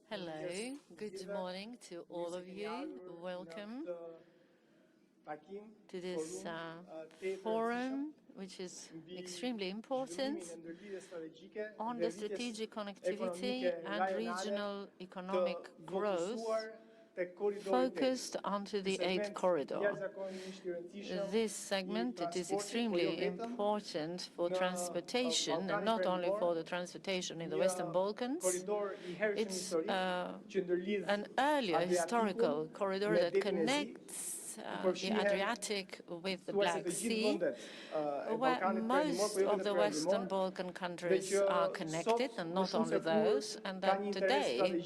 Hello, good morning to all of you. Welcome to this forum, which is extremely important on the strategic connectivity and regional economic growth focused onto the VIII corridor. This segment, it is extremely important for transportation, and not only for the transportation in the Western Balkans. It's an earlier historical corridor that connects the Adriatic with the Black Sea, where most of the Western Balkan countries are connected, and not only those, and that today,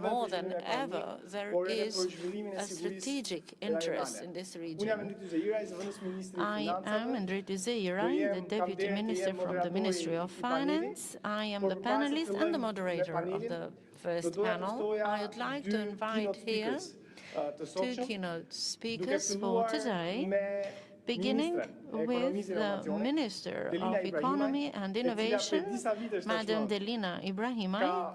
more than ever, there is a strategic interest in this region. I am Ndërlidhja Strategjike, the Deputy Minister from the Ministry of Finance. I am the panelist and the moderator of the first panel. I would like to invite here two keynote speakers for today, beginning with the Minister of Economy and Innovation, Madam Delina Ibrahimaj,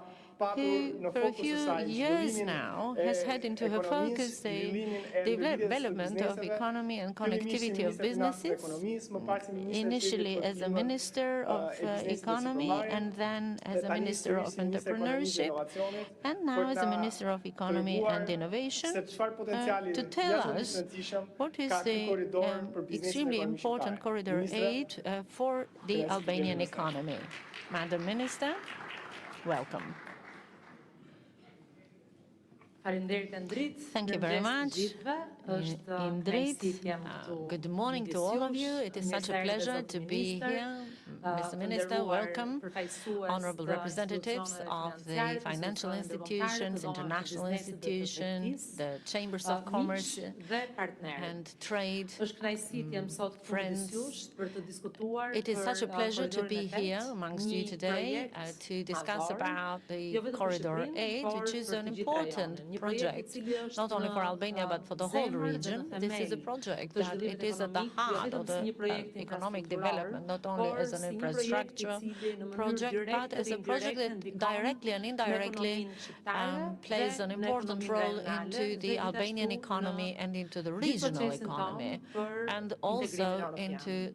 who for a few years now has had into her focus the development of economy and connectivity of businesses, initially as a Minister of Economy and then as a Minister of Entrepreneurship, and now as a Minister of Economy and Innovation, to tell us what is the extremely important Corridor 8 for the Albanian economy. Madam Minister, welcome. Thank you very much. Good morning to all of you. It is such a pleasure to be here. Mr. Minister, welcome. Honorable representatives of the financial institutions, international institutions, the chambers of commerce and trade, friends. It is such a pleasure to be here amongst you today to discuss about the Corridor 8, which is an important project, not only for Albania, but for the whole region. This is a project that it is at the heart of the economic development, not only as an infrastructure project, but as a project that directly and indirectly plays an important role into the Albanian economy and into the regional economy, and also into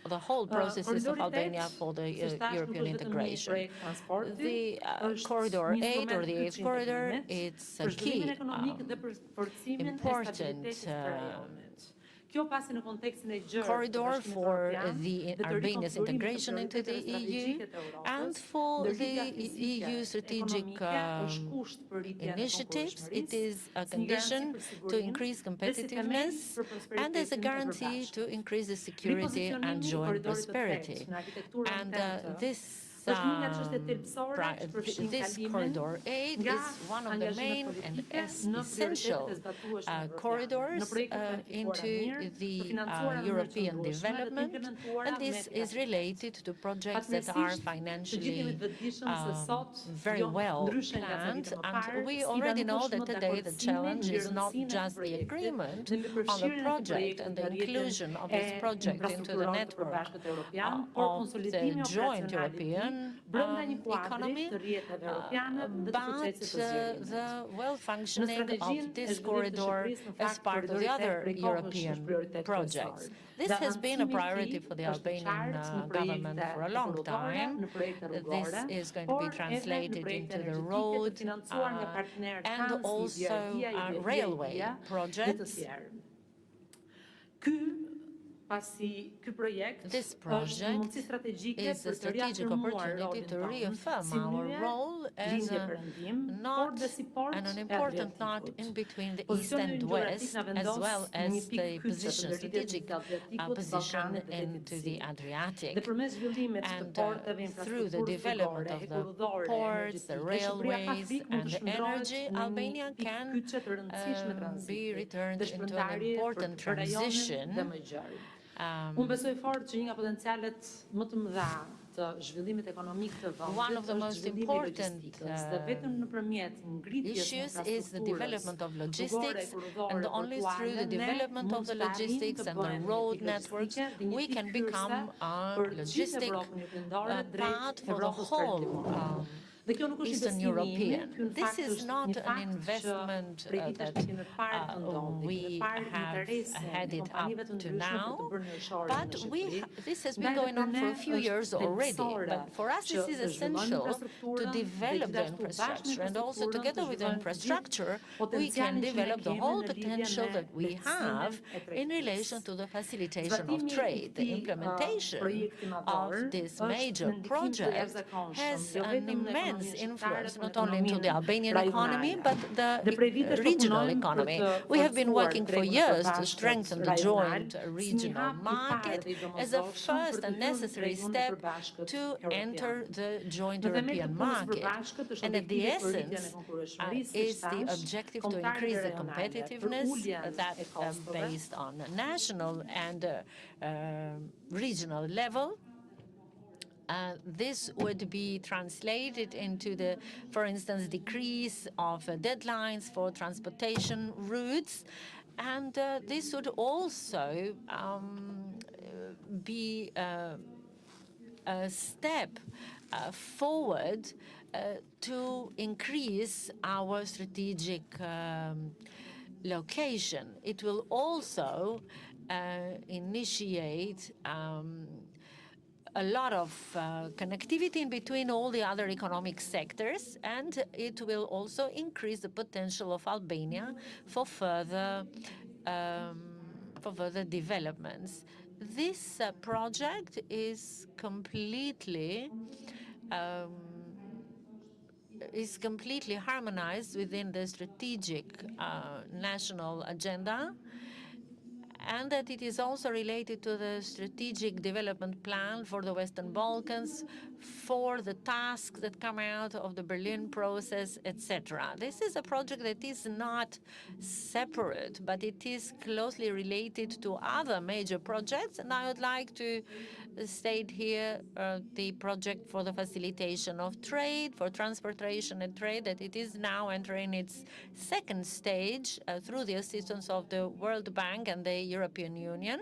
the whole processes of Albania for the European integration. The Corridor 8, or the 8th corridor, it's a key, important corridor for the Albania's integration into the EU and for the EU strategic initiatives. It is a condition to increase competitiveness and as a guarantee to increase the security and joint prosperity. And this Corridor 8 is one of the main and essential corridors into the European development, and this is related to projects that are financially very well planned. And we already know that today the challenge is not just the agreement on the project and the inclusion of this project into the network of the joint European economy, but the well-functioning of this corridor as part of the other European projects. This has been a priority for the Albanian government for a long time. This is going to be translated into the road and also railway projects. This project is a strategic opportunity to reaffirm our role as a knot and an important knot in between the East and West, as well as the strategic position into the Adriatic. And through the development of the ports, the railways, and the energy, Albania can be returned into an important transition. One of the most important issues is the development of logistics, and only through the development of the logistics and the road networks we can become a logistic part for the whole Eastern European. This is not an investment that we have had it up to now, but this has been going on for a few years already. But for us, this is essential to develop the infrastructure, and also together with the infrastructure, we can develop the whole potential that we have in relation to the facilitation of trade. The implementation of this major project has an immense influence not only into the Albanian economy, but the regional economy. We have been working for years to strengthen the joint regional market as a first and necessary step to enter the joint European market. And at the essence is the objective to increase the competitiveness that based on national and regional level. This would be translated into the, for instance, decrease of deadlines for transportation routes. And this would also be a step forward to increase our strategic location. It will also initiate a lot of connectivity in between all the other economic sectors, and it will also increase the potential of Albania for further developments. This project is completely harmonized within the strategic national agenda, and that it is also related to the strategic development plan for the Western Balkans, for the tasks that come out of the Berlin process, etc. This is a project that is not separate, but it is closely related to other major projects, and I would like to state here the project for the facilitation of trade, for transportation and trade, that it is now entering its second stage through the assistance of the World Bank and the European Union.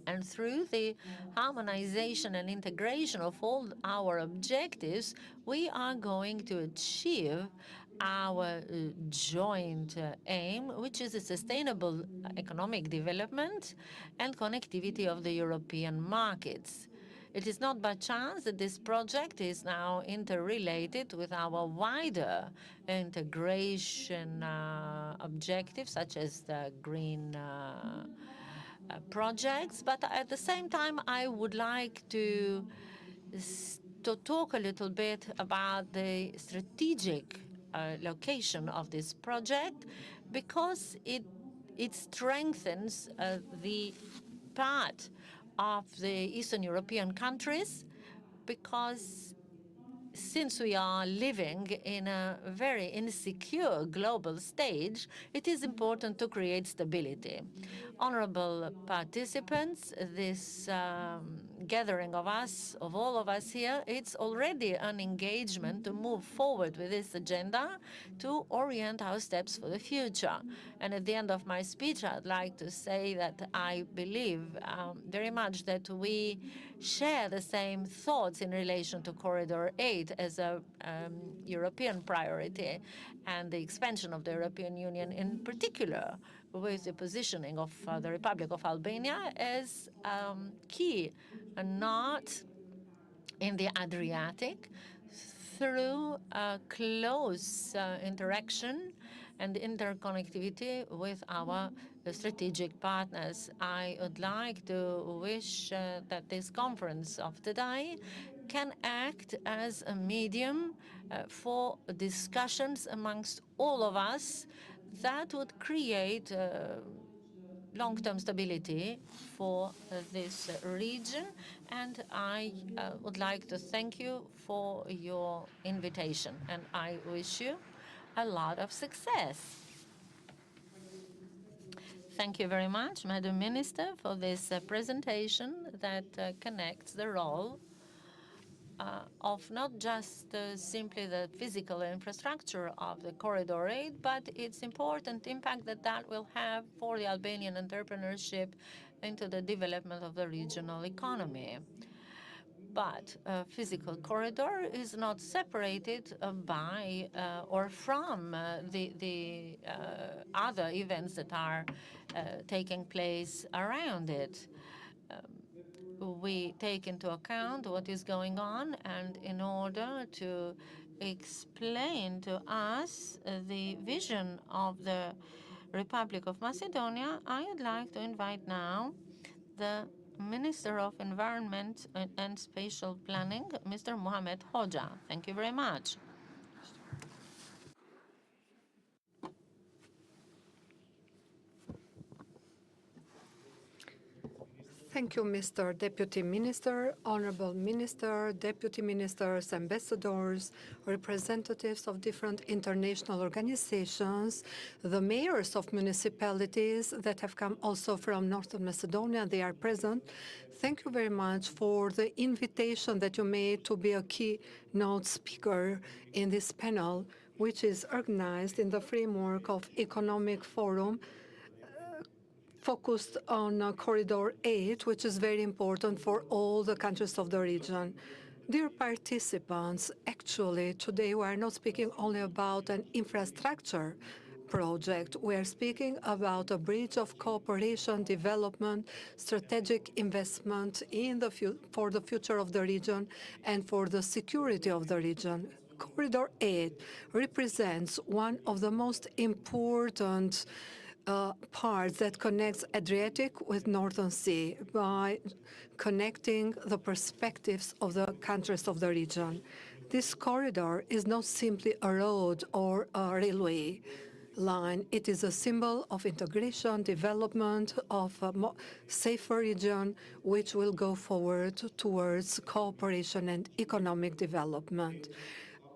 And through the harmonization and integration of all our objectives, we are going to achieve our joint aim, which is a sustainable economic development and connectivity of the European markets. It is not by chance that this project is now interrelated with our wider integration objectives, such as the green projects. But at the same time, I would like to talk a little bit about the strategic location of this project, because it strengthens the part of the Eastern European countries, because since we are living in a very insecure global stage, it is important to create stability. Honorable participants, this gathering of all of us here, it's already an engagement to move forward with this agenda to orient our steps for the future. And at the end of my speech, I'd like to say that I believe very much that we share the same thoughts in relation to Corridor 8 as a European priority, and the expansion of the European Union in particular, with the positioning of the Republic of Albania as key, and not in the Adriatic, through close interaction and interconnectivity with our strategic partners. I would like to wish that this conference of today can act as a medium for discussions amongst all of us that would create long-term stability for this region. And I would like to thank you for your invitation, and I wish you a lot of success. Thank you very much, Madam Minister, for this presentation that connects the role of not just simply the physical infrastructure of the Corridor 8, but its important impact that will have for the Albanian entrepreneurship into the development of the regional economy. But a physical corridor is not separated by or from the other events that are taking place around it. We take into account what is going on, and in order to explain to us the vision of the Republic of Macedonia, I would like to invite now the Minister of Environment and Spatial Planning, Mr. Mohamed Hoxha. Thank you very much. Thank you, Mr. Deputy Minister, Honorable Minister, Deputy Ministers, Ambassadors, representatives of different international organizations, the mayors of municipalities that have come also from Northern Macedonia. They are present. Thank you very much for the invitation that you made to be a keynote speaker in this panel, which is organized in the framework of Economic Forum, focused on Corridor 8, which is very important for all the countries of the region. Dear participants, actually, today we are not speaking only about an infrastructure project. We are speaking about a bridge of cooperation, development, strategic investment for the future of the region and for the security of the region. Corridor 8 represents one of the most important part that connects Adriatic with Northern Sea by connecting the perspectives of the countries of the region. This corridor is not simply a road or a railway line. It is a symbol of integration, development of a safer region, which will go forward towards cooperation and economic development.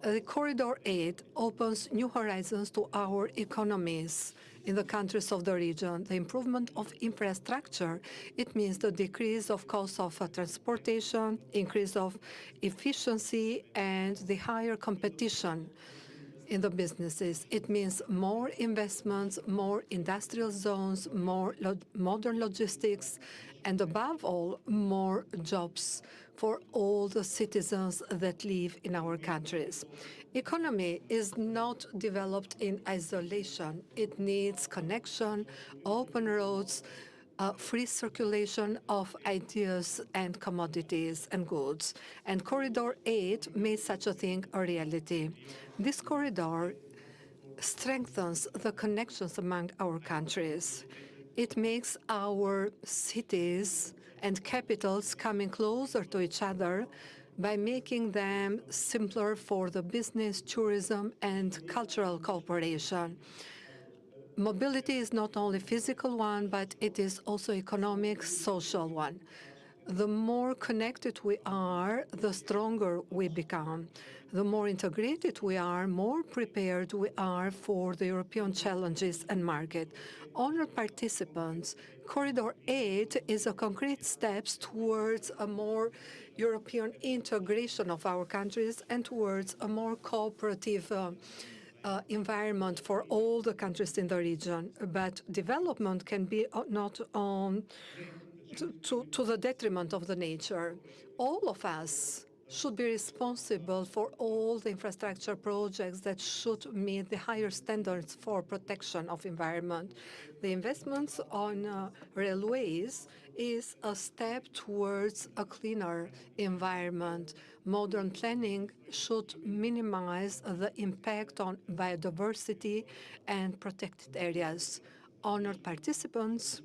The Corridor 8 opens new horizons to our economies in the countries of the region. The improvement of infrastructure, it means the decrease of costs of transportation, increase of efficiency, and the higher competition in the businesses. It means more investments, more industrial zones, more modern logistics, and above all, more jobs for all the citizens that live in our countries. Economy is not developed in isolation. It needs connection, open roads, free circulation of ideas and commodities and goods. And Corridor 8 made such a thing a reality. This corridor strengthens the connections among our countries. It makes our cities and capitals coming closer to each other by making them simpler for the business, tourism, and cultural cooperation. Mobility is not only physical one, but it is also economic, social one. The more connected we are, the stronger we become. The more integrated we are, more prepared we are for the European challenges and market. Honored participants, Corridor 8 is a concrete step towards a more European integration of our countries and towards a more cooperative environment for all the countries in the region. But development can be not on to the detriment of the nature. All of us should be responsible for all the infrastructure projects that should meet the higher standards for protection of environment. The investments on railways is a step towards a cleaner environment. Modern planning should minimize the impact on biodiversity and protected areas. Honored participants,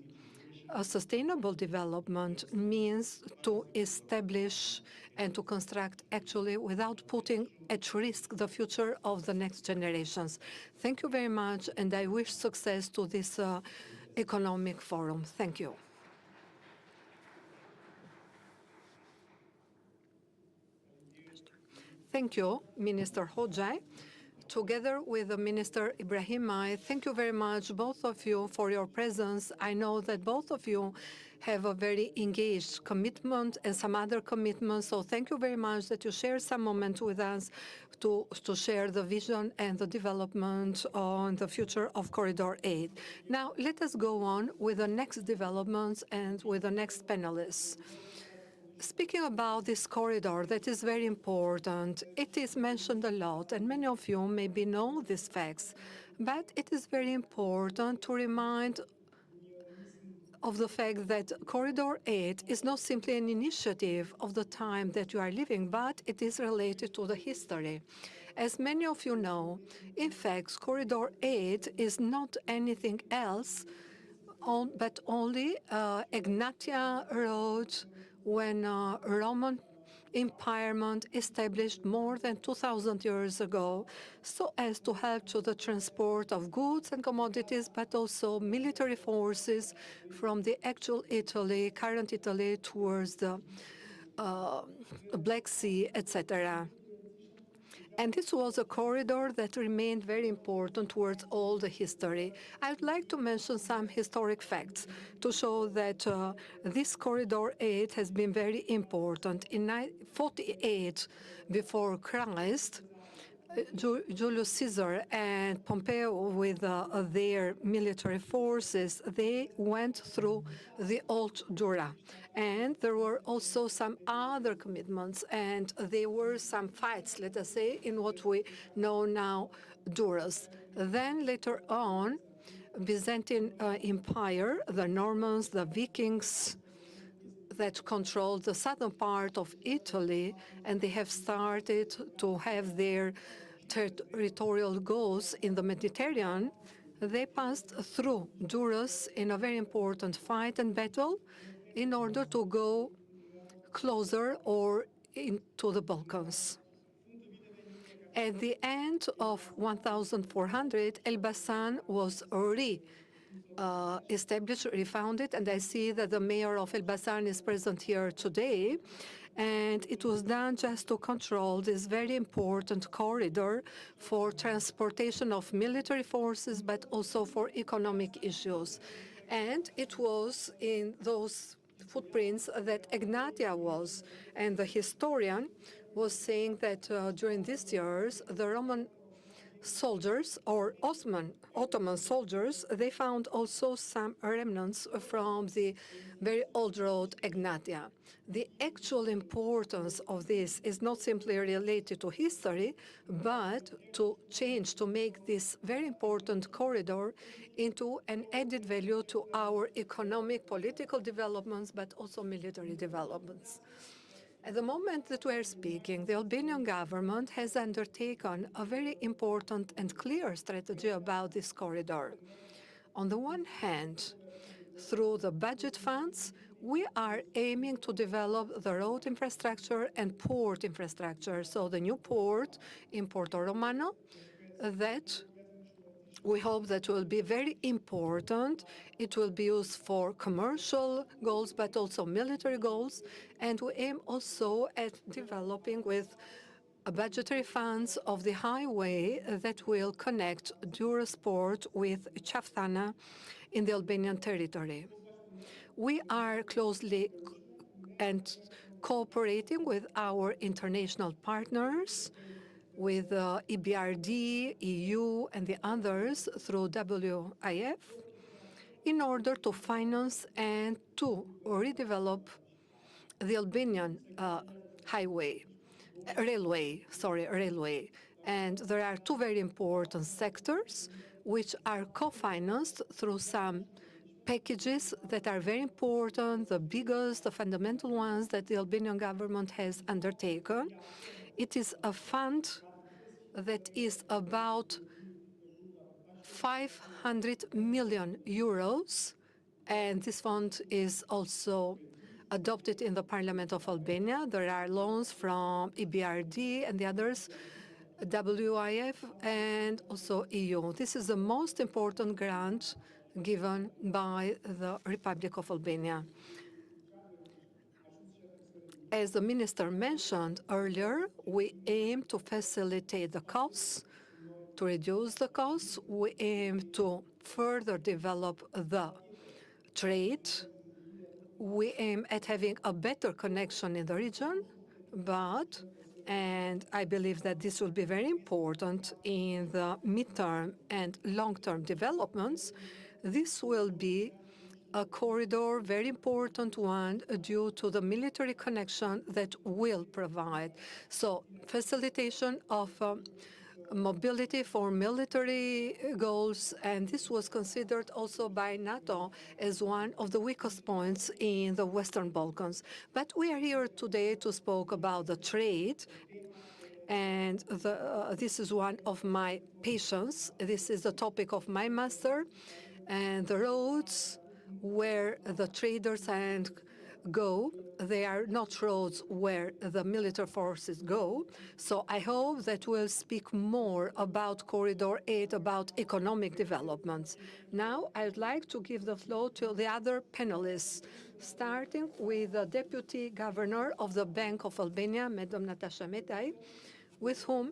a sustainable development means to establish and to construct actually without putting at risk the future of the next generations. Thank you very much, and I wish success to this economic forum. Thank you. Thank you, Minister Hoxha. Together with the Minister Ibrahim, I thank you very much, both of you, for your presence. I know that both of you have a very engaged commitment and some other commitments, so thank you very much that you share some moment with us to share the vision and the development on the future of Corridor 8. Now, let us go on with the next developments and with the next panelists. Speaking about this corridor, that is very important. It is mentioned a lot, and many of you maybe know these facts, but it is very important to remind of the fact that Corridor 8 is not simply an initiative of the time that you are living, but it is related to the history. As many of you know, in fact, Corridor 8 is not anything else but only Egnatia Road when Roman Empire established more than 2,000 years ago, so as to help to the transport of goods and commodities, but also military forces from the actual Italy, current Italy, towards the Black Sea, etc. And this was a corridor that remained very important towards all the history. I would like to mention some historic facts to show that this Corridor 8 has been very important. In 48 before Christ, Julius Caesar and Pompey, with their military forces, they went through the Old Jura. And there were also some other commitments, and there were some fights, let us say, in what we know now Duras. Then later on, Byzantine Empire, the Normans, the Vikings, that controlled the southern part of Italy, and they have started to have their territorial goals in the Mediterranean. They passed through Duras in a very important fight and battle in order to go closer or into the Balkans. At the end of 1400, Elbasan was established, refounded, and I see that the mayor of Elbasan is present here today. And it was done just to control this very important corridor for transportation of military forces, but also for economic issues. And it was in those footprints that Egnatia was. And the historian was saying that during these years, the Roman soldiers or Ottoman soldiers, they found also some remnants from the very old road Egnatia. The actual importance of this is not simply related to history, but to make this very important corridor into an added value to our economic, political developments, but also military developments. At the moment that we are speaking, the Albanian government has undertaken a very important and clear strategy about this corridor. On the one hand, through the budget funds, we are aiming to develop the road infrastructure and port infrastructure. So the new port in Porto Romano, that we hope that will be very important. It will be used for commercial goals, but also military goals. And we aim also at developing with budgetary funds of the highway that will connect Durasport with Chaftana in the Albanian territory. We are closely and cooperating with our international partners, with EBRD, EU, and the others through WIF, in order to finance and to redevelop the Albanian railway. And there are two very important sectors which are co-financed through some packages that are very important, the biggest, the fundamental ones that the Albanian government has undertaken. It is a fund that is about 500 million euros, and this fund is also adopted in the Parliament of Albania. There are loans from EBRD and the others, WIF, and also EU. This is the most important grant given by the Republic of Albania. As the minister mentioned earlier, we aim to facilitate the costs, to reduce the costs. We aim to further develop the trade. We aim at having a better connection in the region, and I believe that this will be very important in the midterm and long-term developments, this will be a corridor, very important one, due to the military connection that will provide. So facilitation of mobility for military goals, and this was considered also by NATO as one of the weakest points in the Western Balkans. But we are here today to speak about the trade, and this is one of my passions. This is the topic of my master, and the roads where the traders go, they are not roads where the military forces go. So I hope that we'll speak more about Corridor 8, about economic developments. Now, I would like to give the floor to the other panelists, starting with the Deputy Governor of the Bank of Albania, Madam Natasha Metaj, with whom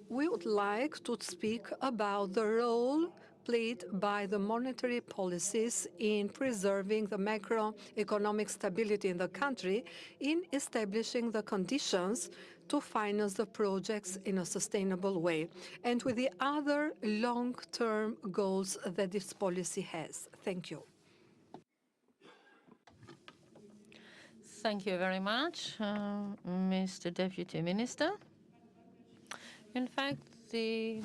we would like to speak about the role played by the monetary policies in preserving the macroeconomic stability in the country, in establishing the conditions to finance the projects in a sustainable way, and with the other long-term goals that this policy has. Thank you. Thank you very much, Mr. Deputy Minister. In fact, the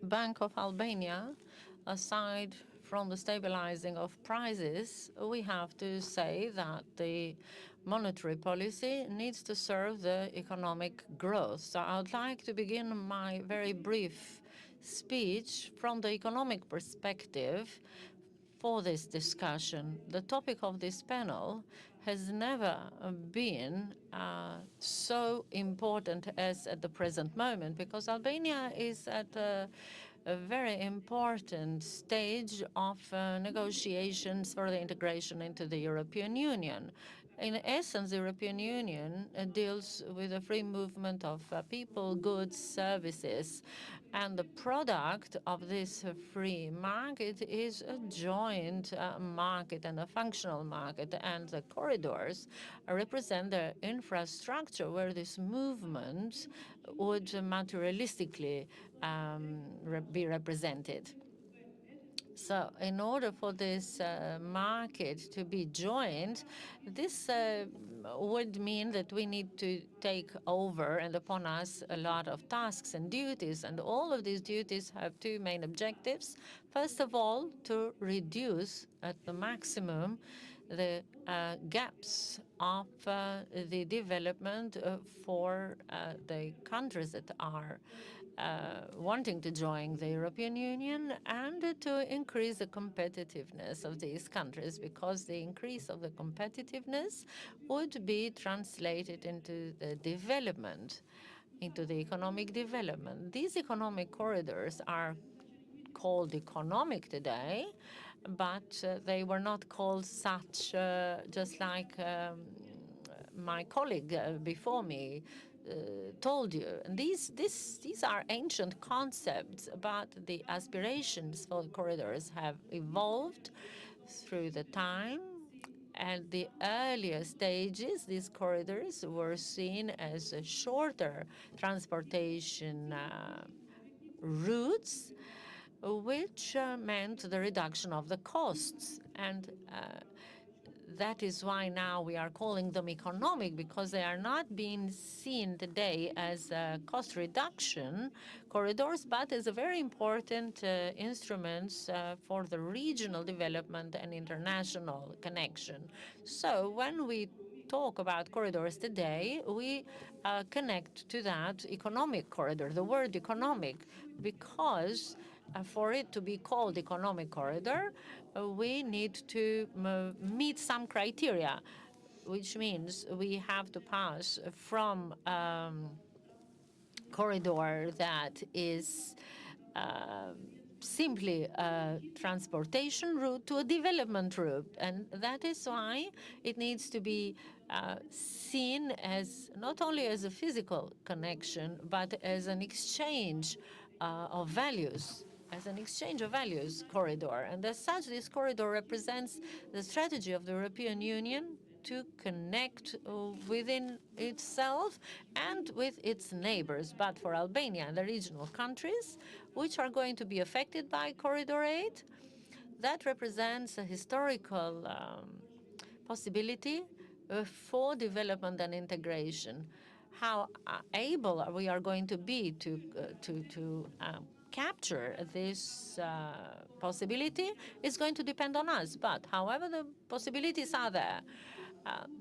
Bank of Albania, aside from the stabilizing of prices, we have to say that the monetary policy needs to serve the economic growth. So I would like to begin my very brief speech from the economic perspective for this discussion. The topic of this panel has never been so important as at the present moment, because Albania is at a very important stage of negotiations for the integration into the European Union. In essence, the European Union deals with the free movement of people, goods, services, and the product of this free market is a joint market and a functional market, and the corridors represent the infrastructure where this movement would materialistically be represented. So in order for this market to be joined, this would mean that we need to take over and upon us a lot of tasks and duties. And all of these duties have two main objectives. First of all, to reduce at the maximum the gaps of the development for the countries that are wanting to join the European Union, and to increase the competitiveness of these countries, because the increase of the competitiveness would be translated into the development, into the economic development. These economic corridors are called economic today, but they were not called such just like my colleague before me told you. And these are ancient concepts, but the aspirations for the corridors have evolved through the time. At the earlier stages, these corridors were seen as shorter transportation routes, which meant the reduction of the costs. And that is why now we are calling them economic, because they are not being seen today as cost reduction corridors, but as a very important instruments for the regional development and international connection. So when we talk about corridors today, we connect to that economic corridor, the word economic, because for it to be called economic corridor, we need to meet some criteria, which means we have to pass from corridor that is simply a transportation route to a development route. And that is why it needs to be seen as not only as a physical connection, but as an exchange of values, corridor. And as such, this corridor represents the strategy of the European Union to connect within itself and with its neighbors. But for Albania and the regional countries, which are going to be affected by Corridor 8, that represents a historical possibility for development and integration. How able we are going to be to capture this possibility is going to depend on us. But however the possibilities are there,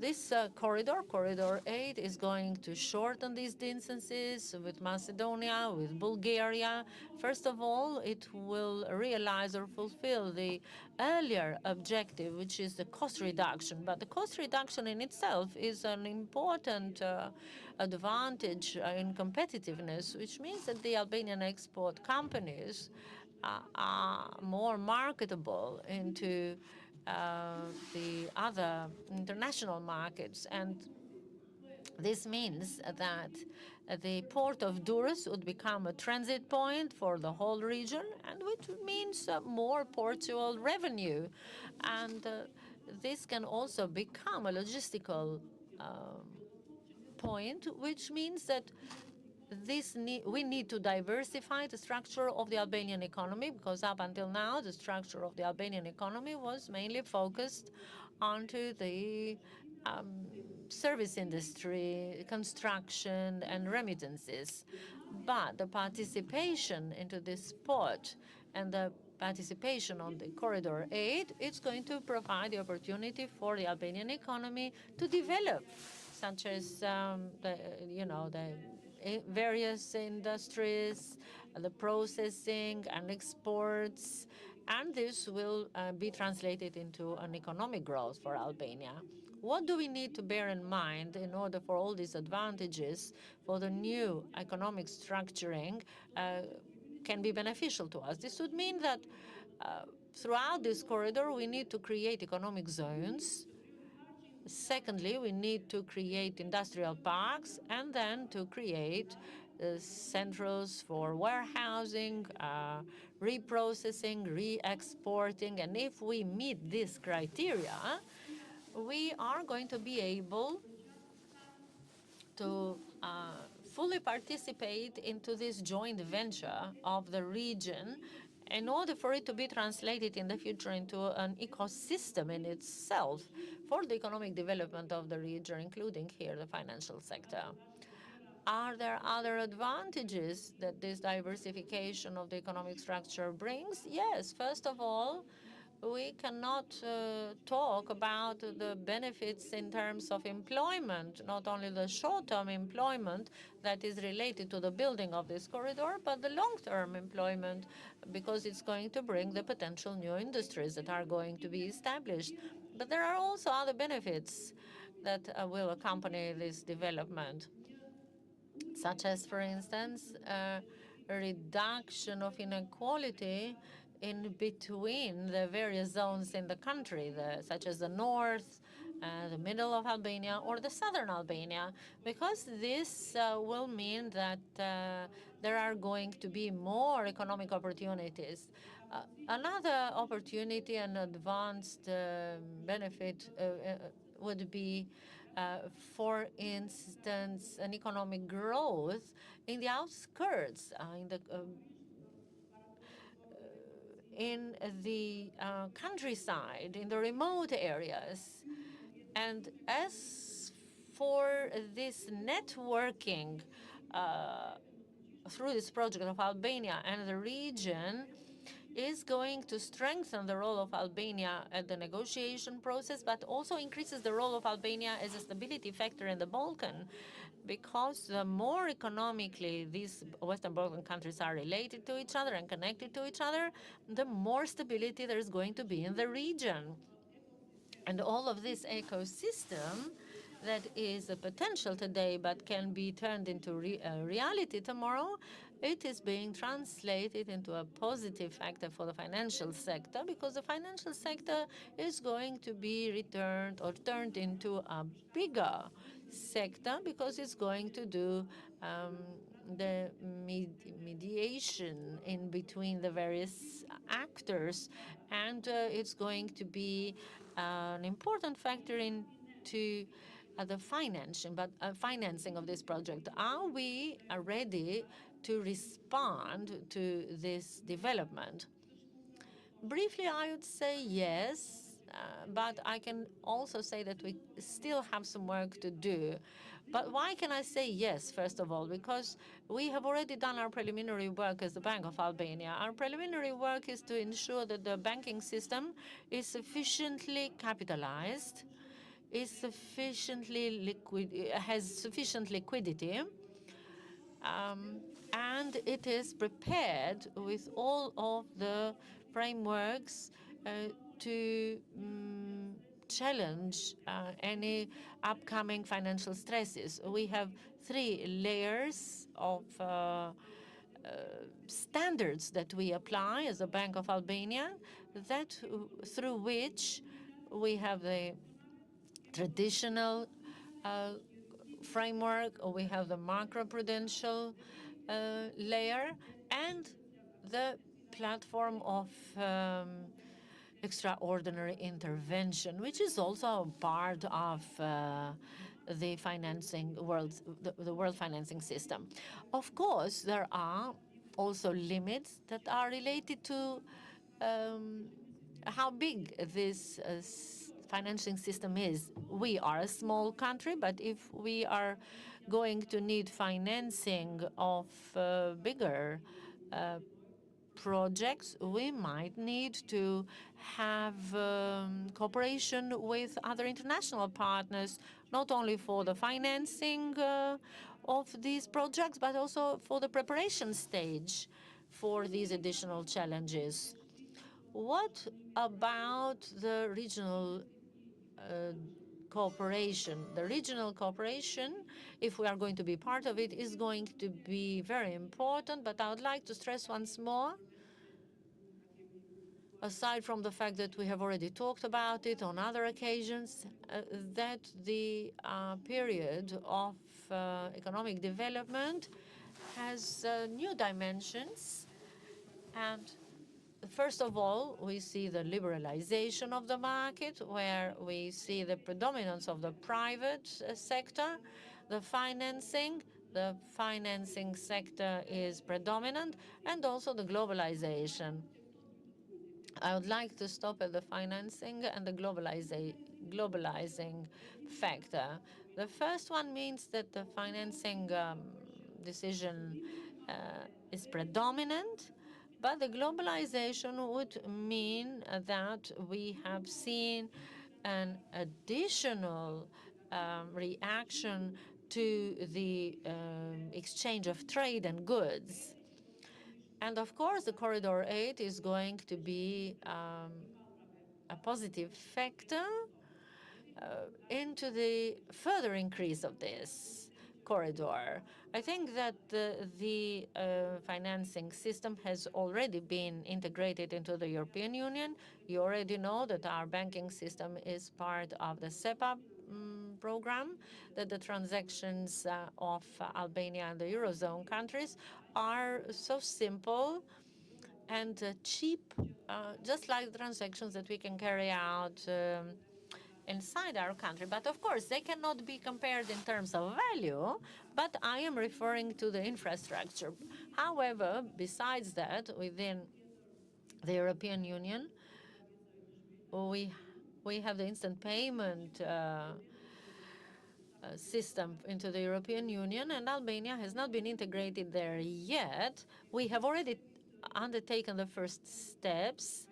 this corridor, Corridor 8, is going to shorten these distances with Macedonia, with Bulgaria. First of all, it will realize or fulfill the earlier objective, which is the cost reduction. But the cost reduction in itself is an important advantage in competitiveness, which means that the Albanian export companies are more marketable into the other international markets. And this means that the port of Durrës would become a transit point for the whole region, and which means more portual revenue. And this can also become a logistical point, which means that we need to diversify the structure of the Albanian economy, because up until now, the structure of the Albanian economy was mainly focused onto the service industry, construction, and remittances. But the participation into this port and the participation on the Corridor 8, it's going to provide the opportunity for the Albanian economy to develop, such as the various industries, the processing and exports, and this will be translated into an economic growth for Albania. What do we need to bear in mind in order for all these advantages for the new economic structuring can be beneficial to us? This would mean that throughout this corridor, we need to create economic zones. Secondly, we need to create industrial parks, and then to create centers for warehousing, reprocessing, re-exporting. And if we meet this criteria, we are going to be able to fully participate into this joint venture of the region in order for it to be translated in the future into an ecosystem in itself for the economic development of the region, including here the financial sector. Are there other advantages that this diversification of the economic structure brings? Yes, first of all, we cannot talk about the benefits in terms of employment, not only the short-term employment that is related to the building of this corridor, but the long-term employment, because it's going to bring the potential new industries that are going to be established. But there are also other benefits that will accompany this development, such as, for instance, a reduction of inequality in between the various zones in the country, such as the north, the middle of Albania, or the southern Albania, because this will mean that there are going to be more economic opportunities. Another opportunity and advanced benefit would be, for instance, an economic growth in the outskirts, in the countryside, in the remote areas. And as for this networking through this project of Albania and the region, is going to strengthen the role of Albania at the negotiation process, but also increases the role of Albania as a stability factor in the Balkan, because the more economically these Western Balkan countries are related to each other and connected to each other, the more stability there is going to be in the region. And all of this ecosystem that is a potential today but can be turned into reality tomorrow, it is being translated into a positive factor for the financial sector, because the financial sector is going to be returned or turned into a bigger sector, because it's going to do the mediation in between the various actors, and it's going to be an important factor into the financing of this project. Are we ready to respond to this development? Briefly, I would say yes, but I can also say that we still have some work to do. But why can I say yes, first of all? Because we have already done our preliminary work as the Bank of Albania. Our preliminary work is to ensure that the banking system is sufficiently capitalized, is sufficiently liquid, has sufficient liquidity, and it is prepared with all of the frameworks to challenge any upcoming financial stresses. We have 3 layers of standards that we apply as a Bank of Albania, that through which we have the traditional framework, or we have the macroprudential layer, and the platform of extraordinary intervention, which is also part of the financing world, the world financing system. Of course, there are also limits that are related to how big this financing system is. We are a small country, but if we are going to need financing of bigger projects, we might need to have cooperation with other international partners, not only for the financing of these projects, but also for the preparation stage for these additional challenges. What about the regional cooperation? The regional cooperation, if we are going to be part of it, is going to be very important. But I would like to stress once more, aside from the fact that we have already talked about it on other occasions, that the period of economic development has new dimensions. And first of all, we see the liberalization of the market, where we see the predominance of the private sector, the financing sector is predominant, and also the globalization. I would like to stop at the financing and the globalizing factor. The first one means that the financing decision is predominant, but the globalization would mean that we have seen an additional reaction to the exchange of trade and goods. And of course, the Corridor 8 is going to be a positive factor into the further increase of this corridor. I think that the financing system has already been integrated into the European Union. You already know that our banking system is part of the SEPA program, that the transactions of Albania and the Eurozone countries are so simple and cheap, just like the transactions that we can carry out inside our country. But of course, they cannot be compared in terms of value, but I am referring to the infrastructure. However, besides that, within the European Union, we have the instant payment system into the European Union, and Albania has not been integrated there yet. We have already undertaken the first steps,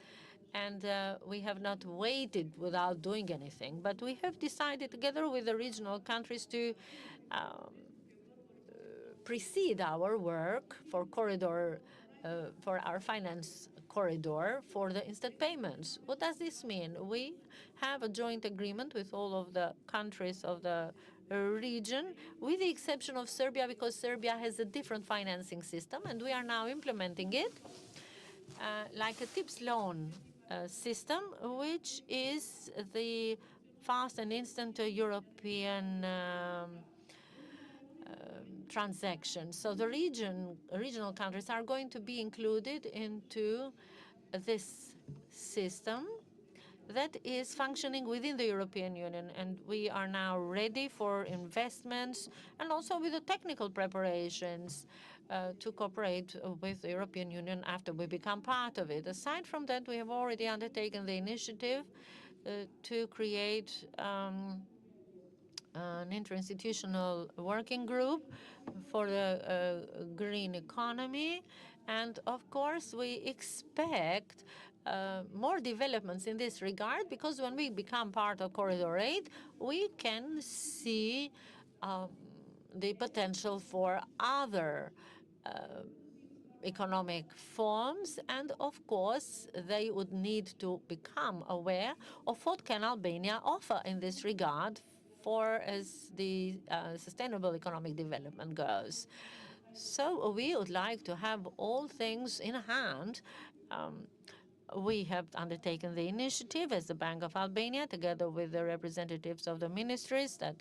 and we have not waited without doing anything. But we have decided, together with the regional countries, to precede our work for corridor, for our finance corridor for the instant payments. What does this mean? We have a joint agreement with all of the countries of the region, with the exception of Serbia, because Serbia has a different financing system, and we are now implementing it like a TIPS loan system, which is the fast and instant European transactions. So the regional countries are going to be included into this system that is functioning within the European Union. And we are now ready for investments, and also with the technical preparations to cooperate with the European Union after we become part of it. Aside from that, we have already undertaken the initiative to create an interinstitutional working group for the green economy. And of course, we expect more developments in this regard, because when we become part of Corridor 8, we can see the potential for other economic forms, and of course they would need to become aware of what can Albania offer in this regard for as the sustainable economic development goes. So we would like to have all things in hand. We have undertaken the initiative as the Bank of Albania, together with the representatives of the ministries that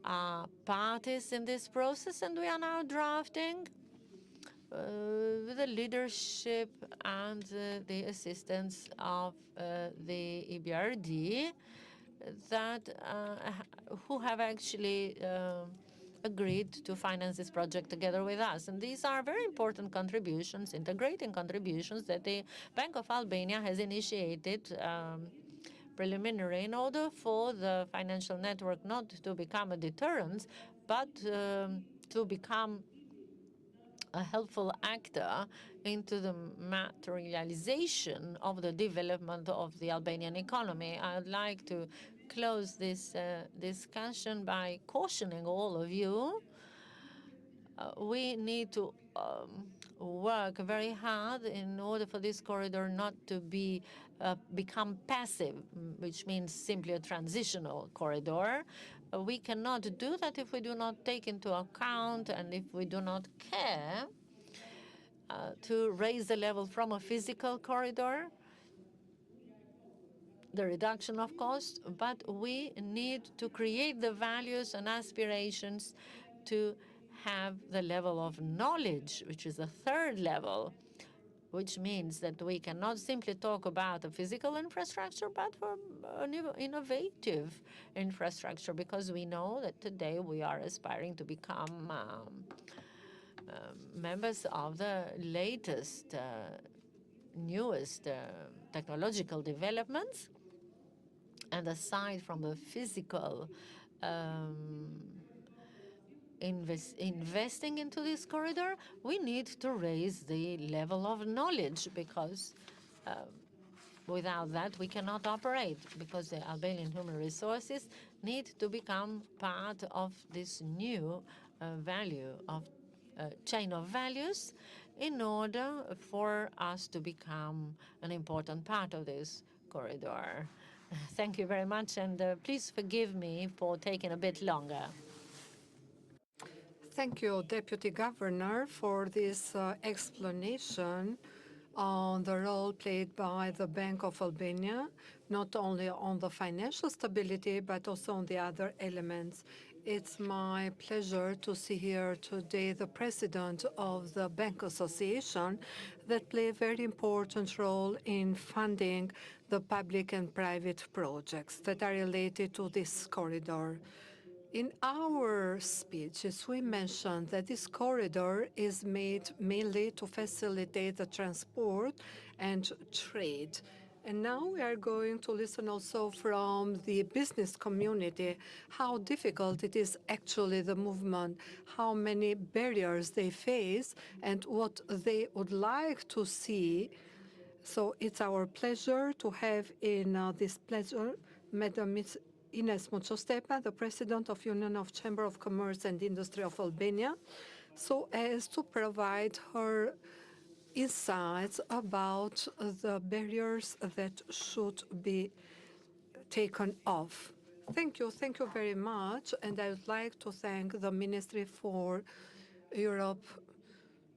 are parties in this process, and we are now drafting with the leadership and the assistance of the EBRD, that who have actually agreed to finance this project together with us. And these are very important contributions, integrating contributions that the Bank of Albania has initiated preliminary in order for the financial network not to become a deterrent, but to become a helpful actor into the materialization of the development of the Albanian economy. I'd like to close this discussion by cautioning all of you. We need to work very hard in order for this corridor not to be become passive, which means simply a transitional corridor. We cannot do that if we do not take into account and if we do not care to raise the level from a physical corridor, the reduction of cost, but we need to create the values and aspirations to have the level of knowledge, which is the third level, which means that we cannot simply talk about a physical infrastructure, but for an innovative infrastructure, because we know that today we are aspiring to become members of the latest, newest technological developments. And aside from the physical investing into this corridor, we need to raise the level of knowledge, because without that we cannot operate, because the Albanian human resources need to become part of this new value of chain of values in order for us to become an important part of this corridor. Thank you very much, and please forgive me for taking a bit longer. Thank you, Deputy Governor, for this explanation on the role played by the Bank of Albania, not only on the financial stability, but also on the other elements. It's my pleasure to see here today the president of the Bank Association that play a very important role in funding the public and private projects that are related to this corridor. In our speeches, we mentioned that this corridor is made mainly to facilitate the transport and trade. And now we are going to listen also from the business community how difficult it is actually the movement, how many barriers they face, and what they would like to see. So it's our pleasure to have in this pleasure Madam Ines Muchostepa, the President of Union of Chamber of Commerce and Industry of Albania, so as to provide her insights about the barriers that should be taken off. Thank you very much, and I would like to thank the Ministry for Europe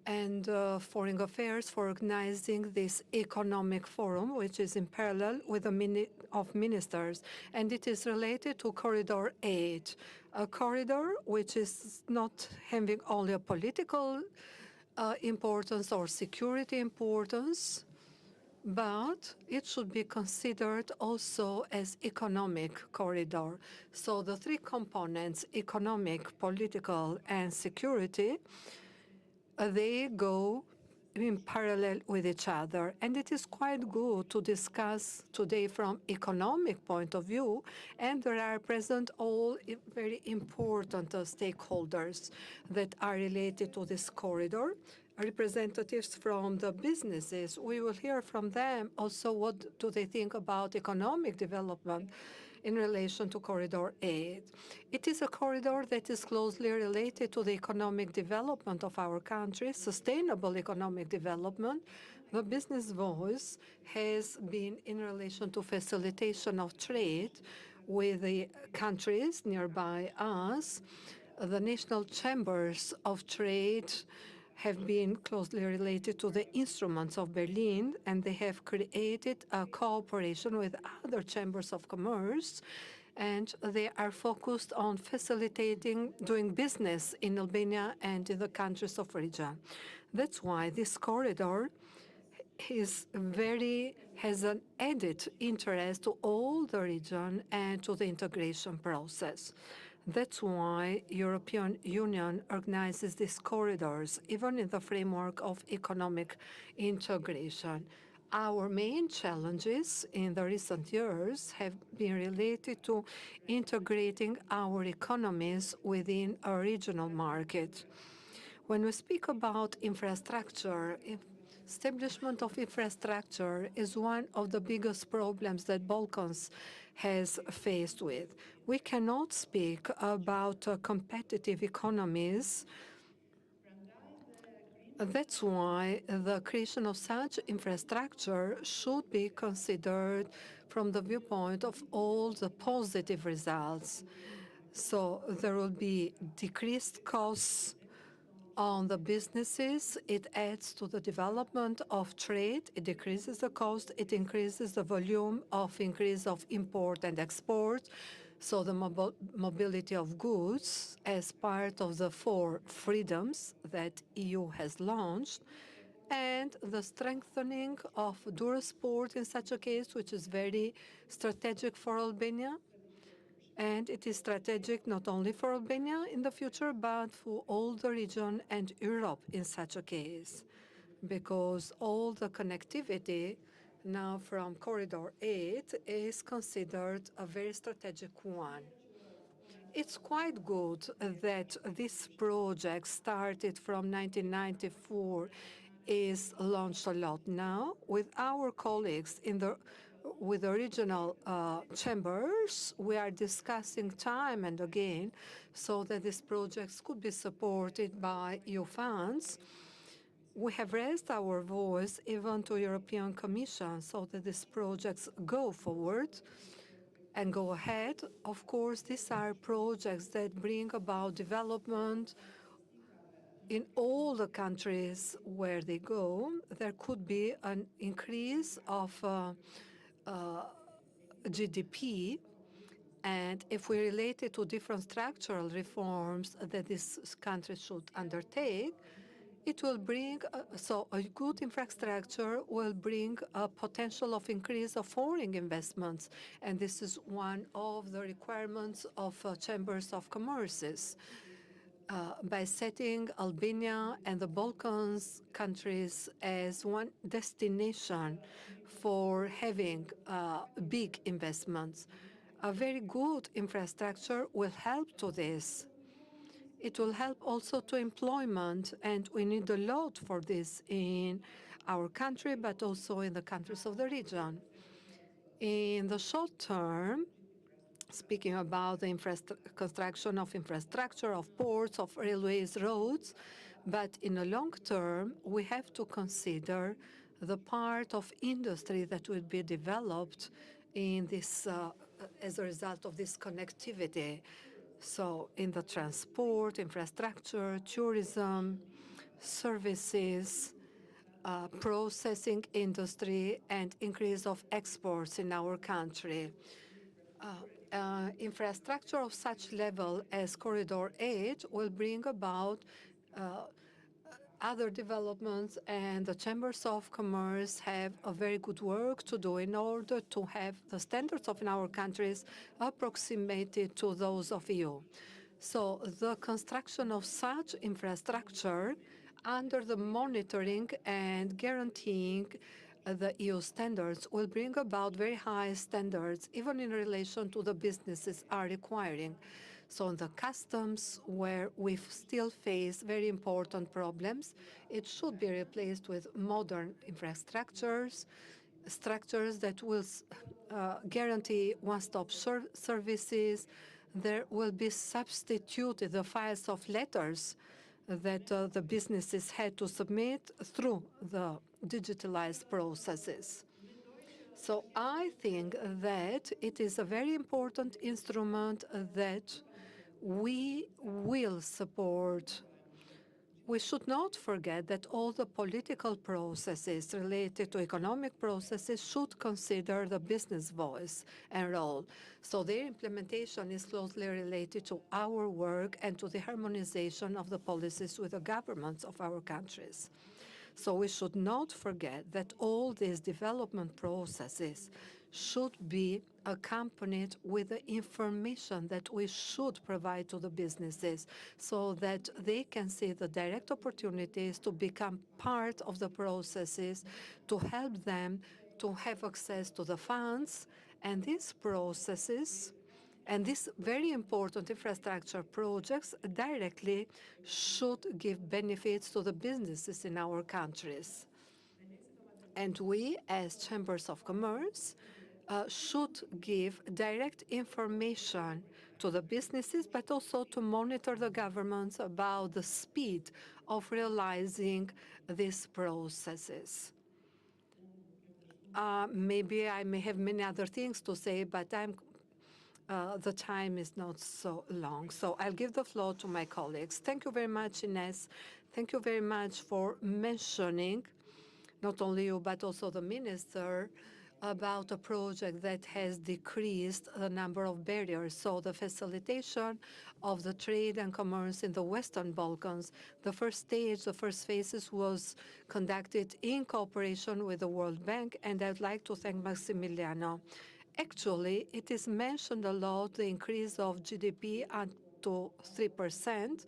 and Foreign Affairs for organizing this economic forum, which is in parallel with the of Ministers, and it is related to Corridor 8, a corridor which is not having only a political importance or security importance, but it should be considered also as economic corridor. So the three components, economic, political, and security, they go in parallel with each other. And it is quite good to discuss today from economic point of view, and there are present all very important stakeholders that are related to this corridor, representatives from the businesses. We will hear from them also what do they think about economic development in relation to Corridor 8. It is a corridor that is closely related to the economic development of our country, sustainable economic development. The business voice has been in relation to facilitation of trade with the countries nearby us. The national chambers of trade have been closely related to the instruments of Berlin, and they have created a cooperation with other chambers of commerce, and they are focused on facilitating doing business in Albania and in the countries of region. That's why this corridor has an added interest to all the region and to the integration process. That's why European Union organizes these corridors, even in the framework of economic integration. Our main challenges in the recent years have been related to integrating our economies within a regional market. When we speak about infrastructure, establishment of infrastructure is one of the biggest problems that Balkans has faced with. We cannot speak about competitive economies. That's why the creation of such infrastructure should be considered from the viewpoint of all the positive results. So there will be decreased costs on the businesses. It adds to the development of trade. It decreases the cost. It increases the volume of increase of import and export. So the mobility of goods as part of the 4 freedoms that EU has launched, and the strengthening of Durasport in such a case, which is very strategic for Albania. And it is strategic not only for Albania in the future, but for all the region and Europe in such a case, because all the connectivity now from Corridor 8 is considered a very strategic one. It's quite good that this project started from 1994 is launched a lot now with our colleagues with the regional chambers. We are discussing time and again so that these projects could be supported by EU funds. We have raised our voice even to European Commission so that these projects go forward and go ahead. Of course, these are projects that bring about development in all the countries where they go. There could be an increase of GDP, and if we relate it to different structural reforms that this country should undertake, it will bring, so a good infrastructure will bring a potential of increase of foreign investments, and this is one of the requirements of chambers of commerces. By setting Albania and the Balkans countries as one destination for having big investments, a very good infrastructure will help to this. It will help also to employment, and we need a lot for this in our country, but also in the countries of the region. In the short term, speaking about the construction of infrastructure, of ports, of railways, roads, but in the long term, we have to consider the part of industry that will be developed in this as a result of this connectivity. So in the transport, infrastructure, tourism, services, processing industry, and increase of exports in our country. Infrastructure of such level as Corridor 8 will bring about other developments, and the chambers of commerce have a very good work to do in order to have the standards of in our countries approximated to those of EU. So the construction of such infrastructure under the monitoring and guaranteeing the EU standards will bring about very high standards, even in relation to the businesses are requiring. So in the customs, where we still face very important problems, it should be replaced with modern infrastructures, structures that will guarantee one-stop services. There will be substituted the files of letters that the businesses had to submit through the digitalized processes. So I think that it is a very important instrument that we will support. We should not forget that all the political processes related to economic processes should consider the business voice and role. So their implementation is closely related to our work and to the harmonization of the policies with the governments of our countries. So we should not forget that all these development processes should be accompanied with the information that we should provide to the businesses so that they can see the direct opportunities to become part of the processes, to help them to have access to the funds. And these processes and these very important infrastructure projects directly should give benefits to the businesses in our countries. And we, as chambers of commerce, should give direct information to the businesses, but also to monitor the governments about the speed of realizing these processes. Maybe I may have many other things to say, but the time is not so long. So I'll give the floor to my colleagues. Thank you very much, Ines. Thank you very much for mentioning, not only you, but also the minister, about a project that has decreased the number of barriers. So the facilitation of the trade and commerce in the Western Balkans, the first stage, the first phases was conducted in cooperation with the World Bank, and I'd like to thank Massimiliano. Actually, it is mentioned a lot, the increase of GDP up to 3%,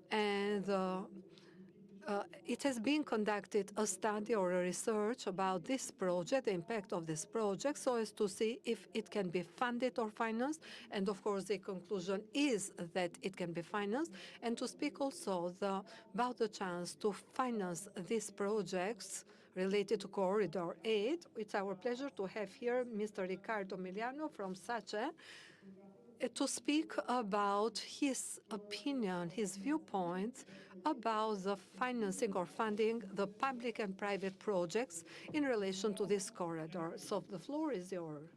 and it has been conducted a study or a research about this project, the impact of this project, so as to see if it can be funded or financed. And of course, the conclusion is that it can be financed. And to speak also about the chance to finance these projects related to Corridor 8, it's our pleasure to have here Mr. Riccardo Miliano from SACE to speak about his opinion, his viewpoints about the financing or funding the public and private projects in relation to this corridor. So the floor is yours.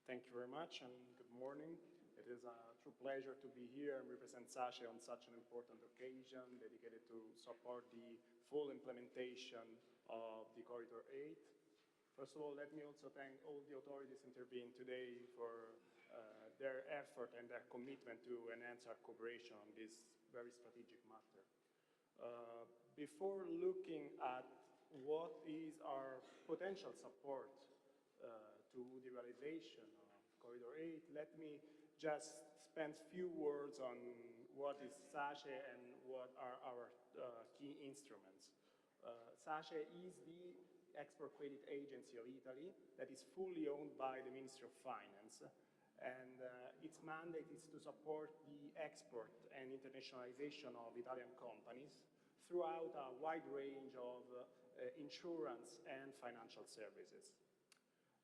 Thank you very much, and good morning. It is a true pleasure to be here and represent SACE on such an important occasion dedicated to support the full implementation of the Corridor 8. First of all, let me also thank all the authorities intervened today for their effort and their commitment to enhance our cooperation on this very strategic matter. Before looking at what is our potential support to the realization of Corridor 8, let me just spend a few words on what is SACE and what are our key instruments. SACE is the export credit agency of Italy that is fully owned by the Ministry of Finance, and its mandate is to support the export and internationalization of Italian companies throughout a wide range of insurance and financial services.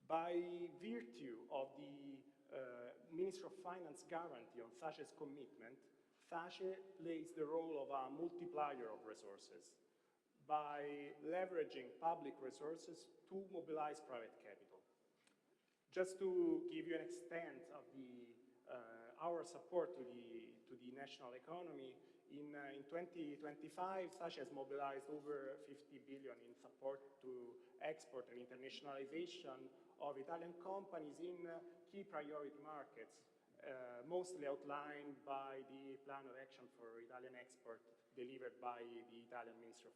By virtue of the Ministry of Finance guarantee on SACE's commitment, SACE plays the role of a multiplier of resources by leveraging public resources to mobilize private capital. Just to give you an extent of our support to the national economy, in 2025, SACE has mobilized over 50 billion in support to export and internationalization of Italian companies in key priority markets, mostly outlined by the Plan of Action for Italian Export delivered by the Italian Ministry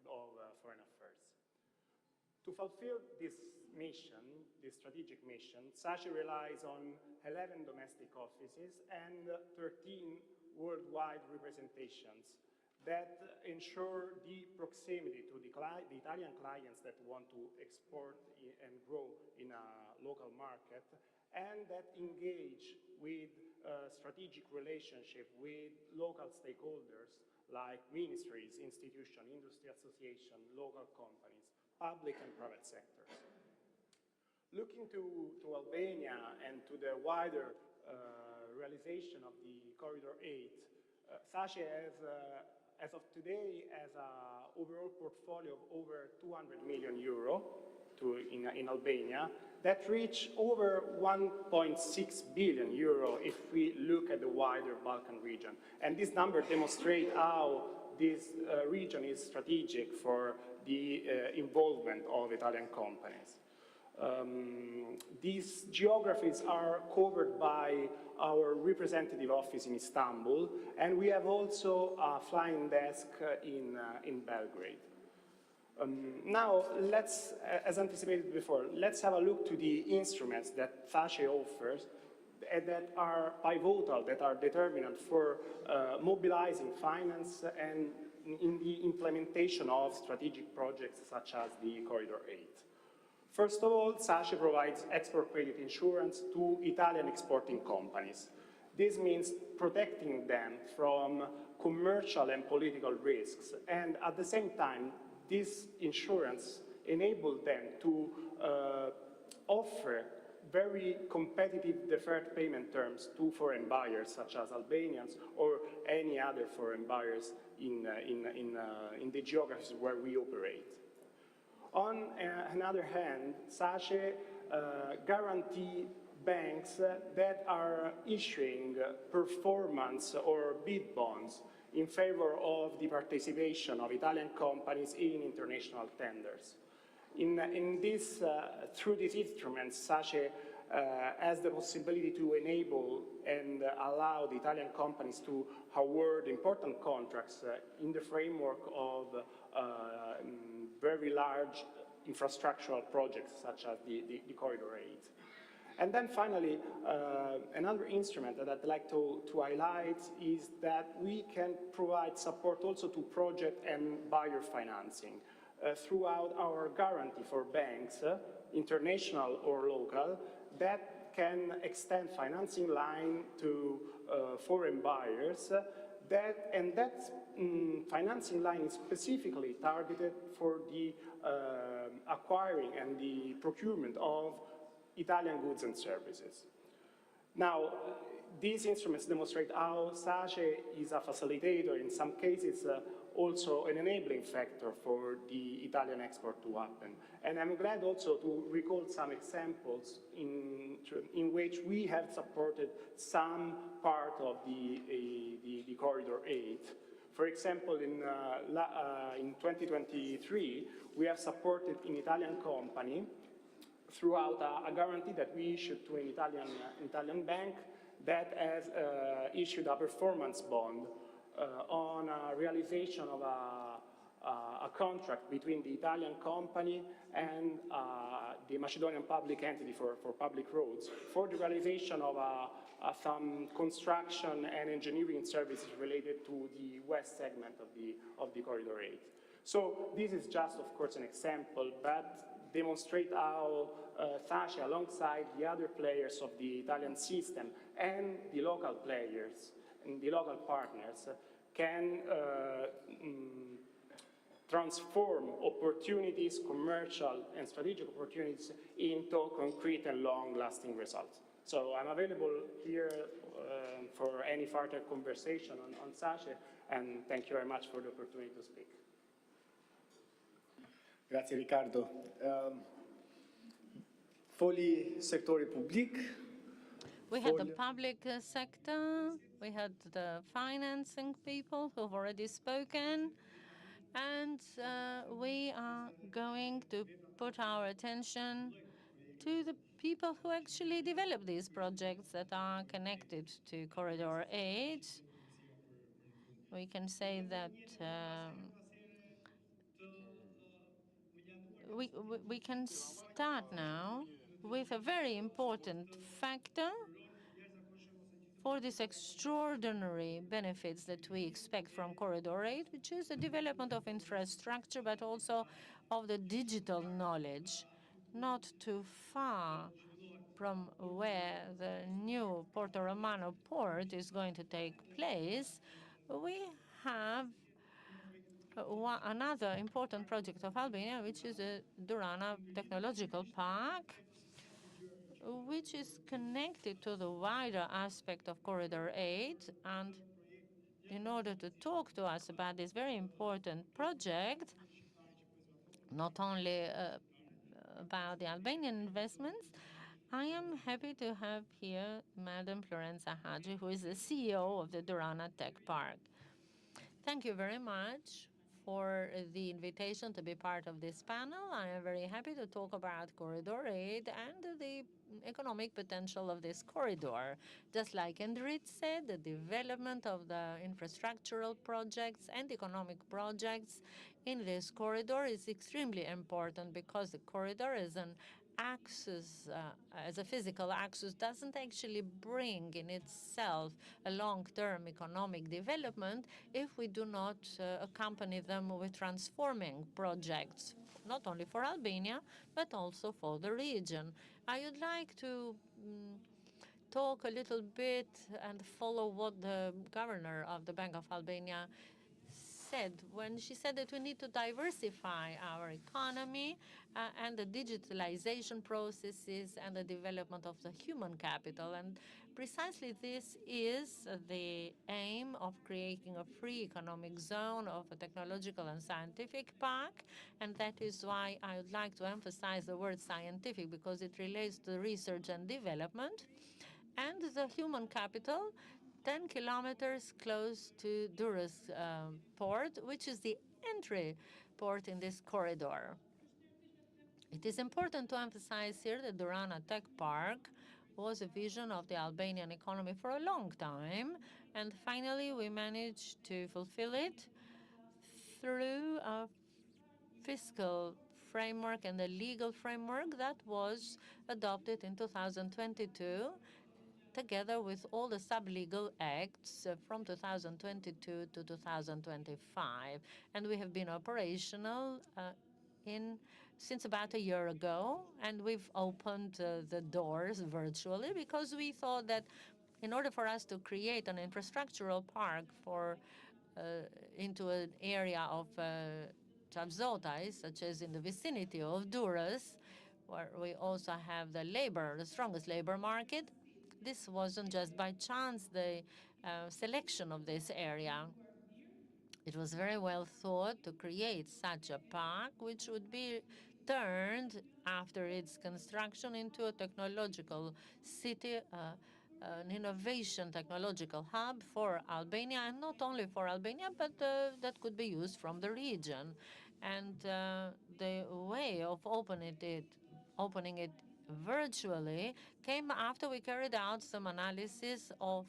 of Foreign Affairs. To fulfill this mission, this strategic mission, SACE relies on 11 domestic offices and 13 worldwide representations that ensure the proximity to the Italian clients that want to export and grow in a local market, and that engage with a strategic relationship with local stakeholders like ministries, institutions, industry association, local companies, public and private sectors. Looking to Albania and to the wider realization of the Corridor 8, SACE has, as of today, has an overall portfolio of over 200 million euro in Albania that reach over 1.6 billion euro if we look at the wider Balkan region. And this number demonstrates how this region is strategic for the involvement of Italian companies. These geographies are covered by our representative office in Istanbul, and we have also a flying desk in Belgrade. Now, let's, as anticipated before, let's have a look to the instruments that SACE offers and that are pivotal, that are determinant for mobilizing finance and in the implementation of strategic projects such as the Corridor 8. First of all, SACE provides export credit insurance to Italian exporting companies. This means protecting them from commercial and political risks, and at the same time, this insurance enables them to offer very competitive deferred payment terms to foreign buyers, such as Albanians or any other foreign buyers in the geographies where we operate. On another hand, SACE guarantee banks that are issuing performance or bid bonds in favor of the participation of Italian companies in international tenders. Through these instruments, SACE has the possibility to enable and allow the Italian companies to award important contracts in the framework of very large infrastructural projects such as the Corridor 8. And then finally, another instrument that I'd like to highlight is that we can provide support also to project and buyer financing throughout our guarantee for banks, international or local, that can extend financing line to foreign buyers. That financing line is specifically targeted for the acquiring and the procurement of Italian goods and services. Now, these instruments demonstrate how SACE is a facilitator, in some cases also an enabling factor for the Italian export to happen. And I'm glad also to recall some examples in which we have supported some part of the Corridor 8. For example, in 2023, we have supported an Italian company throughout a guarantee that we issued to an Italian bank that has issued a performance bond on a realization of a contract between the Italian company and the Macedonian public entity for public roads for the realization of some construction and engineering services related to the west segment of the Corridor 8. So this is just, of course, an example, but demonstrate how SACE, alongside the other players of the Italian system and the local players and the local partners, can transform opportunities, commercial and strategic opportunities, into concrete and long-lasting results. So I'm available here for any further conversation on SACE, and thank you very much for the opportunity to speak. Grazie Riccardo. Foli settori public. We had the public sector, we had the financing people who've already spoken, and we are going to put our attention to the people who actually develop these projects that are connected to Corridor 8. We can say that we can start now with a very important factor for these extraordinary benefits that we expect from Corridor 8, which is the development of infrastructure, but also of the digital knowledge. Not too far from where the new Porto Romano port is going to take place, we have another important project of Albania, which is the Durana Technological Park, which is connected to the wider aspect of Corridor 8. And in order to talk to us about this very important project, not only about the Albanian investments, I am happy to have here Madam Florenza Hagi, who is the CEO of the Durana Tech Park. Thank you very much for the invitation to be part of this panel. I am very happy to talk about Corridor 8 and the economic potential of this corridor. Just like Ndrit said, the development of the infrastructural projects and economic projects in this corridor is extremely important because the corridor is an access, as a physical access, doesn't actually bring in itself a long-term economic development if we do not accompany them with transforming projects, not only for Albania, but also for the region. I would like to talk a little bit and follow what the governor of the Bank of Albania said when she said that we need to diversify our economy and the digitalization processes and the development of the human capital. And precisely this is the aim of creating a free economic zone of a technological and scientific park. And that is why I would like to emphasize the word scientific, because it relates to research and development. And the human capital, 10 kilometers close to Durrës port, which is the entry port in this corridor. It is important to emphasize here that Durana Tech Park was a vision of the Albanian economy for a long time, and finally we managed to fulfill it through a fiscal framework and a legal framework that was adopted in 2022, together with all the sub-legal acts from 2022 to 2025. And we have been operational since about a year ago, and we've opened the doors virtually because we thought that in order for us to create an infrastructural park into an area of Chavzotai, such as in the vicinity of Durrës, where we also have the strongest labor market, this wasn't just by chance the selection of this area. It was very well thought to create such a park, which would be turned after its construction into a technological city, an innovation technological hub for Albania, and not only for Albania, but that could be used from the region. And the way of opening it virtually came after we carried out some analysis of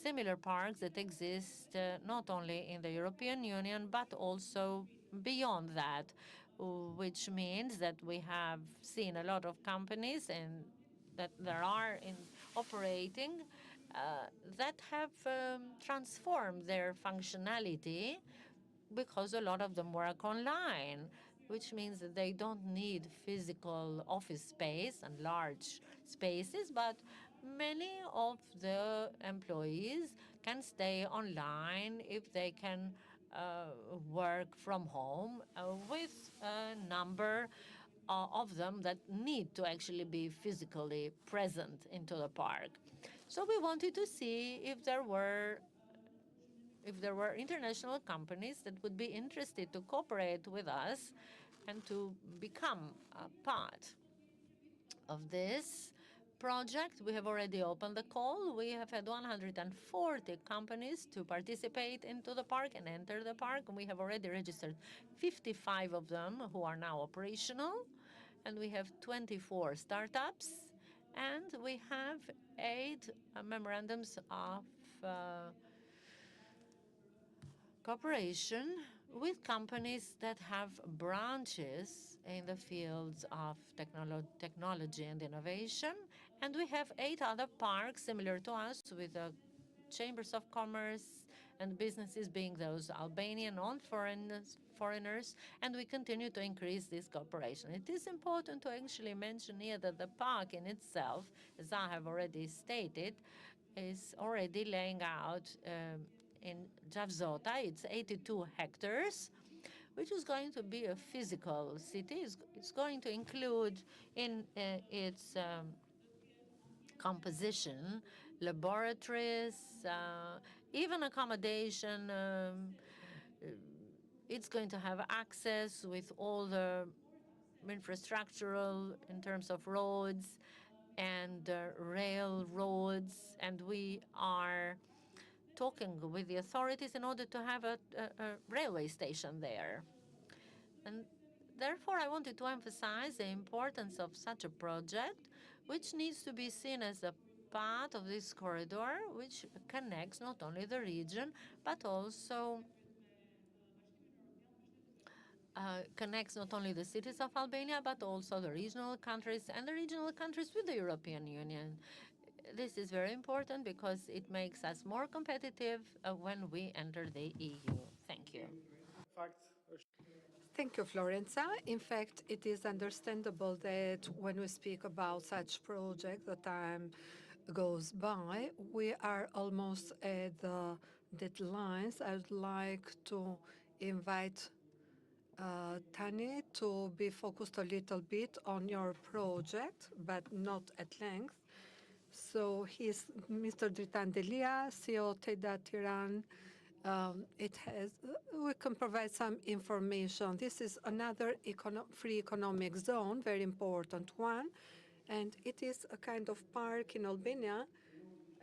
similar parks that exist not only in the European Union, but also beyond that, which means that we have seen a lot of companies and that there are operating that have transformed their functionality because a lot of them work online, which means that they don't need physical office space and large spaces, but many of the employees can stay online if they can work from home with a number of them that need to actually be physically present into the park. So we wanted to see if there were international companies that would be interested to cooperate with us and to become a part of this project. We have already opened the call. We have had 140 companies to participate into the park and enter the park, and we have already registered 55 of them who are now operational, and we have 24 startups, and we have 8 memorandums of cooperation with companies that have branches in the fields of technology and innovation, And we have 8 other parks similar to us with chambers of commerce and businesses being those Albanian foreigners, and we continue to increase this cooperation. It is important to actually mention here that the park in itself, as I have already stated, is already laying out in Gjavzota. It's 82 hectares, which is going to be a physical city. It's going to include in its composition laboratories, even accommodation. It's going to have access with all the infrastructural in terms of roads and railroads, and we are talking with the authorities in order to have a railway station there. And therefore, I wanted to emphasize the importance of such a project, which needs to be seen as a part of this corridor, which connects not only the region, but also connects not only the cities of Albania, but also the regional countries and the regional countries with the European Union. This is very important because it makes us more competitive when we enter the EU. Thank you. Thank you, Florenza. In fact, it is understandable that when we speak about such projects, the time goes by. We are almost at the deadlines. I would like to invite Tani to be focused a little bit on your project, but not at length. So he's Mr. Dritan Delia, CEO TEDA Tiran. We can provide some information. This is another free economic zone, very important one, and it is a kind of park in Albania,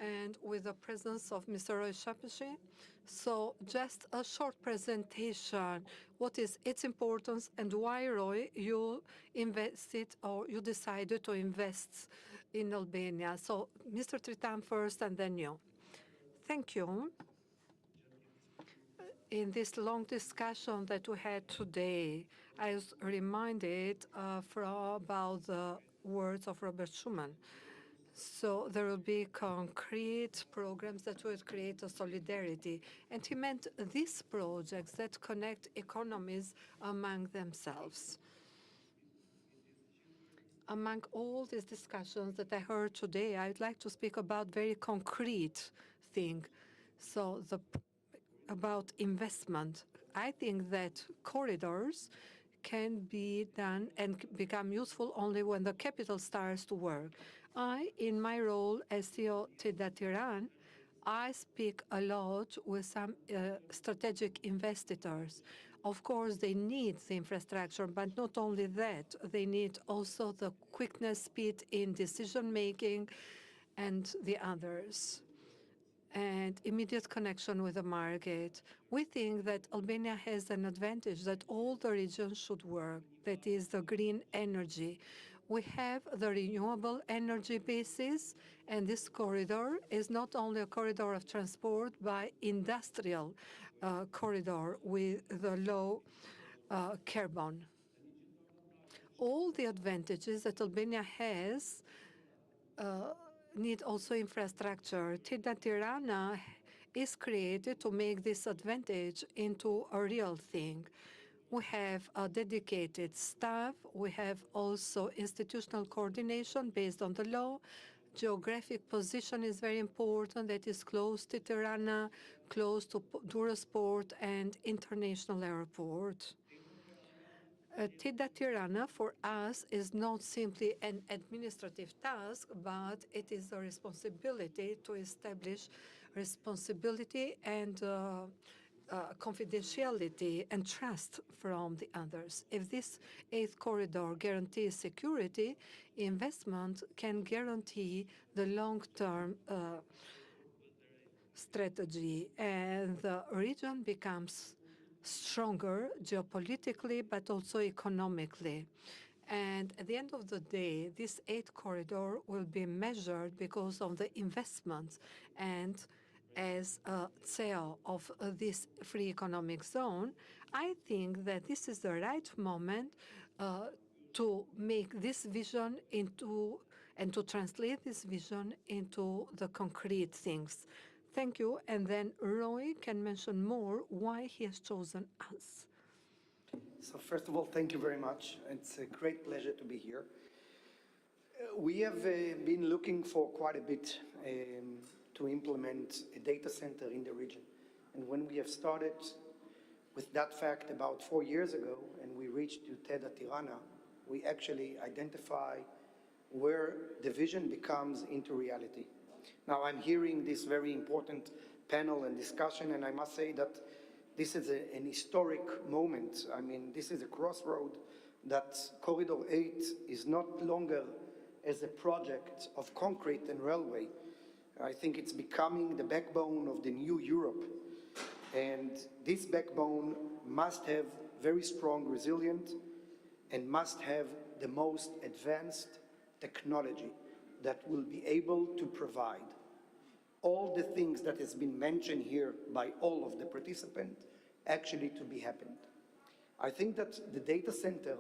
and with the presence of Mr. Roy Shapeshi. So just a short presentation. What is its importance and why, Roy, you invested or you decided to invest in Albania? So Mr. Tritan first and then you. Thank you. In this long discussion that we had today, I was reminded about the words of Robert Schuman. So there will be concrete programs that will create a solidarity. And he meant these projects that connect economies among themselves. Among all these discussions that I heard today, I'd like to speak about very concrete thing. So about investment. I think that corridors can be done and become useful only when the capital starts to work. In my role as CEO TEDA Tiran, I speak a lot with some strategic investors. Of course, they need the infrastructure, but not only that, they need also the quickness, speed in decision-making and the others, and immediate connection with the market. We think that Albania has an advantage that all the regions should work, that is the green energy. We have the renewable energy basis, and this corridor is not only a corridor of transport, but industrial corridor with the low carbon. All the advantages that Albania has need also infrastructure. TEDA Tirana is created to make this advantage into a real thing. We have a dedicated staff. We have also institutional coordination based on the law. Geographic position is very important. That is close to Tirana, close to Durrësport and international airport. TEDA Tirana for us is not simply an administrative task, but it is a responsibility to establish responsibility and confidentiality and trust from the others. If this 8th corridor guarantees security, investment can guarantee the long-term strategy, and the region becomes stronger geopolitically, but also economically. And at the end of the day, this 8th corridor will be measured because of the investments. And as a CEO of this free economic zone, I think that this is the right moment to make this vision into and to translate this vision into the concrete things. Thank you. And then Roy can mention more why he has chosen us. So first of all, thank you very much. It's a great pleasure to be here. We have been looking for quite a bit to implement a data center in the region. And when we have started with that fact about 4 years ago, and we reached to TEDA Tirana, we actually identify where the vision becomes into reality. Now I'm hearing this very important panel and discussion, and I must say that this is an historic moment. I mean, this is a crossroad that Corridor 8 is not longer as a project of concrete and railway. I think it's becoming the backbone of the new Europe. And this backbone must have very strong resilience and must have the most advanced technology that will be able to provide all the things that has been mentioned here by all of the participants actually to be happened. I think that the data center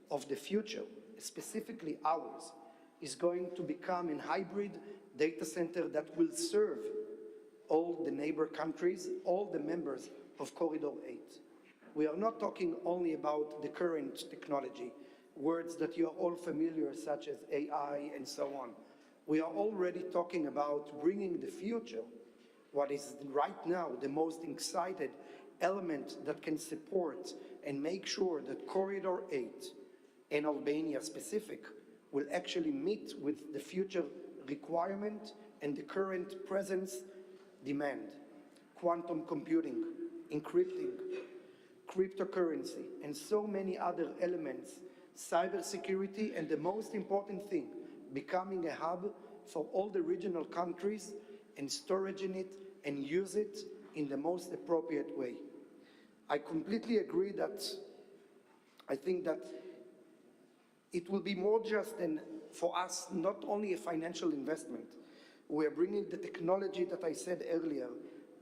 of the future, specifically ours, is going to become a hybrid data center that will serve all the neighbor countries, all the members of Corridor 8. We are not talking only about the current technology, words that you are all familiar, such as AI and so on. We are already talking about bringing the future, what is right now the most excited element that can support and make sure that Corridor 8 and Albania specific will actually meet with the future requirement and the current presence demand. Quantum computing, encrypting, cryptocurrency, and so many other elements, cybersecurity, and the most important thing, becoming a hub for all the regional countries and storage in it and use it in the most appropriate way. I completely agree that I think that it will be more just than, for us, not only a financial investment. We are bringing the technology that I said earlier,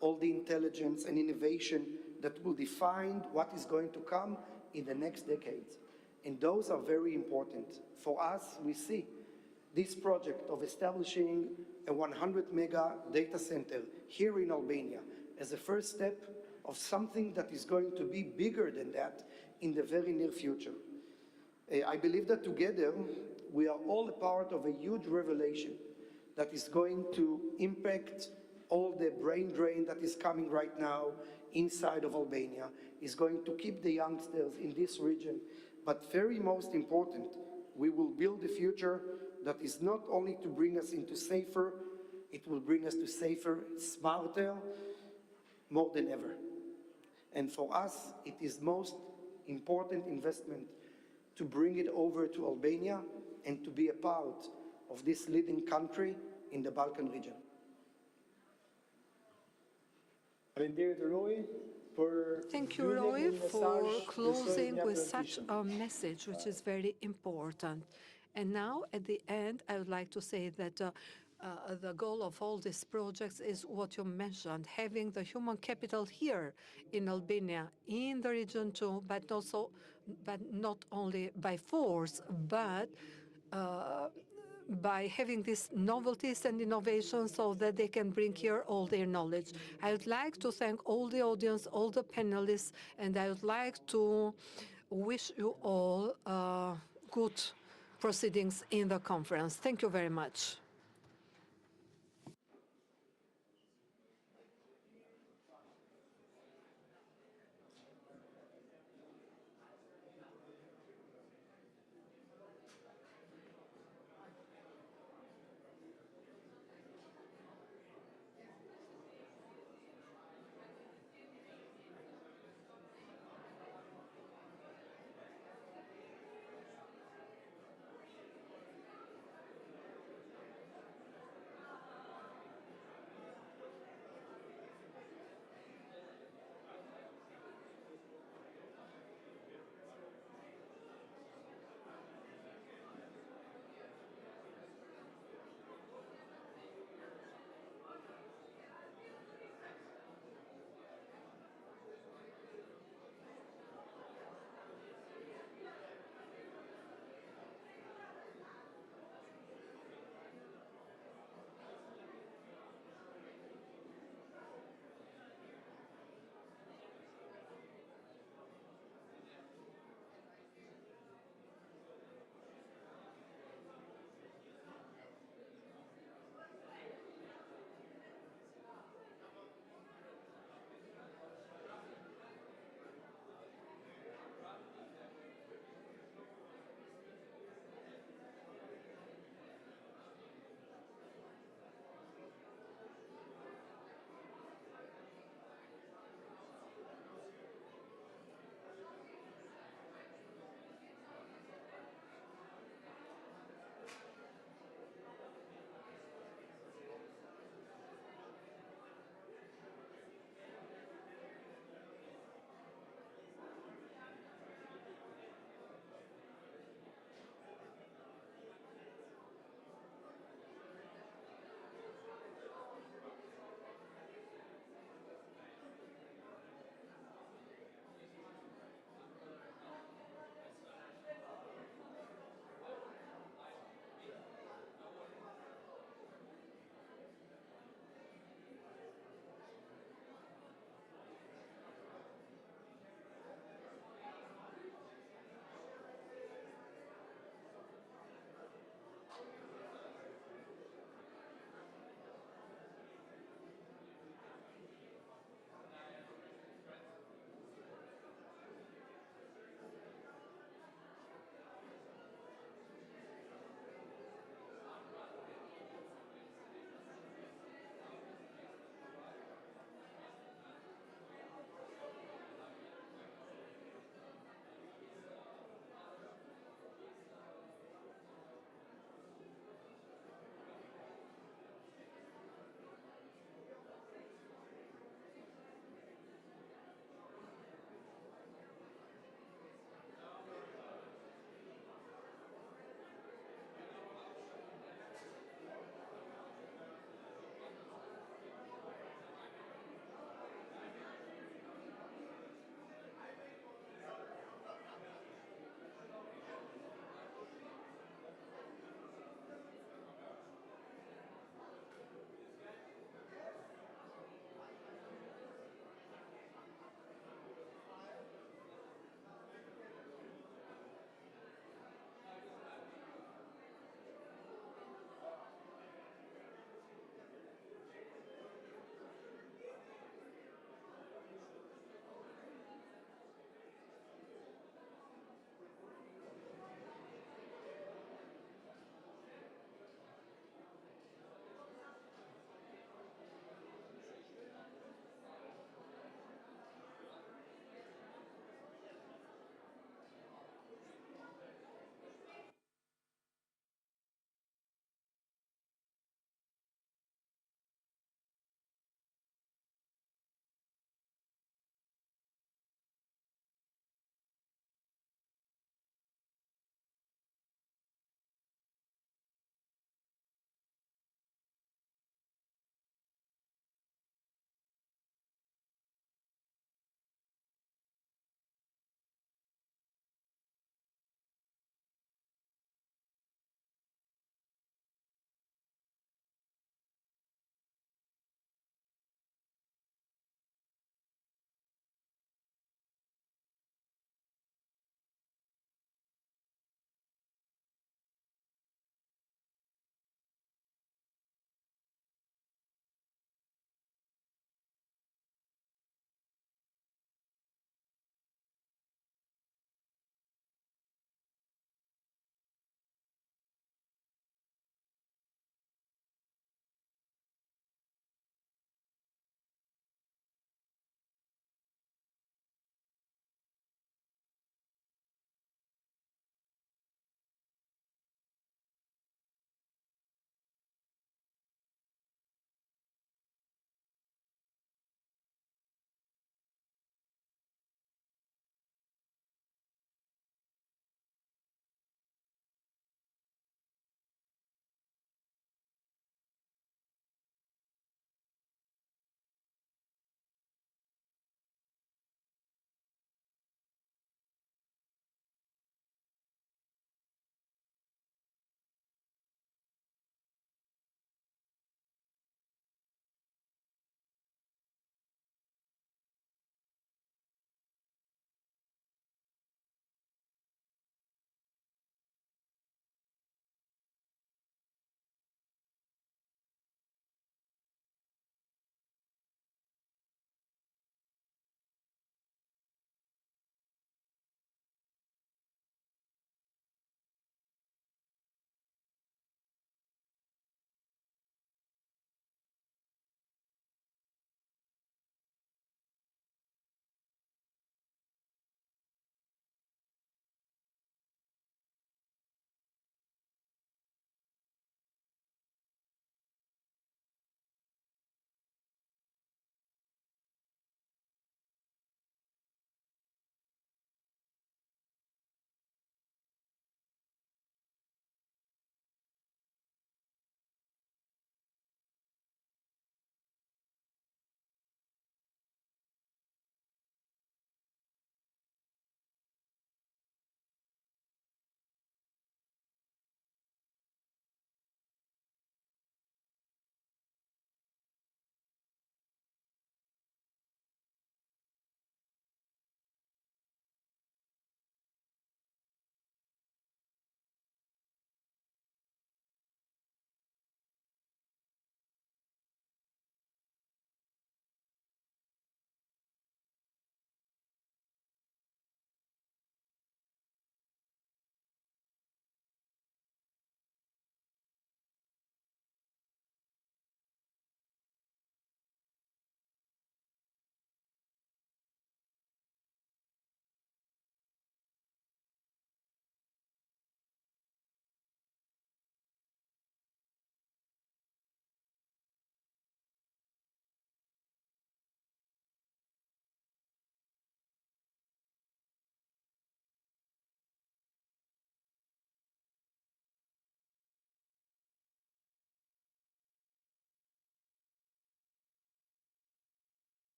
all the intelligence and innovation that will define what is going to come in the next decades. And those are very important. For us, we see this project of establishing a 100 mega data center here in Albania as a first step of something that is going to be bigger than that in the very near future. I believe that together we are all a part of a huge revelation that is going to impact all the brain drain that is coming right now inside of Albania, is going to keep the youngsters in this region, but very most important, we will build a future that is not only to bring us into safer, it will bring us to safer, smarter, more than ever. And for us, it is most important investment to bring it over to Albania and to be a part of this leading country in the Balkan region. Thank you, Roy, for closing with such a message, which is very important. And now, at the end, I would like to say that the goal of all these projects is what you mentioned, having the human capital here in Albania, in the region too, but not only by force, but by having these novelties and innovations so that they can bring here all their knowledge. I would like to thank all the audience, all the panelists, and I would like to wish you all good proceedings in the conference. Thank you very much.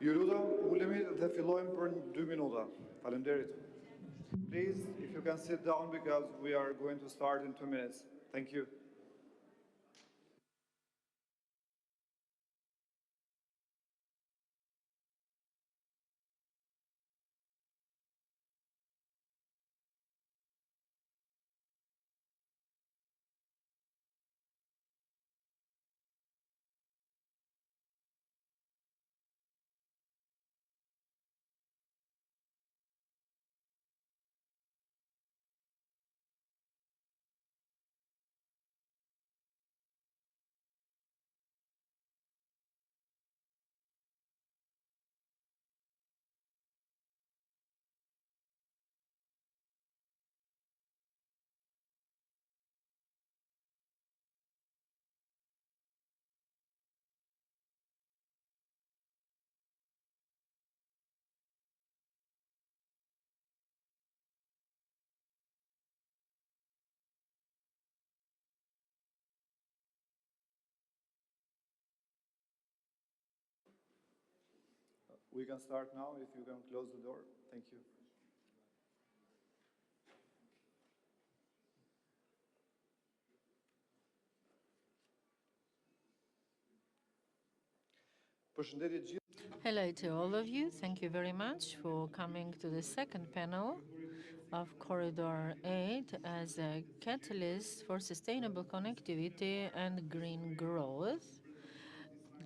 Ju lutem, ulemi dhe fillojmë për 2 minuta. Faleminderit. Please, if you can sit down because we are going to start in 2 minutes. Thank you. We can start now if you can close the door. Thank you. Përshëndetje gjithë. Hello to all of you. Thank you very much for coming to the second panel of Corridor 8 as a catalyst for sustainable connectivity and green growth.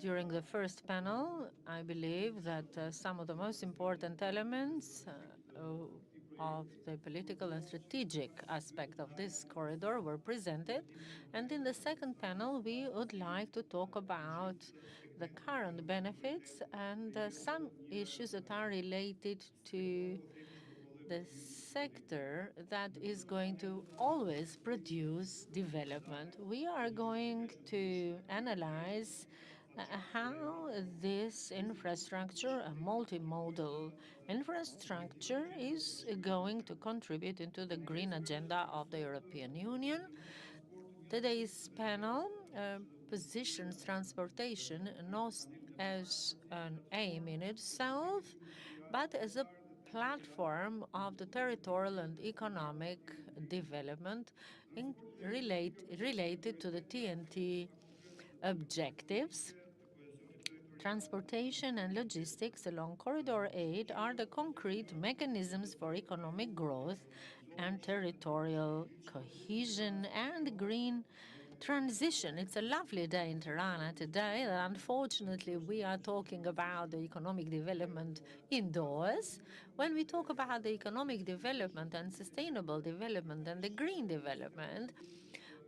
During the first panel, I believe that some of the most important elements of the political and strategic aspect of this corridor were presented. And in the second panel, we would like to talk about the current benefits and some issues that are related to the sector that is going to always produce development. We are going to analyze how this infrastructure, a multimodal infrastructure, is going to contribute into the green agenda of the European Union. Today's panel positions transportation not as an aim in itself, but as a platform of the territorial and economic development related to the TNT objectives. Transportation and logistics along Corridor 8 are the concrete mechanisms for economic growth and territorial cohesion and green transition. It's a lovely day in Tirana today. Unfortunately, we are talking about the economic development indoors. When we talk about the economic development and sustainable development and the green development,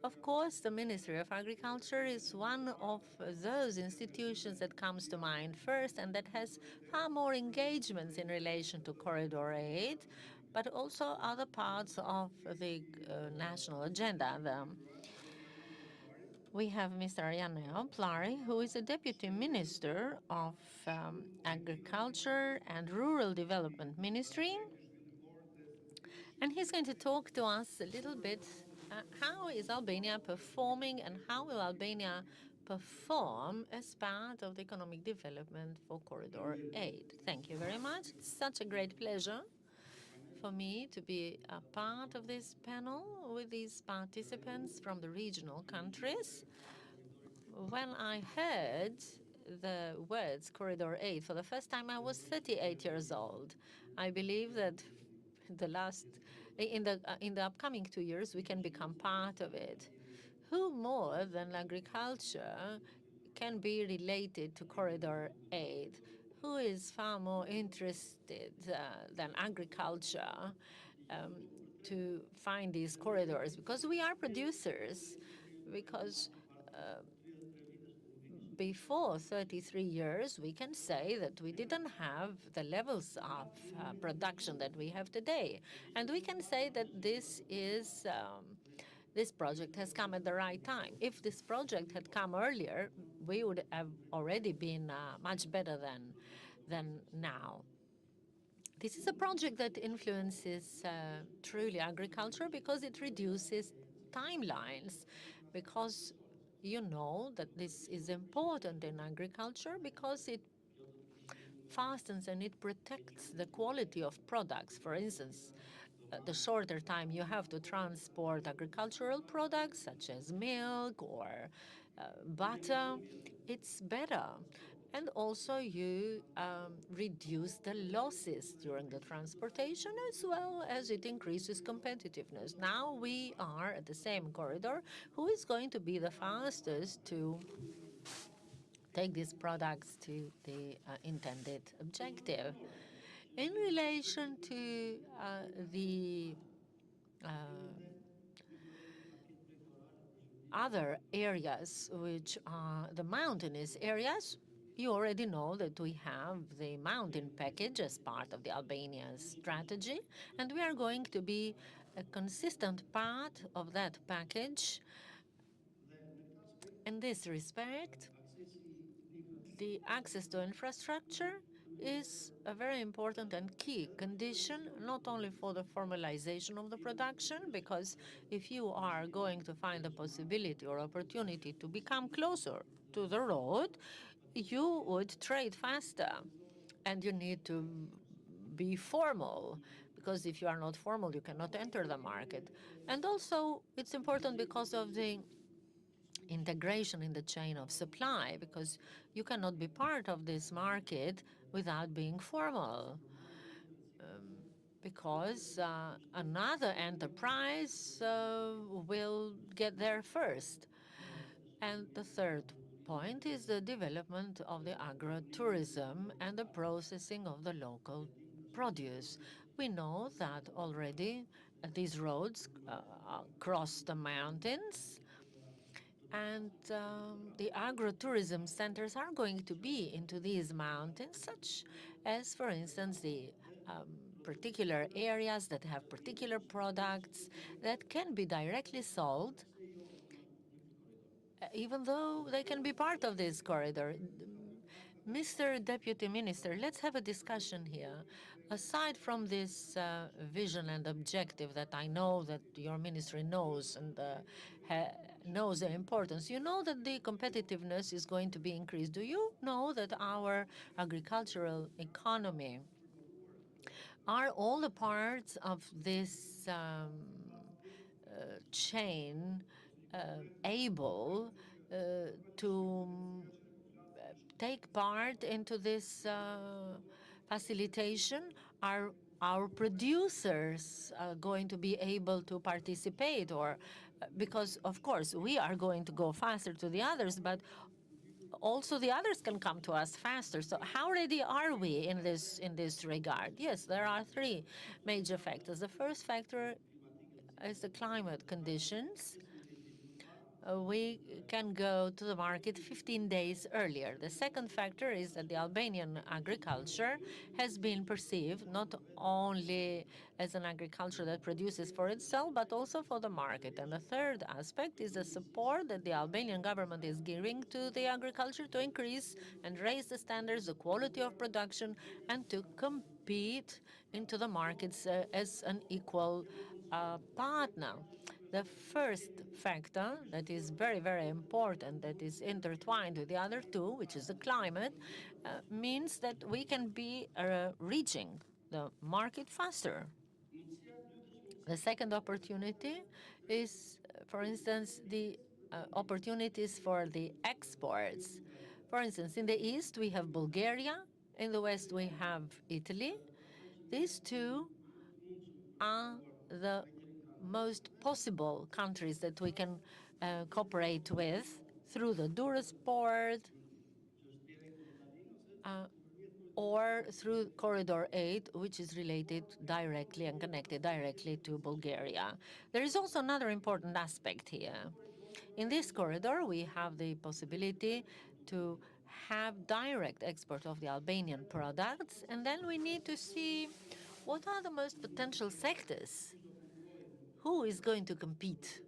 of course, the Ministry of Agriculture is one of those institutions that comes to mind first and that has far more engagements in relation to Corridor 8, but also other parts of the national agenda. We have Mr. Ariane Plari, who is a Deputy Minister of Agriculture and Rural Development Ministry. And he's going to talk to us a little bit how is Albania performing and how will Albania perform as part of the economic development for Corridor 8. Thank you very much. It's such a great pleasure for me to be a part of this panel with these participants from the regional countries. When I heard the words Corridor 8 for the first time, I was 38 years old. I believe that in the upcoming 2 years, we can become part of it. Who more than agriculture can be related to Corridor 8? Who is far more interested than agriculture to find these corridors? Because we are producers, because before 33 years, we can say that we didn't have the levels of production that we have today. And we can say that this project has come at the right time. If this project had come earlier, we would have already been much better than now. This is a project that influences truly agriculture because it reduces timelines, because you know that this is important in agriculture because it fastens and it protects the quality of products. For instance, the shorter time you have to transport agricultural products such as milk or butter, it's better. And also you reduce the losses during the transportation, as well as it increases competitiveness. Now we are at the same corridor. Who is going to be the fastest to take these products to the intended objective? In relation to the other areas, which are the mountainous areas, you already know that we have the mountain package as part of the Albanian strategy, and we are going to be a consistent part of that package. In this respect, the access to infrastructure is a very important and key condition, not only for the formalization of the production, because if you are going to find a possibility or opportunity to become closer to the road, you would trade faster, and you need to be formal, because if you are not formal, you cannot enter the market. And also, it's important because of the integration in the chain of supply, because you cannot be part of this market without being formal, because another enterprise will get there first. And the third point is the development of the agro-tourism and the processing of the local produce. We know that already these roads cross the mountains, and the agro-tourism centers are going to be into these mountains, such as, for instance, the particular areas that have particular products that can be directly sold, even though they can be part of this corridor. Mr. Deputy Minister, let's have a discussion here. Aside from this vision and objective that I know that your ministry knows and knows the importance, you know that the competitiveness is going to be increased. Do you know that our agricultural economy are all the parts of this chain able to take part into this facilitation? Are our producers going to be able to participate? Or because, of course, we are going to go faster to the others, but also the others can come to us faster. So how ready are we in this regard? Yes, there are three major factors. The first factor is the climate conditions. We can go to the market 15 days earlier. The second factor is that the Albanian agriculture has been perceived not only as an agriculture that produces for itself, but also for the market. And the third aspect is the support that the Albanian government is giving to the agriculture to increase and raise the standards, the quality of production, and to compete into the markets as an equal partner. The first factor that is very, very important, that is intertwined with the other two, which is the climate, means that we can be reaching the market faster. The second opportunity is, for instance, the opportunities for the exports. For instance, in the east, we have Bulgaria. In the west, we have Italy. These two are the most possible countries that we can cooperate with through the Durrës port or through Corridor 8, which is related directly and connected directly to Bulgaria. There is also another important aspect here. In this corridor, we have the possibility to have direct export of the Albanian products, and then we need to see what are the most potential sectors. Who is going to compete?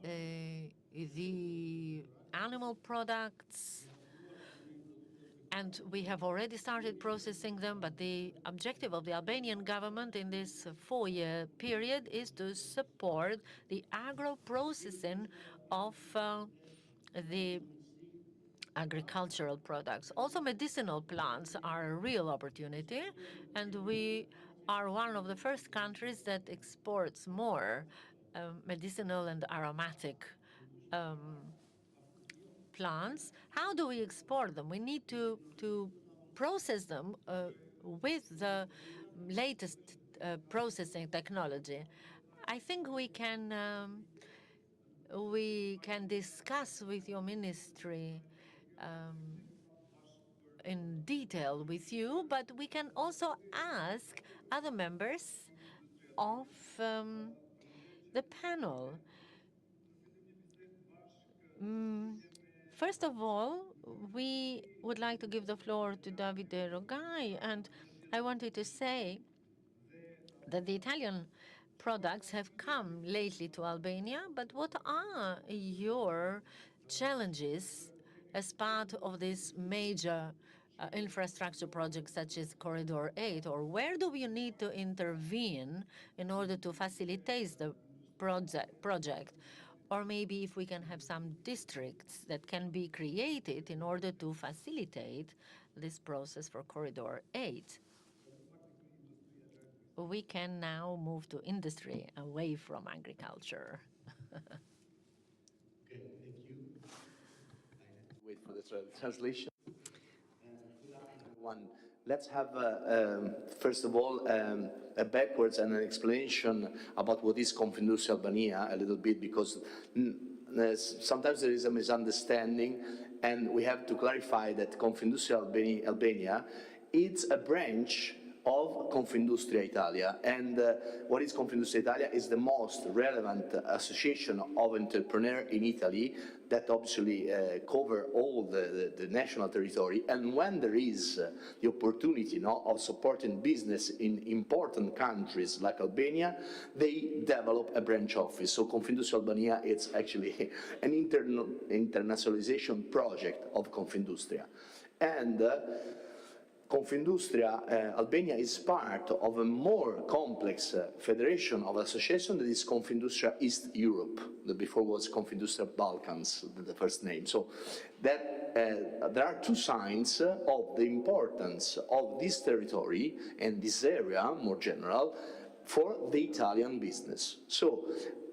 The animal products, and we have already started processing them, but the objective of the Albanian government in this 4-year period is to support the agro-processing of the agricultural products. Also, medicinal plants are a real opportunity, and we are one of the first countries that exports more medicinal and aromatic plants. How do we export them? We need to process them with the latest processing technology. I think we can discuss with your ministry in detail with you, but we can also ask other members of the panel. First of all, we would like to give the floor to Davide Rogai, and I wanted to say that the Italian products have come lately to Albania, but what are your challenges as part of this major infrastructure project such as Corridor 8, or where do you need to intervene in order to facilitate the project? Or maybe if we can have some districts that can be created in order to facilitate this process for Corridor 8. We can now move to industry away from agriculture. Okay, thank you. Wait for the translation. Let's have, first of all, a backwards and an explanation about what is Confindustria Albania a little bit, because sometimes there is a misunderstanding, and we have to clarify that Confindustria Albania is a branch of Confindustria Italia, and what is Confindustria Italia is the most relevant association of entrepreneurs in Italy that obviously cover all the national territory, and when there is the opportunity of supporting business in important countries like Albania, they develop a branch office. So Confindustria Albania is actually an internationalization project of Confindustria. And Confindustria Albania is part of a more complex federation of associations that is Confindustria East Europe. The before was Confindustria Balkans, the first name. So that there are two signs of the importance of this territory and this area, more general, for the Italian business. So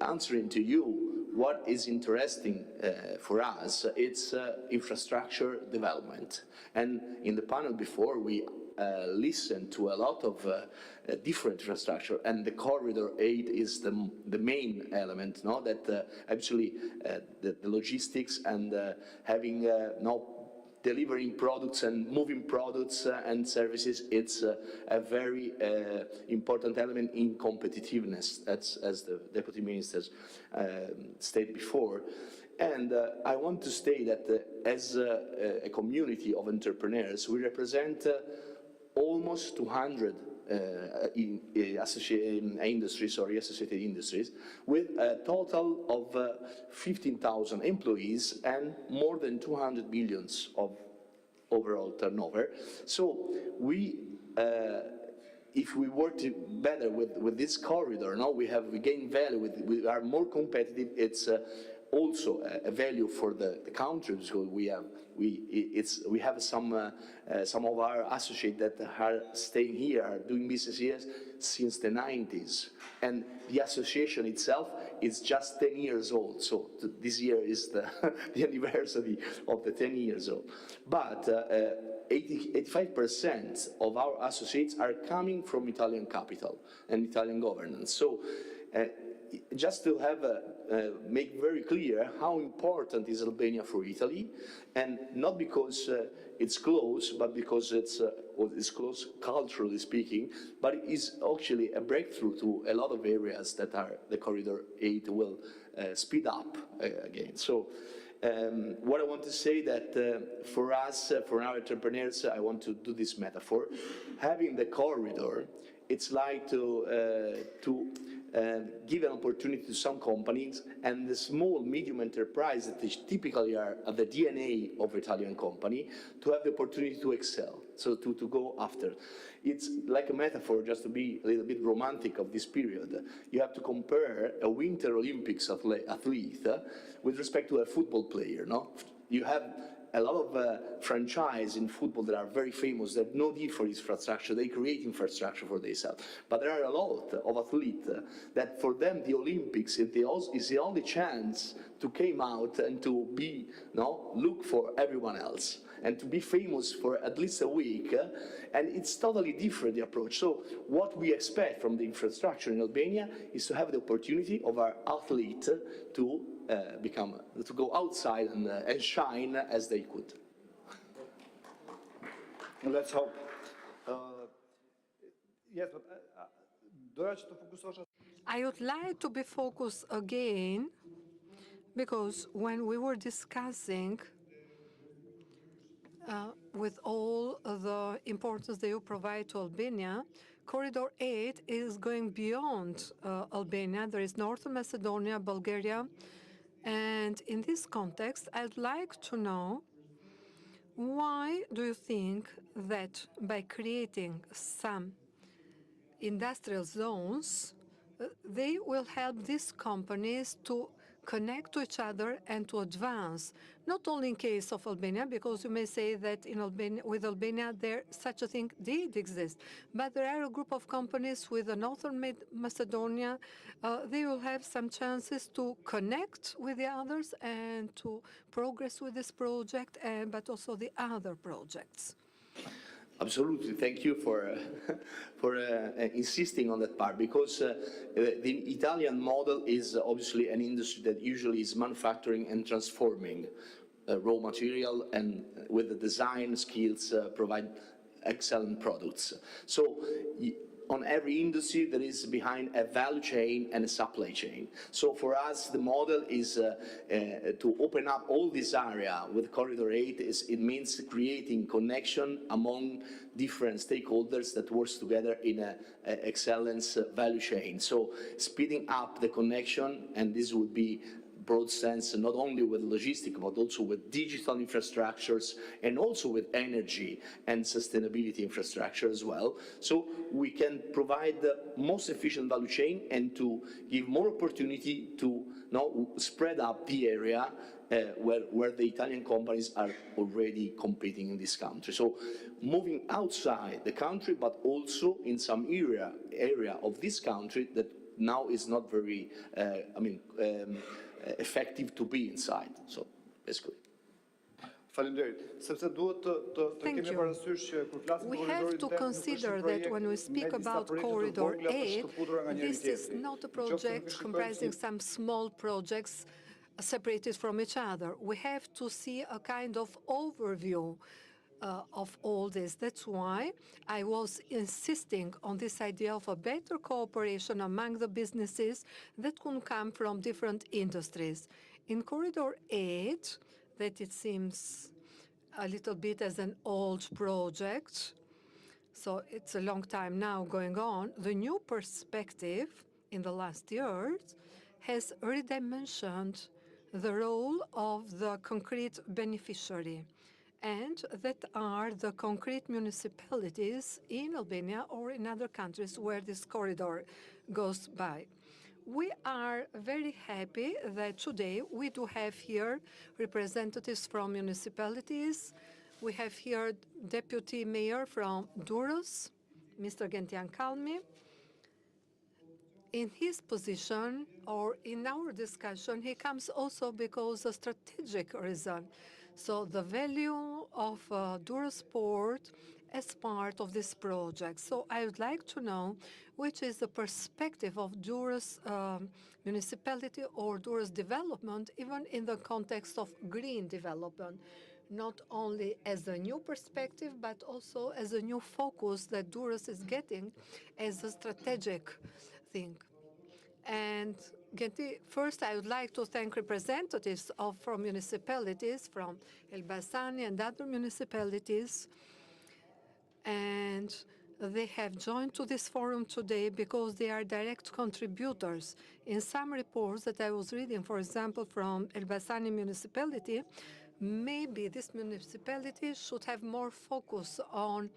answering to you, what is interesting for us, it's infrastructure development. And in the panel before, we listened to a lot of different infrastructure, and the Corridor 8 is the main element, no? That actually the logistics and having delivering products and moving products and services, it's a very important element in competitiveness, as the Deputy Ministers stated before. And I want to state that as a community of entrepreneurs, we represent almost 200 associated industries, with a total of 15,000 employees and more than 200 billions of overall turnover. So we, if we work better with this corridor, we gain value. We are more competitive. It's also a value for the country, because we have some of our associates that are staying here, are doing business here since the 90s, and the association itself is just 10 years old. So this year is the anniversary of the 10 years old. But 85% of our associates are coming from Italian capital and Italian governance. So just to have make very clear how important is Albania for Italy, and not because it's close, but because it's close culturally speaking, but it is actually a breakthrough to a lot of areas that are the Corridor 8 will speed up again. So what I want to say that for us, for our entrepreneurs, I want to do this metaphor. Having the corridor, it's like to give an opportunity to some companies and the small, medium enterprise that typically are at the DNA of Italian company, to have the opportunity to excel, so to go after. It's like a metaphor, just to be a little bit romantic of this period. You have to compare a Winter Olympics athlete with respect to a football player, no? You have a lot of franchise in football that are very famous, that have no need for infrastructure. They create infrastructure for themselves. But there are a lot of athletes that for them the Olympics is the only chance to come out and to be, look for everyone else and to be famous for at least a week. And it's totally different, the approach. So what we expect from the infrastructure in Albania is to have the opportunity of our athlete to go outside and shine as they could. Let's hope. Yes, but I would like to be focused again, because when we were discussing with all the importance that you provide to Albania, Corridor 8 is going beyond Albania. There is Northern Macedonia, Bulgaria, and in this context, I'd like to know, why do you think that by creating some industrial zones, they will help these companies to connect to each other and to advance, not only in case of Albania, because you may say that in Albania, with Albania, such a thing did exist, but there are a group of companies with the Northern Macedonia. They will have some chances to connect with the others and to progress with this project, but also the other projects. Absolutely, thank you for insisting on that part, because the Italian model is obviously an industry that usually is manufacturing and transforming raw material, and with the design skills provide excellent products. So on every industry there is behind a value chain and a supply chain. So for us the model is to open up all this area with Corridor 8. It means creating connection among different stakeholders that work together in an excellence value chain. So speeding up the connection, and this would be broad sense, not only with logistics, but also with digital infrastructures and also with energy and sustainability infrastructure as well. So we can provide the most efficient value chain and to give more opportunity to spread up the area where the Italian companies are already competing in this country. So moving outside the country, but also in some area of this country that now is not very, effective to be inside. So basically. We have to consider that when we speak about Corridor 8, this is not a project comprising some small projects separated from each other. We have to see a kind of overview of all this. That's why I was insisting on this idea of a better cooperation among the businesses that can come from different industries. In Corridor 8, that it seems a little bit as an old project, so it's a long time now going on, the new perspective in the last years has redimensioned the role of the concrete beneficiary, and that are the concrete municipalities in Albania or in other countries where this corridor goes by. We are very happy that today we do have here representatives from municipalities. We have here Deputy Mayor from Durrës, Mr. Gentian Kalmi. In his position, or in our discussion, he comes also because of strategic reason. So the value of Durrës Port as part of this project. So I would like to know which is the perspective of Durrës municipality or Durrës development, even in the context of green development, not only as a new perspective, but also as a new focus that Durrës is getting as a strategic thing. And Genti, first I would like to thank representatives from municipalities, from Elbasani and other municipalities, and they have joined to this forum today because they are direct contributors. In some reports that I was reading, for example, from Elbasani municipality, maybe this municipality should have more focus on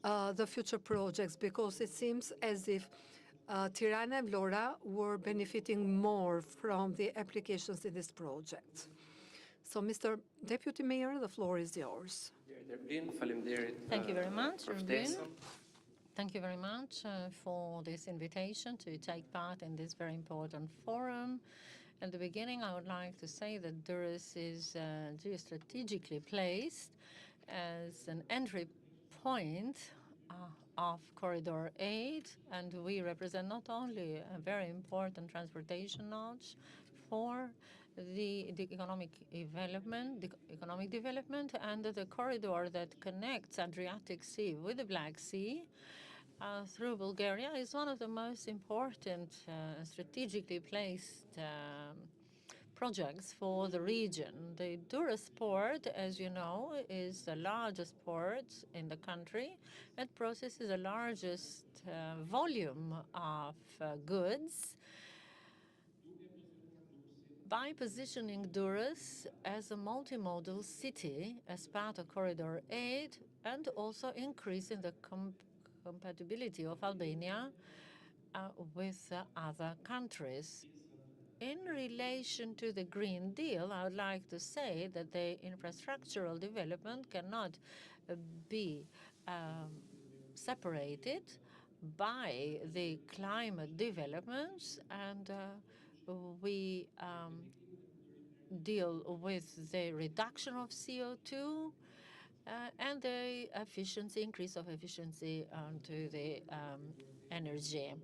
the future projects, because it seems as if Tirana and Vlora were benefiting more from the applications in this project. So, Mr. Deputy Mayor, the floor is yours. Thank you very much, Rubin. Thank you very much for this invitation to take part in this very important forum. At the beginning, I would like to say that Durrës is geostrategically placed as an entry point of Corridor 8, and we represent not only a very important transportation node for the economic development, and the corridor that connects Adriatic Sea with the Black Sea through Bulgaria is one of the most important strategically placed projects for the region. The Durrës port, as you know, is the largest port in the country. It processes the largest volume of goods. By positioning Durrës as a multimodal city as part of Corridor 8 and also increasing the compatibility of Albania with other countries. In relation to the Green Deal, I would like to say that the infrastructural development cannot be separated by the climate developments, and we deal with the reduction of CO2 and the increase of efficiency to the energy.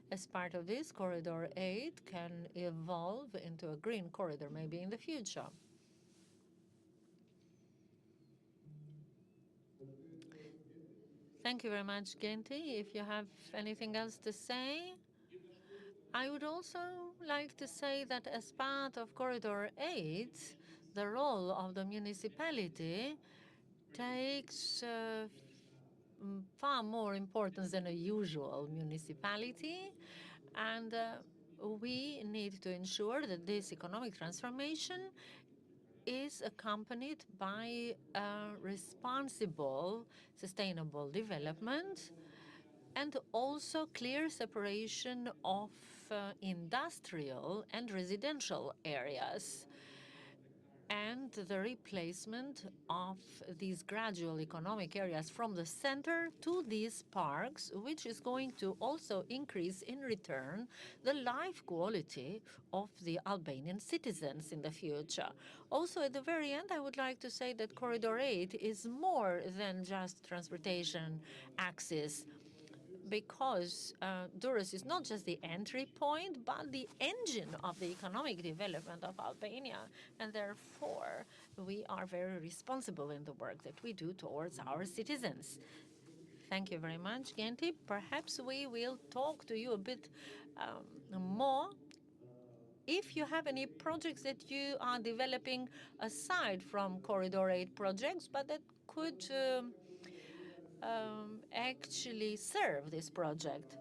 As part of this, Corridor 8 can evolve into a green corridor maybe in the future. Thank you very much, Genti. If you have anything else to say, I would also like to say that as part of Corridor 8, the role of the municipality takes far more importance than a usual municipality, and we need to ensure that this economic transformation is accompanied by responsible, sustainable development and also clear separation of industrial and residential areas, and the replacement of these gradual economic areas from the center to these parks, which is going to also increase in return the life quality of the Albanian citizens in the future. Also, at the very end, I would like to say that Corridor 8 is more than just transportation access, because Durrës is not just the entry point, but the engine of the economic development of Albania. And therefore, we are very responsible in the work that we do towards our citizens. Thank you very much, Genti. Perhaps we will talk to you a bit more if you have any projects that you are developing aside from Corridor 8 projects, but that could actually serve this project.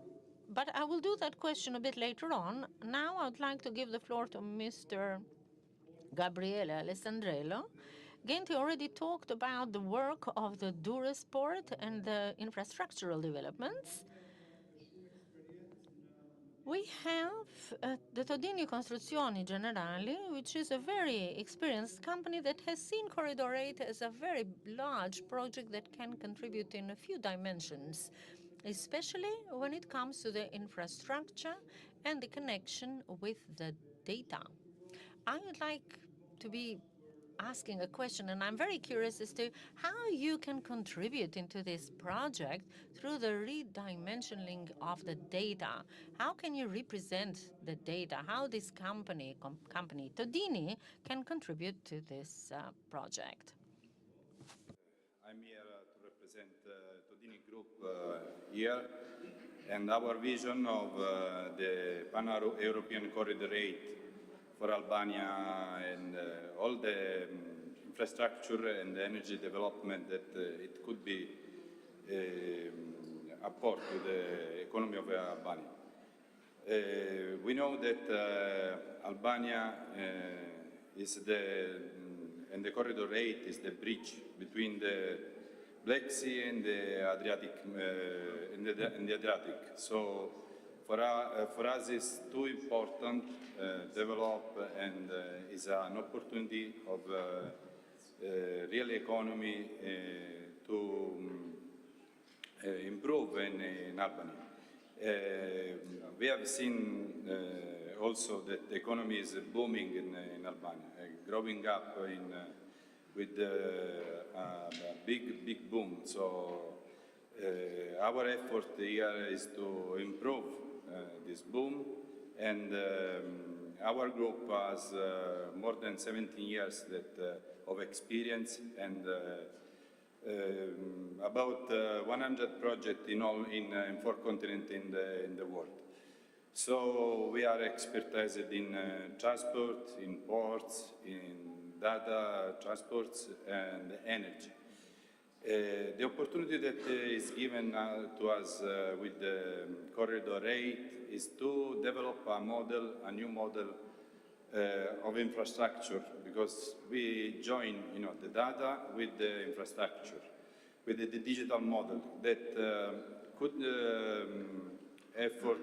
But I will do that question a bit later on. Now I would like to give the floor to Mr. Gabriele Alessandrello. Genti already talked about the work of the Durrës port and the infrastructural developments. We have the Todini Costruzioni Generali, which is a very experienced company that has seen Corridor 8 as a very large project that can contribute in a few dimensions, especially when it comes to the infrastructure and the connection with the data. I would like to be asking a question, and I'm very curious as to how you can contribute into this project through the redimensioning of the data. How can you represent the data? How this company Todini, can contribute to this project? I'm here to represent Todini Group here, and our vision of the Pan-European Corridor 8 for Albania and all the infrastructure and the energy development that it could be apport to the economy of Albania. We know that Albania is and the Corridor 8 is the bridge between the Black Sea and the Adriatic. So for us it's too important develop and is an opportunity of real economy to improve in Albania. We have seen also that the economy is booming in Albania, growing up with a big boom. So our effort here is to improve this boom, and our group has more than 17 years of experience and about 100 projects in 4 continents in the world. So we are expertised in transport, in ports, in data transports and energy. The opportunity that is given to us with the Corridor 8 is to develop a new model of infrastructure, because we join, the data with the infrastructure, with the digital model that could effort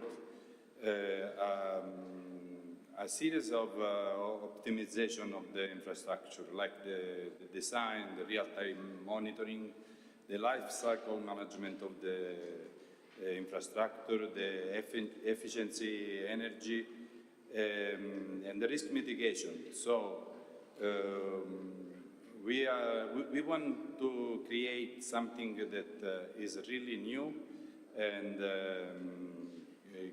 a series of optimization of the infrastructure, like the design, the real-time monitoring, the life cycle management of the infrastructure, the efficiency, energy, and the risk mitigation. So we want to create something that is really new and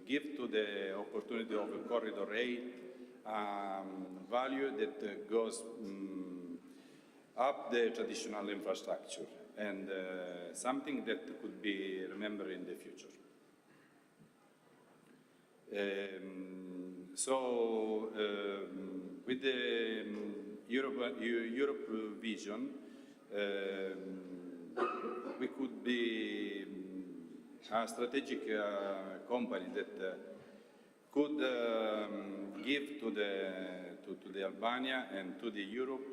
give to the opportunity of a Corridor 8 value that goes up the traditional infrastructure and something that could be remembered in the future. So with the Europe vision, we could be a strategic company that could give to the Albania and to the Europe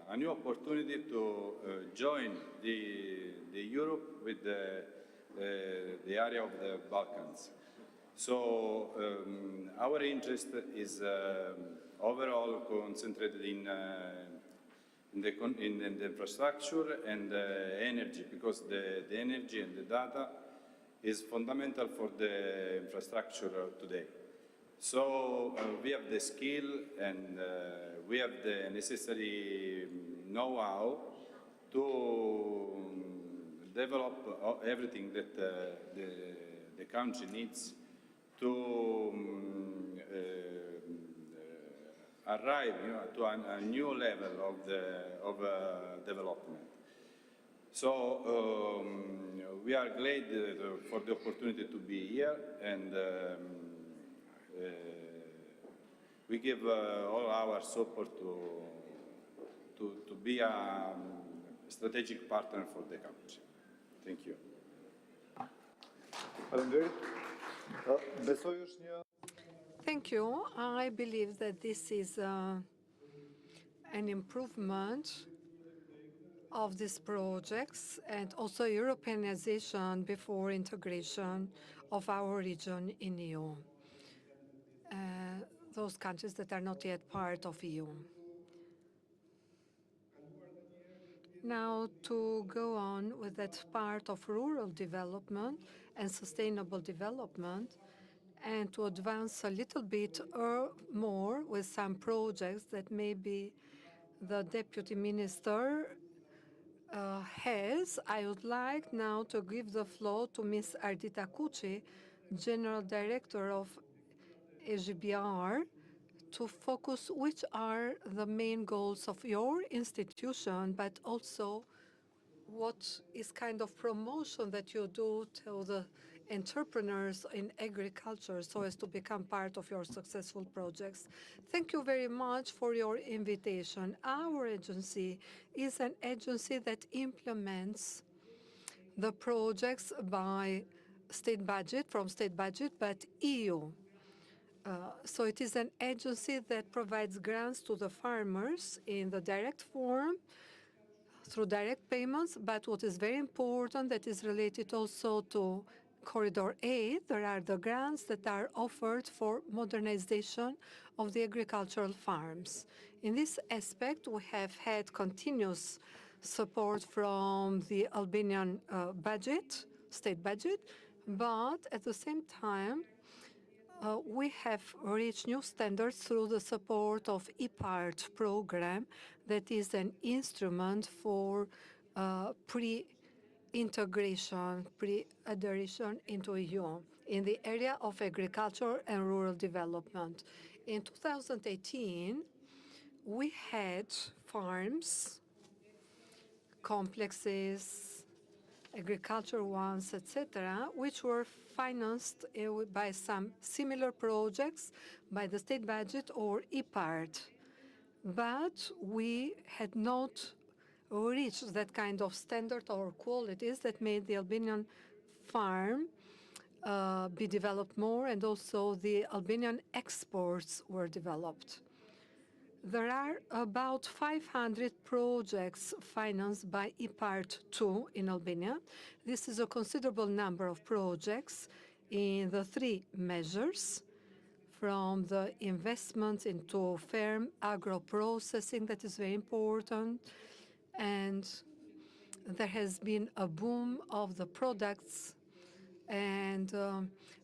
a new opportunity to join the Europe with the area of the Balkans. So our interest is overall concentrated in the infrastructure and energy, because the energy and the data is fundamental for the infrastructure today. So we have the skill and we have the necessary know-how to develop everything that the country needs to arrive to a new level of development. So we are glad for the opportunity to be here, and we give all our support to be a strategic partner for the country. Thank you. Thank you. I believe that this is an improvement of these projects and also Europeanization before integration of our region in EU, those countries that are not yet part of EU. Now, to go on with that part of rural development and sustainable development, and to advance a little bit more with some projects that maybe the Deputy Minister has, I would like now to give the floor to Ms. Ardita Kuci, General Director of EGBR, to focus which are the main goals of your institution, but also what is kind of promotion that you do to the entrepreneurs in agriculture so as to become part of your successful projects. Thank you very much for your invitation. Our agency is an agency that implements the projects by state budget, from state budget, but EU. So it is an agency that provides grants to the farmers in the direct form, through direct payments, but what is very important that is related also to Corridor 8, there are the grants that are offered for modernization of the agricultural farms. In this aspect, we have had continuous support from the Albanian budget, state budget, but at the same time, we have reached new standards through the support of EPART program, that is an instrument for pre-integration, pre-adhesion into EU in the area of agriculture and rural development. In 2018, we had farms, complexes, agricultural ones, etc., which were financed by some similar projects by the state budget or EPART. But we had not reached that kind of standard or qualities that made the Albanian farm be developed more, and also the Albanian exports were developed. There are about 500 projects financed by EPART 2 in Albania. This is a considerable number of projects in the three measures, from the investments into firm agro-processing, that is very important, and there has been a boom of the products and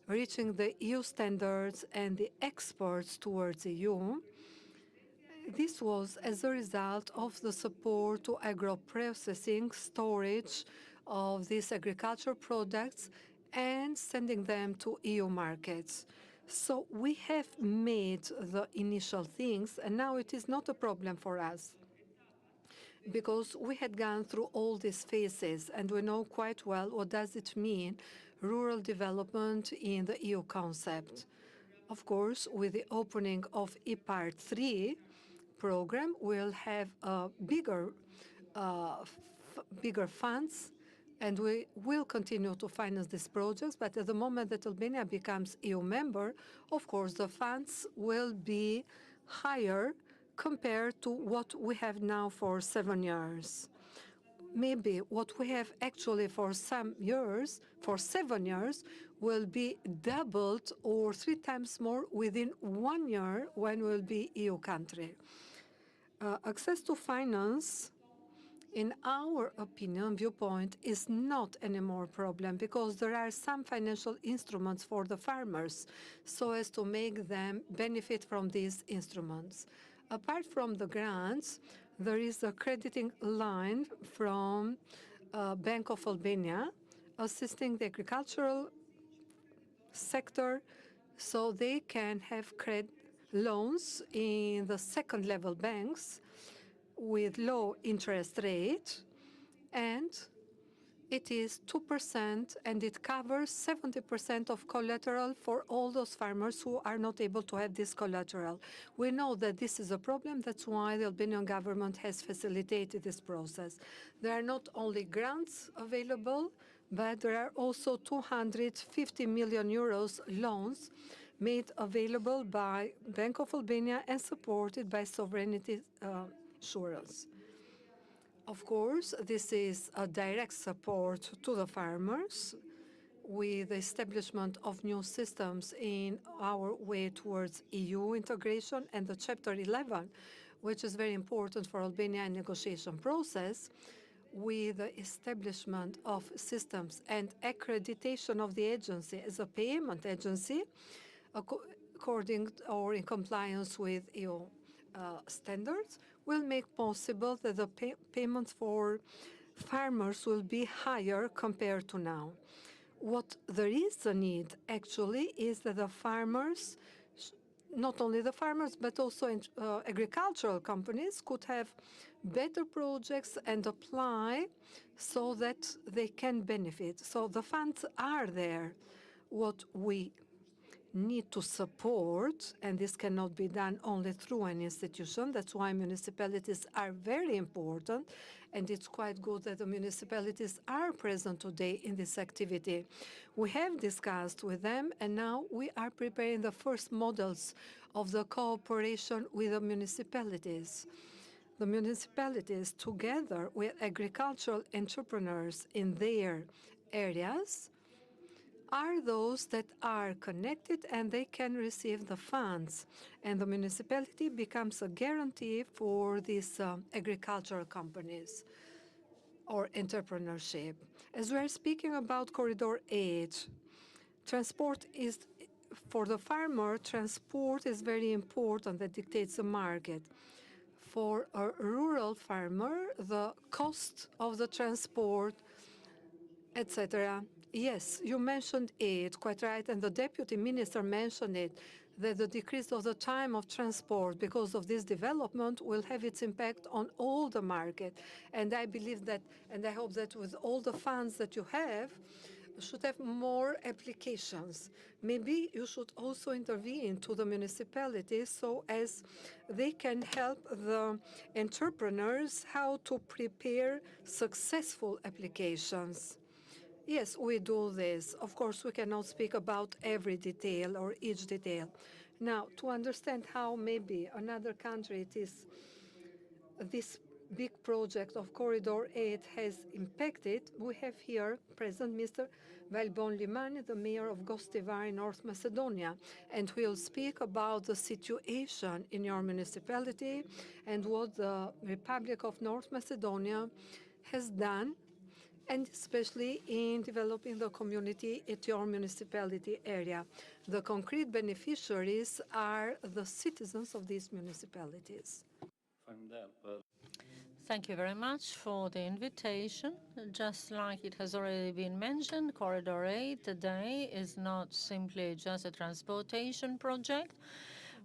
reaching the EU standards and the exports towards the EU. This was as a result of the support to agro-processing, storage of these agricultural products, and sending them to EU markets. So we have made the initial things, and now it is not a problem for us, because we had gone through all these phases, and we know quite well what does it mean, rural development in the EU concept. Of course, with the opening of EPART 3 program, we'll have bigger funds, and we will continue to finance these projects. But at the moment that Albania becomes EU member, of course, the funds will be higher compared to what we have now for 7 years. Maybe what we have actually for some years, for 7 years, will be doubled or 3 times more within 1 year when we'll be EU country. Access to finance, in our opinion, viewpoint, is not anymore a problem, because there are some financial instruments for the farmers so as to make them benefit from these instruments. Apart from the grants, there is a crediting line from Bank of Albania assisting the agricultural sector so they can have loans in the second-level banks with low interest rate, and it is 2%, and it covers 70% of collateral for all those farmers who are not able to have this collateral. We know that this is a problem. That's why the Albanian government has facilitated this process. There are not only grants available, but there are also 250 million euros loans made available by Bank of Albania and supported by sovereignty assurance. Of course, this is a direct support to the farmers with the establishment of new systems in our way towards EU integration, and the Chapter 11, which is very important for Albania negotiation process, with the establishment of systems and accreditation of the agency as a payment agency, according or in compliance with EU standards, will make possible that the payments for farmers will be higher compared to now. What there is a need, actually, is that the farmers, not only the farmers, but also agricultural companies, could have better projects and apply so that they can benefit. So the funds are there. What we need to support, and this cannot be done only through an institution. That's why municipalities are very important, and it's quite good that the municipalities are present today in this activity. We have discussed with them, and now we are preparing the first models of the cooperation with the municipalities. The municipalities, together with agricultural entrepreneurs in their areas, are those that are connected and they can receive the funds. And the municipality becomes a guarantee for these agricultural companies or entrepreneurship. As we are speaking about Corridor 8, transport is, for the farmer, transport is very important. That dictates the market. For a rural farmer, the cost of the transport, etc. Yes, you mentioned it, quite right, and the deputy minister mentioned it, that the decrease of the time of transport because of this development will have its impact on all the market. And I believe that, and I hope that with all the funds that you have, should have more applications. Maybe you should also intervene to the municipalities so as they can help the entrepreneurs how to prepare successful applications. Yes, we do this. Of course, we cannot speak about every detail or each detail. Now, to understand how maybe another country it is this big project of Corridor 8 has impacted, we have here present Mr. Valbon Limani, the mayor of Gostivar in North Macedonia, and we'll speak about the situation in your municipality and what the Republic of North Macedonia has done, and especially in developing the community at your municipality area. The concrete beneficiaries are the citizens of these municipalities. Thank you very much for the invitation. Just like it has already been mentioned, Corridor 8 today is not simply just a transportation project,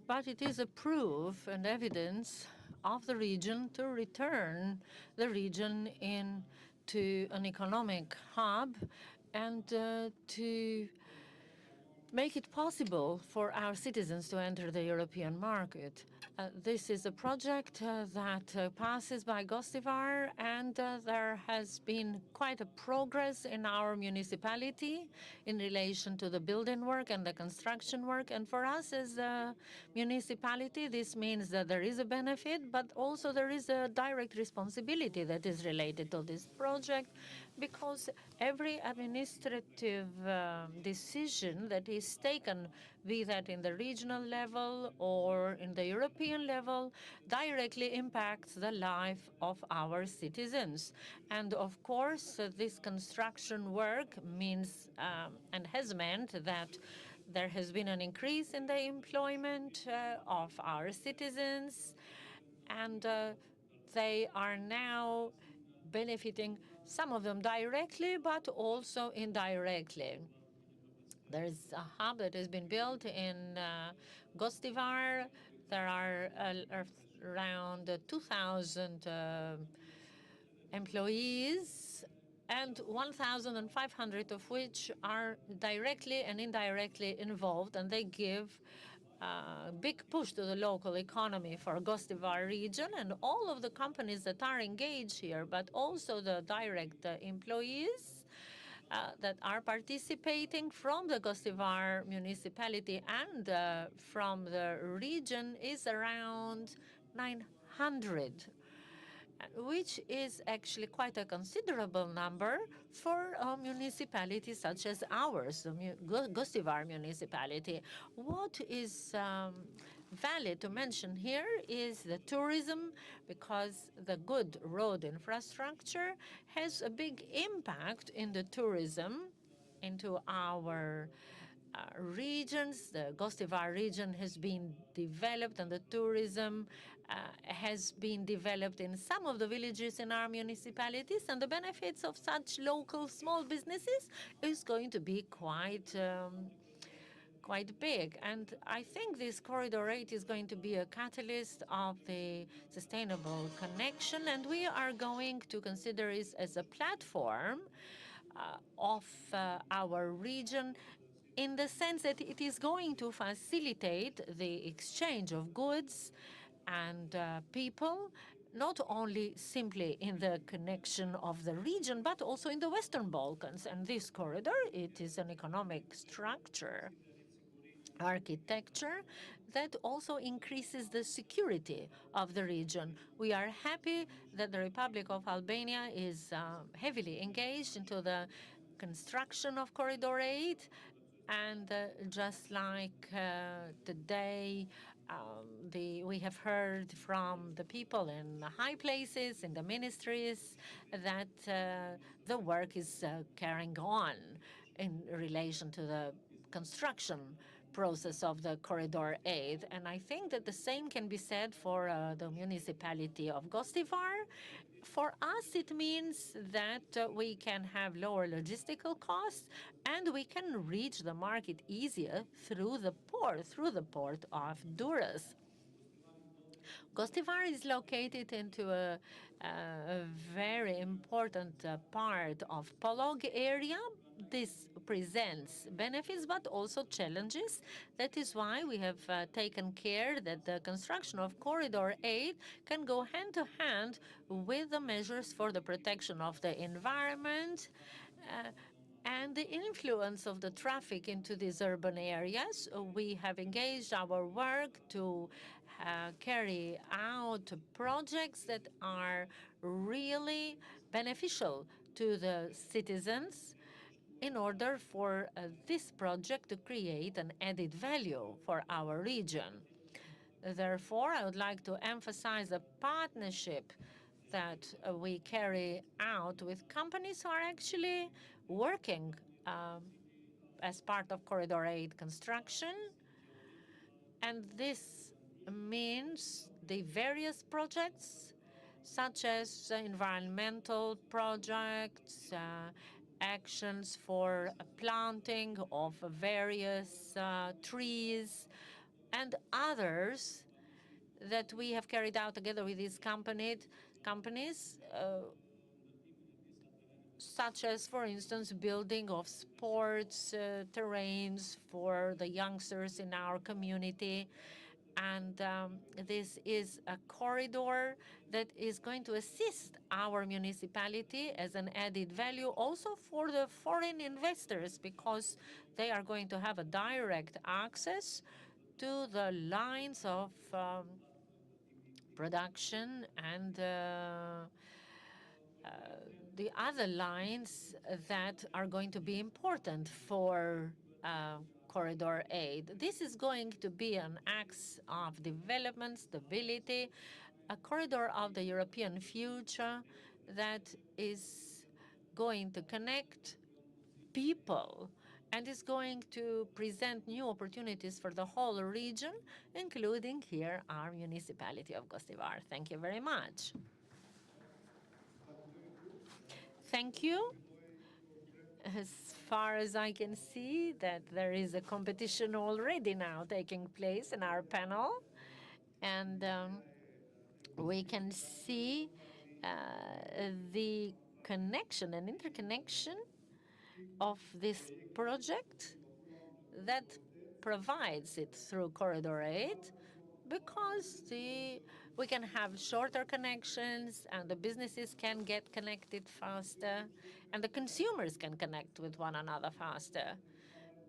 but it is a proof and evidence of the region to return the region into an economic hub and to make it possible for our citizens to enter the European market. This is a project that passes by Gostivar, and there has been quite a progress in our municipality in relation to the building work and the construction work. And for us as a municipality, this means that there is a benefit, but also there is a direct responsibility that is related to this project, because every administrative decision that is taken, be that in the regional level or in the European level, directly impacts the life of our citizens. And of course, this construction work means and has meant that there has been an increase in the employment of our citizens, and they are now benefiting, some of them directly, but also indirectly. There is a hub that has been built in Gostivar. There are around 2,000 employees, and 1,500 of which are directly and indirectly involved, and they give a big push to the local economy for Gostivar region and all of the companies that are engaged here, but also the direct employees that are participating from the Gostivar municipality and from the region is around 900, which is actually quite a considerable number for a municipality such as ours, the Gostivar municipality. What is valid to mention here is the tourism, because the good road infrastructure has a big impact in the tourism into our regions. The Gostivar region has been developed, and the tourism has been developed in some of the villages in our municipalities, and the benefits of such local small businesses is going to be quite big. And I think this Corridor 8 is going to be a catalyst of the sustainable connection, and we are going to consider it as a platform of our region, in the sense that it is going to facilitate the exchange of goods and people, not only simply in the connection of the region, but also in the Western Balkans. And this corridor, it is an economic structure, architecture that also increases the security of the region. We are happy that the Republic of Albania is heavily engaged into the construction of Corridor 8. And just like today, we have heard from the people in the high places, in the ministries, that the work is carrying on in relation to the construction process of the Corridor 8. And I think that the same can be said for the municipality of Gostivar. For us, it means that we can have lower logistical costs and we can reach the market easier through the port of Durrës. Gostivar is located into a very important part of Polog area. This presents benefits but also challenges. That is why we have taken care that the construction of Corridor 8 can go hand to hand with the measures for the protection of the environment and the influence of the traffic into these urban areas. We have engaged our work to carry out projects that are really beneficial to the citizens in order for this project to create an added value for our region. Therefore, I would like to emphasize the partnership that we carry out with companies who are actually working as part of Corridor 8 construction. And this means the various projects, such as environmental projects, actions for planting of various trees, and others that we have carried out together with these companies, such as, for instance, building of sports terrains for the youngsters in our community. And this is a corridor that is going to assist our municipality as an added value also for the foreign investors, because they are going to have a direct access to the lines of production and the other lines that are going to be important for Corridor 8. This is going to be an axe of development, stability, a corridor of the European future that is going to connect people and is going to present new opportunities for the whole region, including here our municipality of Gostivar. Thank you very much. Thank you. As far as I can see, that there is a competition already now taking place in our panel. And we can see the connection and interconnection of this project that provides it through Corridor 8, because we can have shorter connections and the businesses can get connected faster and the consumers can connect with one another faster.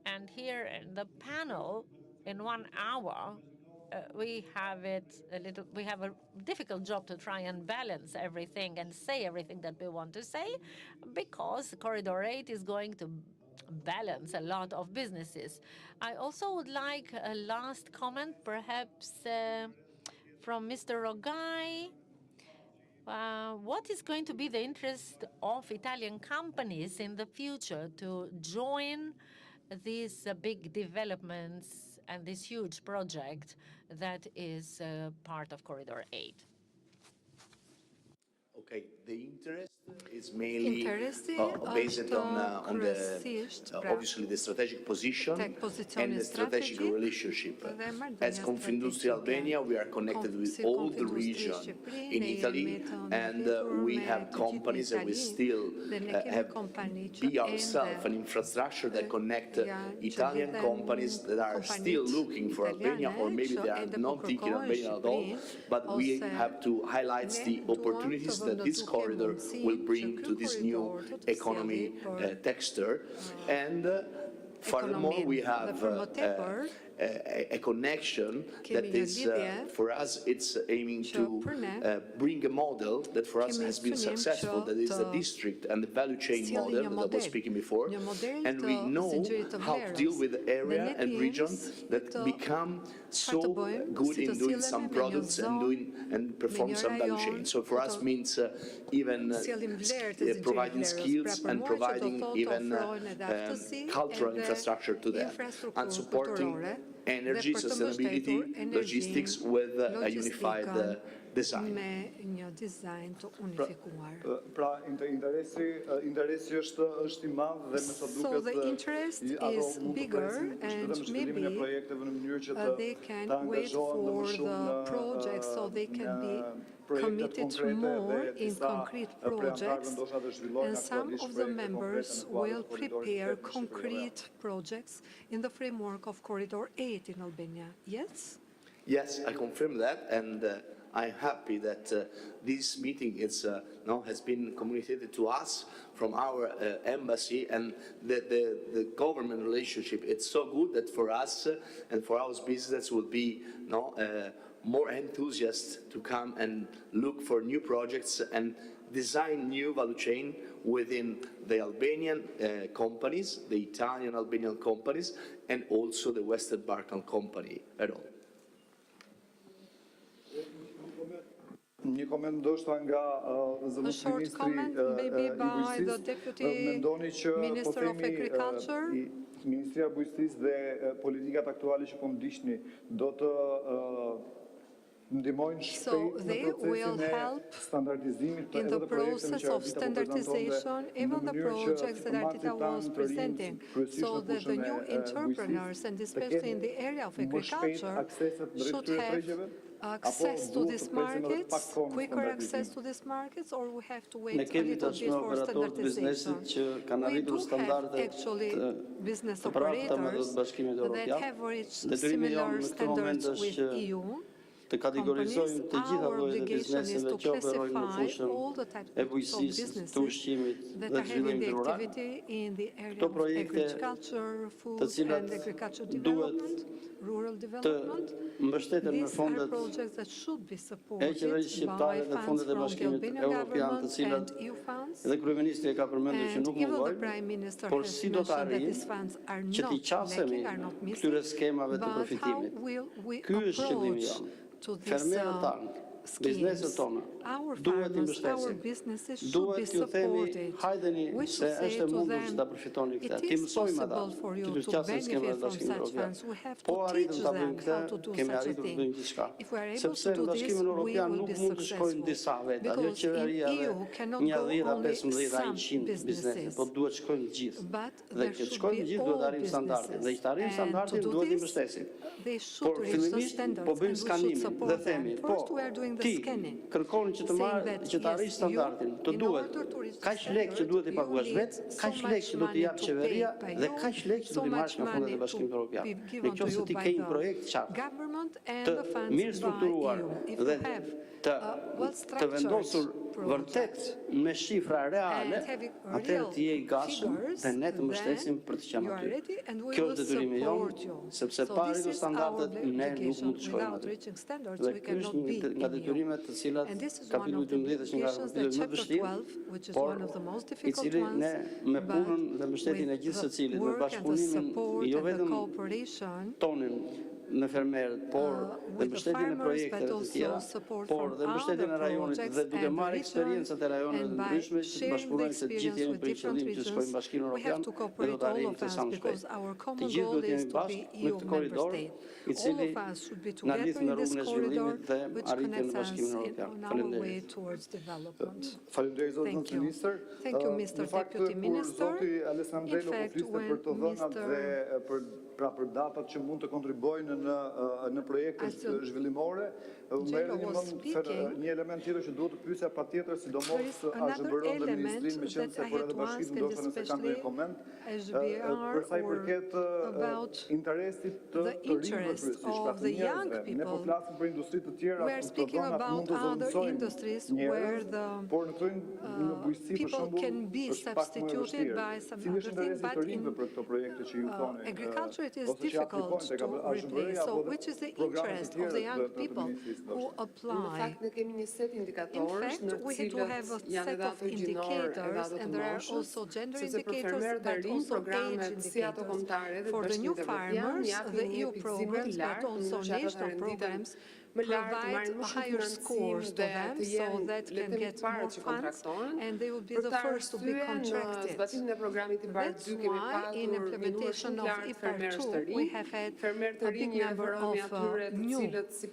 And here in the panel, in 1 hour, we have a difficult job to try and balance everything and say everything that we want to say, because Corridor 8 is going to balance a lot of businesses. I also would like a last comment, perhaps from Mr. Rogai. What is going to be the interest of Italian companies in the future to join these big developments and this huge project that is part of Corridor 8? Okay, the interest is mainly based on obviously the strategic position and the strategic relationship. As Confindustria Albania, we are connected with all the region in Italy, and we have companies, and we still have be ourselves an infrastructure that connect Italian companies that are still looking for Albania, or maybe they are not thinking Albania at all, but we have to highlight the opportunities that this corridor will bring to this new economy texture. And Furthermore, we have a connection that is, for us, it's aiming to bring a model that for us has been successful, that is the district and the value chain model that I was speaking before. And we know how to deal with area and regions that become so good in doing some products and perform some value chain. So for us means even providing skills and providing even cultural infrastructure to them, and supporting energy, sustainability, logistics with a unified design. Interesi është I madh dhe më sa duket the interest is bigger, and maybe they can wait for the projects so they can be committed more in concrete projects, and some of the members will prepare concrete projects in the framework of Corridor 8 in Albania. Yes? Yes, I confirm that, and I'm happy that this meeting is, has been communicated to us from our embassy, and the government relationship, it's so good that for us and for our business will be more enthusiasts to come and look for new projects and design new value chain within the Albanian companies, the Italian Albanian companies, and also the Western Balkan company at all. Një koment ndoshta nga zëvendësministri I Bujqësisë, mendoni që po themi Ministria e Bujqësisë dhe politikat aktuale që po ndiqni do të ndihmojnë shpejt në procesin e standardizimit in the process of standardization, even the projects that Ardita was presenting, so that the new entrepreneurs, and especially in the area of agriculture, should have access to these markets, quicker access to these markets, or we have to wait a little bit for standardization? We do have actually business operators that have reached similar standards with EU. Companies, our obligation is to classify all the types of businesses that are having the activity in the area of agriculture, food and agricultural development, rural development. These are projects that should be supported by funds from the Albanian government and EU funds. And even the Prime Minister has mentioned that these funds are not lacking, are not missing, but how will we approach to this schemes? Our farmers, our businesses should be supported. We should say to them, it is possible for you to benefit from such funds. We have to teach them how to do such a thing. If we are able to do this, we will be successful. Because in EU cannot go only some businesses, but there should be all businesses. And to do this, they should reach the standards, and we should support them. First, we are doing the scanning, saying that yes, you, in order to reach the standard, you need so much money to pay by you, so much money to be given to you by the government and the funds by EU. If you have well-structured projects me shifra reale, and having atëherë real ti je I gatshëm figures, dhe ne të mbështesim për të qenë you are aty. ready and we Kjo will është detyrimi support jon, you. sepse So pa this arritur is our standardet ne nuk obligation. mund të shkojmë Without aty. reaching standards, Dhe we ky cannot është be një nga in EU. detyrimet të cilat And this is one kapitulli of the 12 është nga obligations that kapitulli më chapter vështirë, 12, which is por one of the most I difficult cili ones, ne me punën dhe but mbështetjen e with gjithë the secilit, me work and the bashkëpunimin support jo and the vetëm cooperation tonin në fermerët, por dhe with the mbështetjen e farmers, projekteve but të tjera, also support por from dhe mbështetjen e other rajonit projects dhe duke and marrë the eksperiencat e region, rajoneve and të by ndryshme që të sharing the bashkëpunojnë se të gjithë experience jemi with për different qëllim të shkojmë regions, në Bashkimin we have Evropian to dhe do cooperate të all arrijmë of të us, sa më because shpejt. our Të common gjithë goal duhet is jemi to be bashkë në EU këtë member korridor state. I All cili of us should be na together lidh in në this rrugën e corridor, zhvillimit dhe which arritjen në connects us Bashkimin Evropian. on our way Faleminderit. towards development. Faleminderit zoti Thank you. minister. Thank you, Mr. Në fakt, Deputy kur Minister. zoti Alessandrello In fact, po fliste when për të dhënat Mr. dhe për pra për datat që mund të kontribuojnë në projekte zhvillimore. Një element tjetër që duhet të pyesja patjetër, sidomos a zhvëron dhe ministrinë, meqense por edhe bashkinë ndoshta nëse kanë ndonjë koment, për sa i përket interesit të rinjve kryesisht, pra të njerëzve. Ne po flasim për industri të tjera, programa mund të zëvendësojnë njerëz, por në bujqësi për shembull është pak më e vështirë. Cili është interesi të rinjve për këto projekte që ju thoni? Agriculture, it is difficult to replace. So which is the interest of the young people who apply? In fact, we do have a set of indicators, and there are also gender indicators, but also age indicators. For the new farmers, the EU programs, but also national programs, provide higher scores to them so that can get more funds, and they will be the first to be contracted. That's why in implementation of IPAR2 we have had a big number of new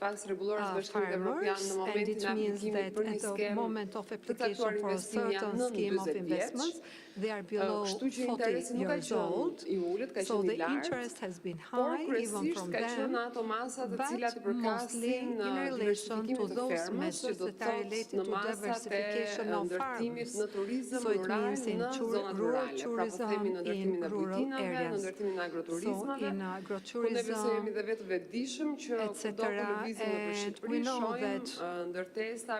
farmers, and it means that at the moment of application for a certain scheme of investments, they are below 40 years old, so the interest has been high even from them, but mostly in relation to those measures that are related to diversification of farmers. So it means in rural tourism, in rural areas. So in agrotourism, etc. And we know that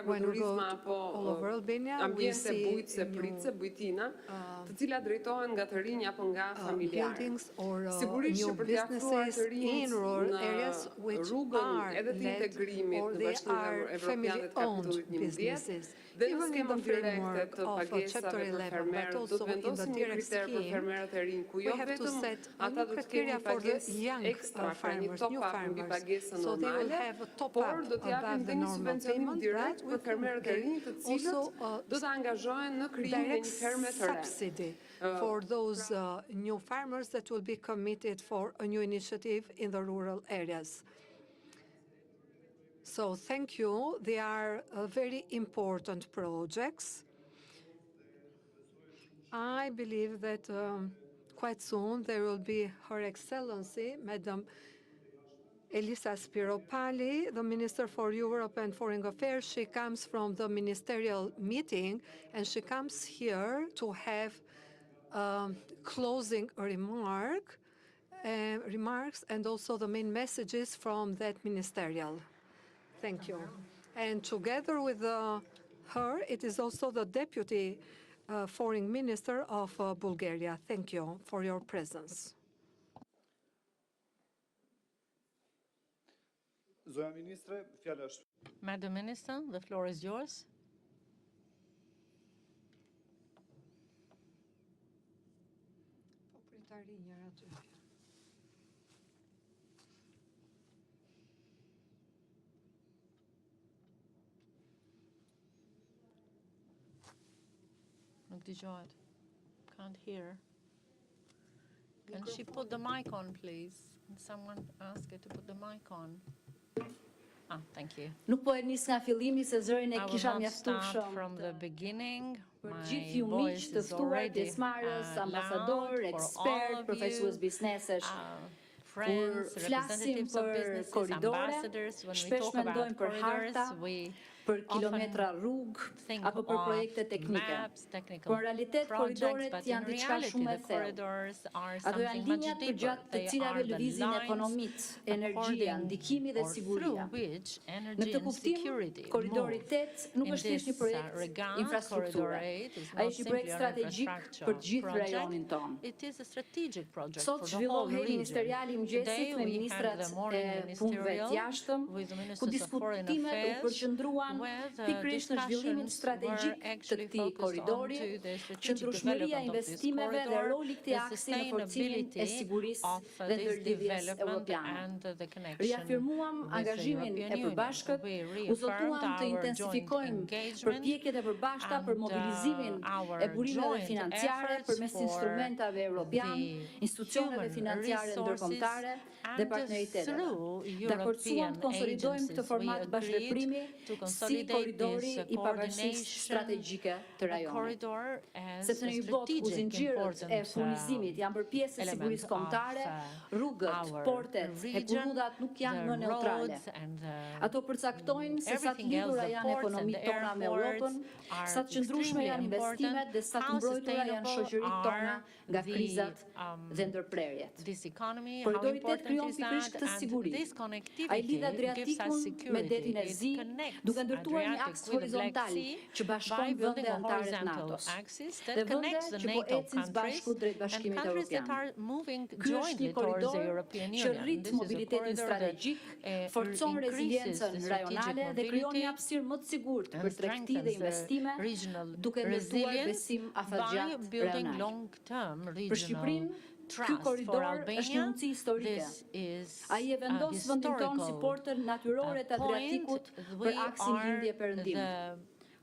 when we go all over Albania, we see buildings or new businesses in rural areas which are led or they are family-owned businesses. Even in the framework of Chapter 11, but also in the direct scheme, we have to set new criteria for the young farmers, new farmers, so they will have a top-up above the normal payment, but we can also direct subsidy for those new farmers that will be committed for a new initiative in the rural areas. So thank you. They are very important projects. I believe that quite soon there will be Her Excellency, Madam Elisa Spiropali, the Minister for Europe and Foreign Affairs. She comes from the ministerial meeting, and she comes here to have closing remarks and also the main messages from that ministerial. Thank you. And together with her, it is also the Deputy Foreign Minister of Bulgaria. Thank you for your presence. Madam Minister, the floor is yours. Can't hear. Can she put the mic on, please? Can someone ask her to put the mic on? Thank you. Nuk po e nis nga fillimi se zërin e kisha mjaftueshëm. From the beginning, për gjithë ju miq të ftuar, pjesëmarrës, ambasador, ekspert, profesues biznesesh. Kur flasim për korridore, shpesh mendojmë për harta, për kilometra rrugë apo për projekte teknike. Por në realitet korridoret janë diçka shumë e thellë. Ato janë linjat përgjatë të cilave lëvizin ekonomitë, energjia, ndikimi dhe siguria. Në këtë kuptim, korridori 8 nuk është thjesht një projekt infrastrukture. Ai është një projekt strategjik për gjithë rajonin tonë. Sot zhvillohej ministeriali i mëngjesit me ministrat e punëve të jashtëm, ku diskutimet u përqendruan pikërisht në zhvillimin strategjik të këtij korridori, qëndrueshmëria e investimeve dhe roli i këtij aksi në forcimin e sigurisë dhe ndërlidhjes europiane. Riafirmuam angazhimin e përbashkët, u zotuam të intensifikojmë përpjekjet e përbashkëta për mobilizimin e burimeve financiare përmes instrumentave europian, institucioneve financiare ndërkombëtare dhe partneriteteve. Dakordsuam të konsolidojmë këtë format bashkëveprimi korridori i pavarësisë strategjike të rajonit. Sepse në një botë ku zinxhirët e furnizimit janë bërë pjesë e sigurisë kombëtare, rrugët, portet e kurrudhat nuk janë më neutrale. Ato përcaktojnë se sa të lidhura janë ekonomitë tona me Europën, sa të qëndrueshme janë investimet dhe sa të mbrojtura janë shoqëritë tona nga krizat dhe ndërprerjet. Korridori 8 krijon pikërisht këtë siguri. Ai lidh Adriatikun me detin e Zi, duke ndërtuar një aks horizontal që bashkon vende anëtare të NATO-s dhe vende që po ecin së bashku drejt Bashkimit Evropian. Ky është një korridor që rrit mobilitetin strategjik, forcon reziliencën rajonale dhe krijon një hapësirë më të sigurt për tregti dhe investime, duke ndërtuar besim afatgjat rajonal. Për Shqipërinë, ky korridor është një mundësi historike. Ai e vendos vendin tonë si portën natyrore të Adriatikut për aksin lindje-perëndim.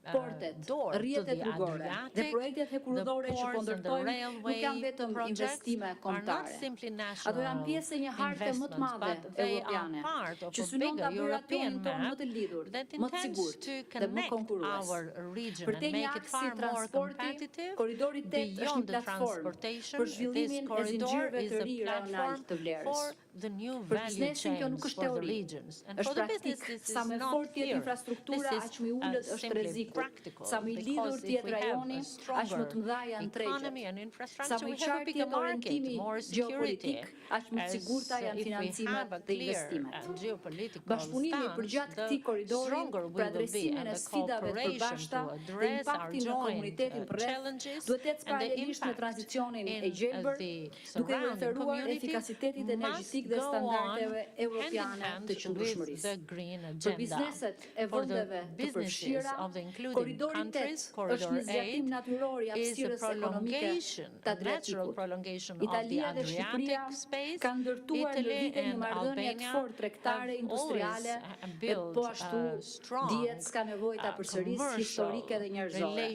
Portet, rrjetet rrugore dhe projektet hekurudhore që po ndërtojmë nuk janë vetëm investime kombëtare. Ato janë pjesë e një harte më të madhe europiane, që synon ta bëjë rajonin tonë më të lidhur, më të sigurt dhe më konkurrues. Për te një aks si transporti, Korridori 8 është një platformë për zhvillimin e zinxhirëve të ri rajonal të vlerës. Për biznesin kjo nuk është teori, është praktik. Sa më fort tjetë infrastruktura, aq më i ulët është rreziku. Sa më i lidhur tjetë rajoni, aq më të mëdha janë tregjet. Sa më i qartë tjetë orientimi gjeopolitik, aq më të sigurta janë financimet dhe investimet. Bashkëpunimi përgjatë këtij korridori për adresimin e sfidave të përbashkëta dhe impaktin në komunitetin përreth duhet të ecë paralelisht me tranzicionin e gjelbër, duke referuar efikasitetin energjetik dhe standardeve europiane të qëndrueshmërisë. Për bizneset e vendeve të përfshira, Korridori 8 është një zgjatim natyror i hapësirës ekonomike të Adriatikut. Italia dhe Shqipëria kanë ndërtuar ndërlidhje një marrëdhënie të fortë tregtare, industriale dhe po ashtu dihet s'ka nevojë ta përsërisë historike dhe njerëzore.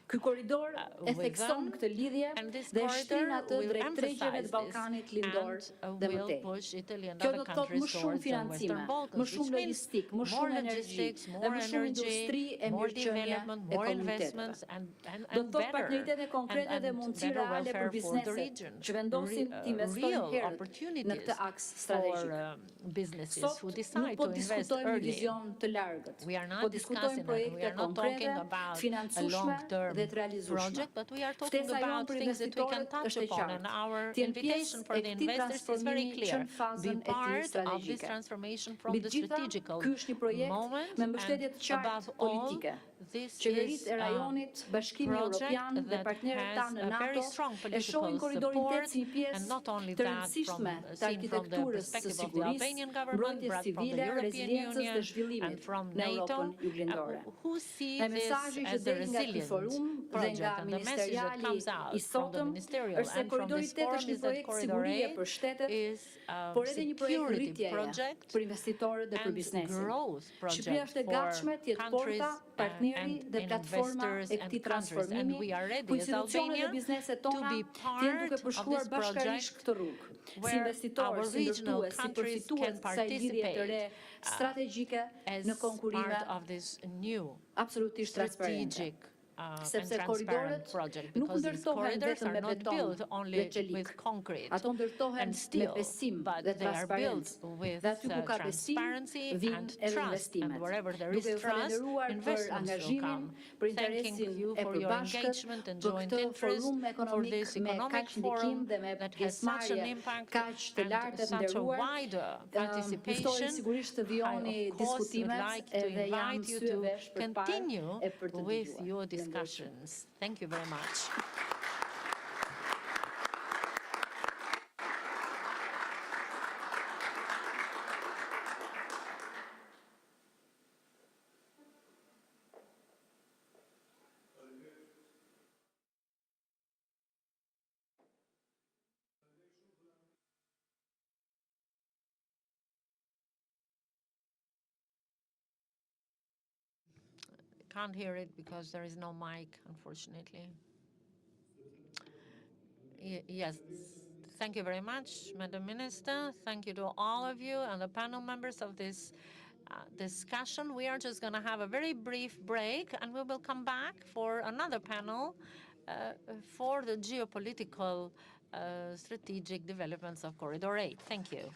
Ky korridor e thekson këtë lidhje dhe e shtrin atë drejt tregjeve të Ballkanit lindor dhe mëtej. Kjo do të thotë më shumë financime, më shumë logjistik, më shumë energji dhe më shumë industri e mirëqenie e komuniteteve. Do të thotë partneritete konkrete dhe mundësi reale për bizneset që vendosin të investojnë herët në këtë aks strategjik. Sot nuk po diskutojmë një vizion të largët, po diskutojmë projekte konkrete, të financueshme dhe të realizueshme. Ftesa jonë për investitorët është e qartë. Të jenë pjesë e këtij transformimi që në fazën e tij strategjike. Mbi të gjitha, ky është një projekt me mbështetje të qartë politike. Qeveritë e rajonit, Bashkimi Evropian dhe partnerët tanë në NATO e shohin Korridorin 8 si një pjesë të rëndësishme të arkitekturës së sigurisë, mbrojtjes civile, reziliencës dhe zhvillimit në Europën juglindore. Dhe mesazhi që del nga ky forum dhe nga ministeriali i sotëm është se Korridori 8 është një projekt sigurie për shtetet, por edhe një projekt rritjeje për investitorët dhe për biznesin. Shqipëria është e gatshme të jetë porta, partneri dhe platforma e këtij transformimi, ku institucionet dhe bizneset tona të jenë duke përshkruar bashkërisht këtë rrugë. Si investitor, si ndërtues, si përfitues të kësaj lidhje të re strategjike në konkurrime absolutisht transparente. Sepse korridorët nuk ndërtohen vetëm me beton dhe çelik. Ato ndërtohen me besim dhe transparencë. Dhe aty ku ka besim, vijnë edhe investimet. Duke ju falendëruar për angazhimin, për interesin e përbashkët, për këtë forum ekonomik me kaq ndikim dhe me pjesëmarrje kaq të lartë të nderuar, ftoj sigurisht të vijoni diskutimet edhe jam syëvesh për parë e për të dëgjuar. Discussions. Thank you very much. Can't hear it because there is no mic, unfortunately. Yes, thank you very much, Madam Minister. Thank you to all of you and the panel members of this discussion. We are just going to have a very brief break, and we will come back for another panel for the geopolitical strategic developments of Corridor 8. Thank you.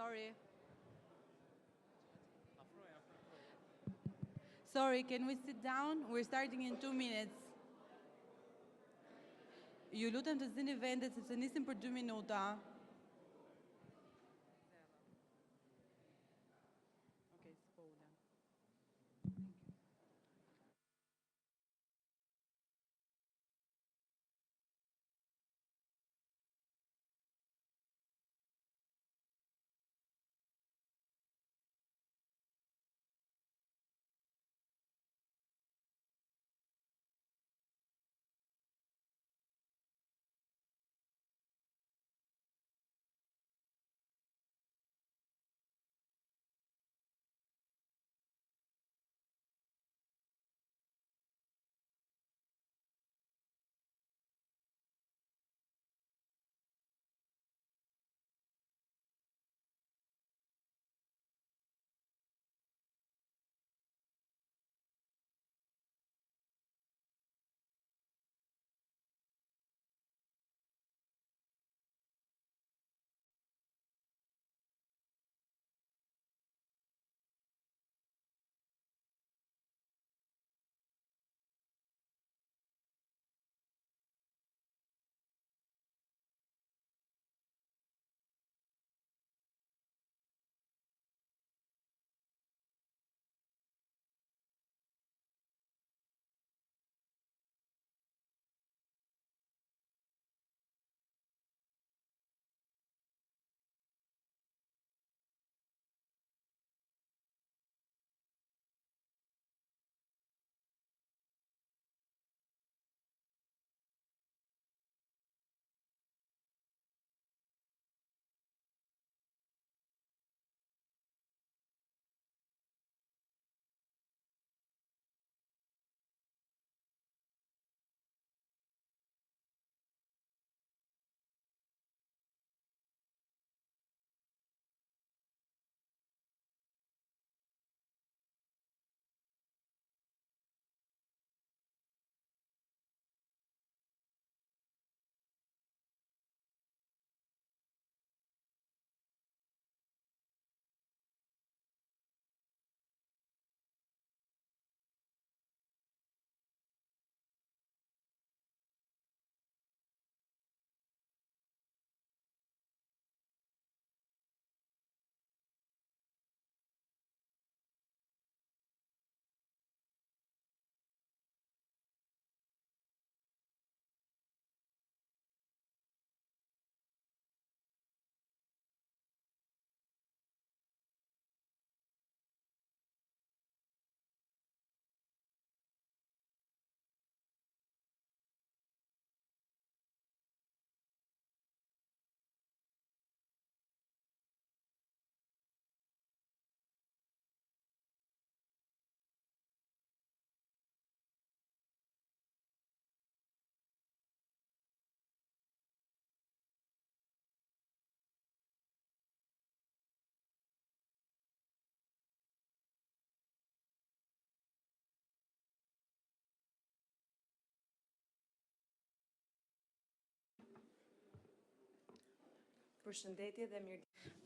Sorry. Sorry, can we sit down? We're starting in 2 minutes. Ju lutem të zini vendet sepse nisim për 2 minuta.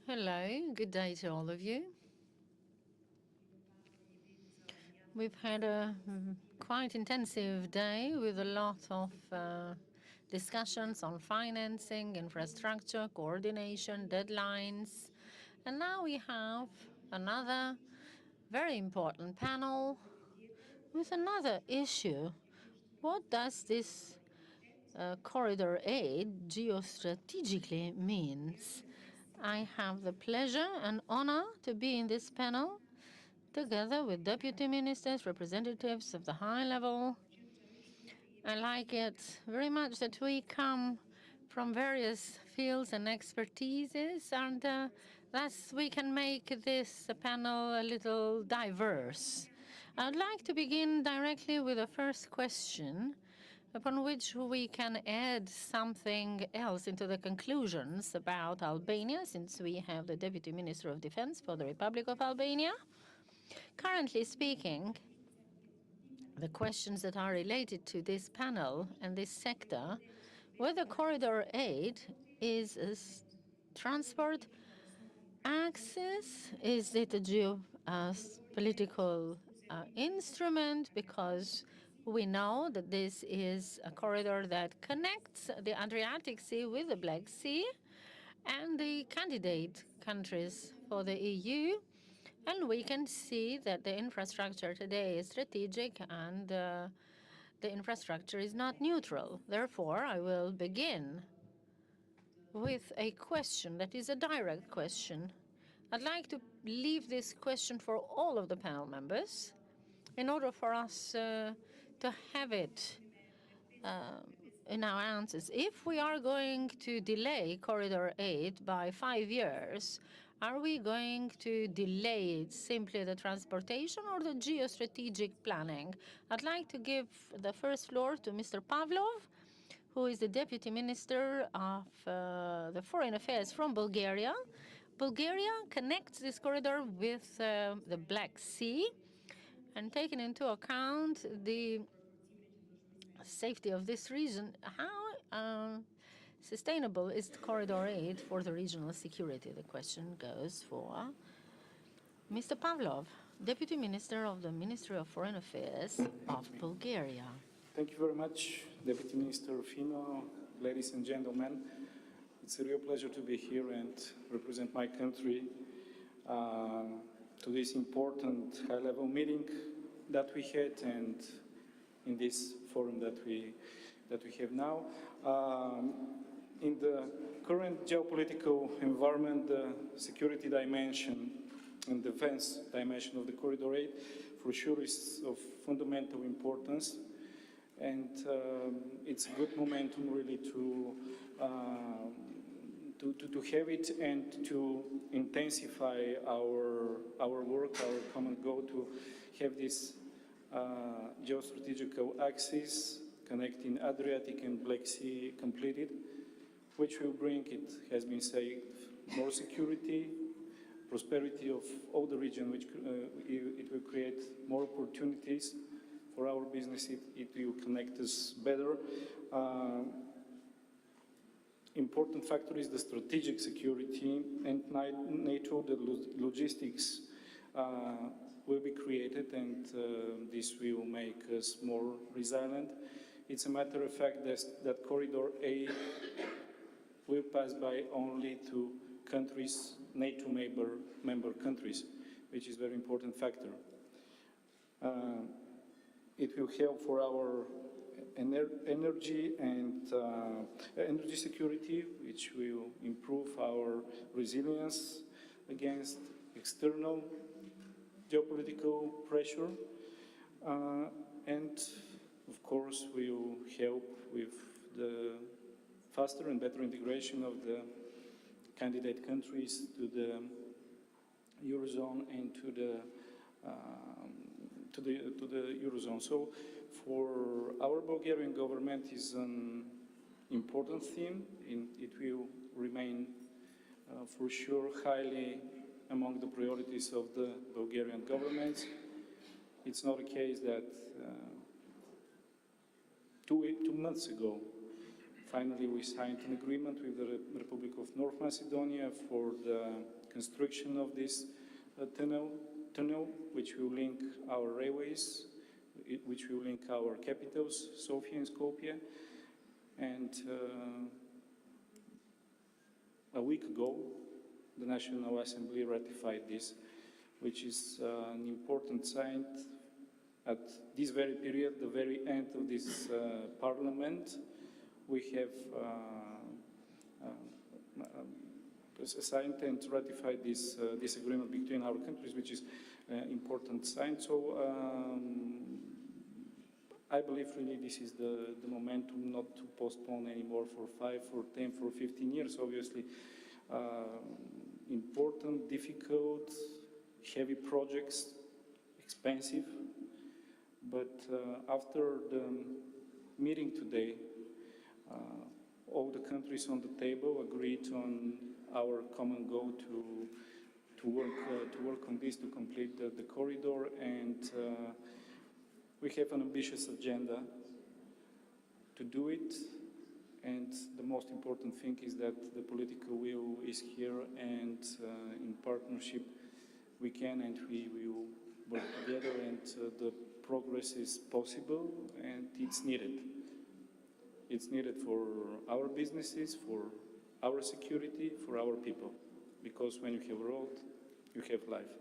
Hello, good day to all of you. We've had a quite intensive day with a lot of discussions on financing, infrastructure, coordination, deadlines. And now we have another very important panel with another issue. What does this corridor aid geostrategically means? I have the pleasure and honor to be in this panel together with deputy ministers, representatives of the high level. I like it very much that we come from various fields and expertises, and thus we can make this panel a little diverse. I would like to begin directly with the first question, upon which we can add something else into the conclusions about Albania, since we have the Deputy Minister of Defense for the Republic of Albania. Currently speaking, the questions that are related to this panel and this sector, whether corridor aid is transport axis. Is it a geopolitical instrument? Because we know that this is a corridor that connects the Adriatic Sea with the Black Sea and the candidate countries for the EU. And we can see that the infrastructure today is strategic and the infrastructure is not neutral. Therefore, I will begin with a question that is a direct question. I'd like to leave this question for all of the panel members in order for us to have it in our answers. If we are going to delay Corridor 8 by 5 years, are we going to delay it simply the transportation or the geostrategic planning? I'd like to give the first floor to Mr. Pavlov, who is the Deputy Minister of the Foreign Affairs from Bulgaria. Bulgaria connects this corridor with the Black Sea, and taking into account the safety of this region, how sustainable is the Corridor 8 for the regional security? The question goes for Mr. Pavlov, Deputy Minister of the Ministry of Foreign Affairs of Bulgaria. Thank you very much, Deputy Minister Rufino, ladies and gentlemen. It's a real pleasure to be here and represent my country to this important high-level meeting that we had and in this forum that we have now. In the current geopolitical environment, the security dimension and defense dimension of the Corridor 8 for sure is of fundamental importance. And it's a good momentum really to have it and to intensify our work, our common goal to have this geostrategical axis connecting Adriatic and Black Sea completed, which will bring, it has been said, more security, prosperity of all the region, which it will create more opportunities for our business. It will connect us better. Important factor is the strategic security, and NATO, the logistics will be created, and this will make us more resilient. It's a matter of fact that Corridor A will pass by only 2 countries, NATO member countries, which is a very important factor. It will help for our energy and energy security, which will improve our resilience against external geopolitical pressure, and of course will help with the faster and better integration of the candidate countries to the Eurozone and to the Eurozone. So for our Bulgarian government is an important theme, and it will remain for sure highly among the priorities of the Bulgarian government. It's not a case that 2 months ago, finally we signed an agreement with the Republic of North Macedonia for the construction of this tunnel, which will link our railways, which will link our capitals, Sofia and Skopje. And a week ago, the National Assembly ratified this, which is an important sign at this very period, the very end of this parliament. We have signed and ratified this agreement between our countries, which is an important sign. So I believe really this is the momentum not to postpone anymore for 5, for 10, for 15 years. Obviously, important, difficult, heavy projects, expensive. But after the meeting today, all the countries on the table agreed on our common goal to work on this, to complete the corridor, and we have an ambitious agenda to do it, And the most important thing is that the political will is here, and in partnership we can and we will work together, and the progress is possible and it's needed. It's needed for our businesses, for our security, for our people. Because when you have a road, you have life.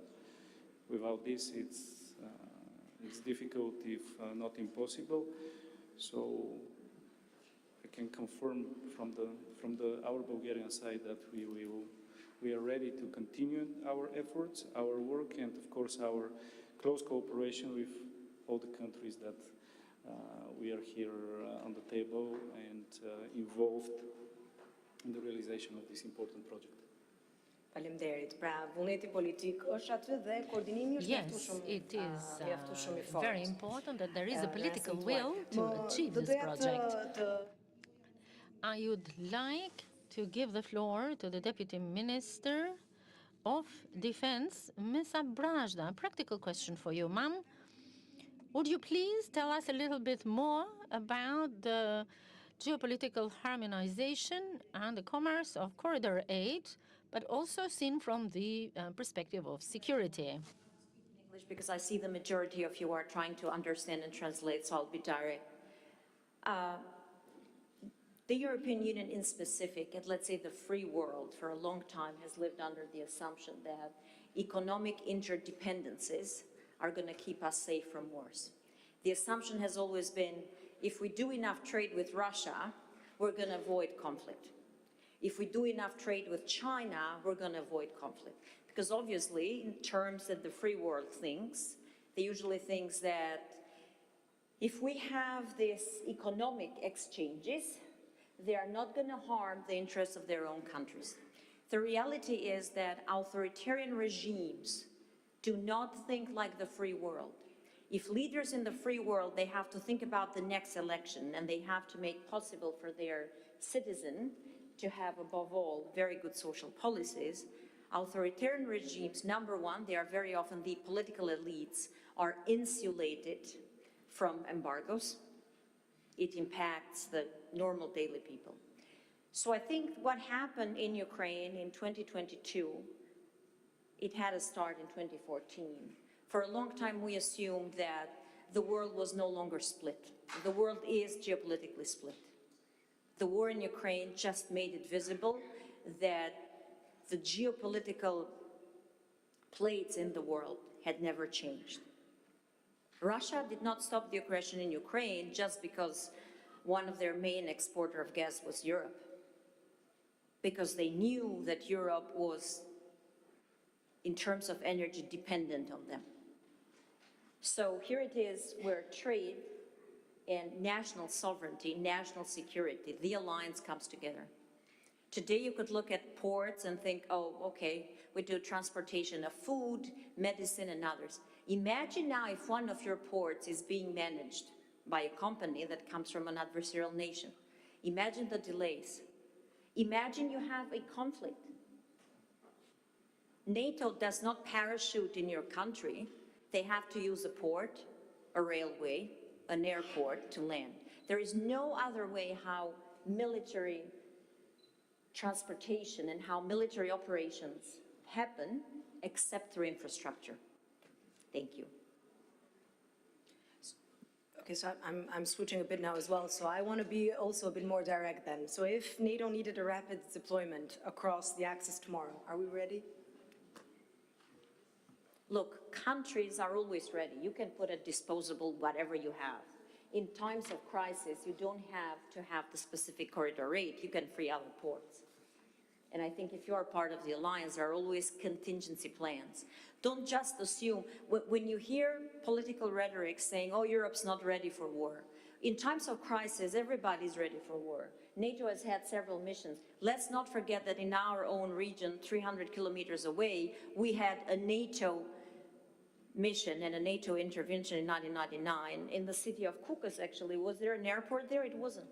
Without this, it's difficult, if not impossible. So I can confirm from our Bulgarian side that we are ready to continue our efforts, our work, and of course our close cooperation with all the countries that we are here on the table and involved in the realization of this important project. Faleminderit. Pra, vullneti politik është aty dhe koordinimi është mjaftu shumë I fortë. Very important that there is a political will to achieve this project. I would like to give the floor to the Deputy Minister of Defense, Ms. Abrajda. A practical question for you, ma'am. Would you please tell us a little bit more about the geopolitical harmonization and the commerce of Corridor 8, but also seen from the perspective of security? English, because I see the majority of you are trying to understand and translate, so I'll be direct. The European Union in specific, and let's say the free world, for a long time has lived under the assumption that economic interdependencies are going to keep us safe from wars. The assumption has always been, if we do enough trade with Russia, we're going to avoid conflict. If we do enough trade with China, we're going to avoid conflict. Because obviously, in terms that the free world thinks, they usually think that if we have these economic exchanges, they are not going to harm the interests of their own countries. The reality is that authoritarian regimes do not think like the free world. If leaders in the free world, they have to think about the next election and they have to make possible for their citizen to have, above all, very good social policies, authoritarian regimes, number one, they are very often, the political elites are insulated from embargoes. It impacts the normal daily people. So I think what happened in Ukraine in 2022, it had a start in 2014. For a long time, we assumed that the world was no longer split. The world is geopolitically split. The war in Ukraine just made it visible that the geopolitical plates in the world had never changed. Russia did not stop the aggression in Ukraine just because one of their main exporter of gas was Europe, because they knew that Europe was, in terms of energy, dependent on them. So here it is where trade and national sovereignty, national security, the alliance comes together. Today you could look at ports and think, oh, okay, we do transportation of food, medicine, and others. Imagine now if one of your ports is being managed by a company that comes from an adversarial nation. Imagine the delays. Imagine you have a conflict. NATO does not parachute in your country. They have to use a port, a railway, an airport to land. There is no other way how military transportation and how military operations happen except through infrastructure. Thank you. Okay, so I'm switching a bit now as well. So I want to be also a bit more direct then. So if NATO needed a rapid deployment across the axis tomorrow, are we ready? Look, countries are always ready. You can put a disposable whatever you have. In times of crisis, you don't have to have the specific Corridor 8. You can free other ports. And I think if you are part of the alliance, there are always contingency plans. Don't just assume, when you hear political rhetoric saying, oh, Europe's not ready for war. In times of crisis, everybody's ready for war. NATO has had several missions. Let's not forget that in our own region, 300 kilometers away, we had a NATO mission and a NATO intervention in 1999 in the city of Kukas, actually. Was there an airport there? It wasn't.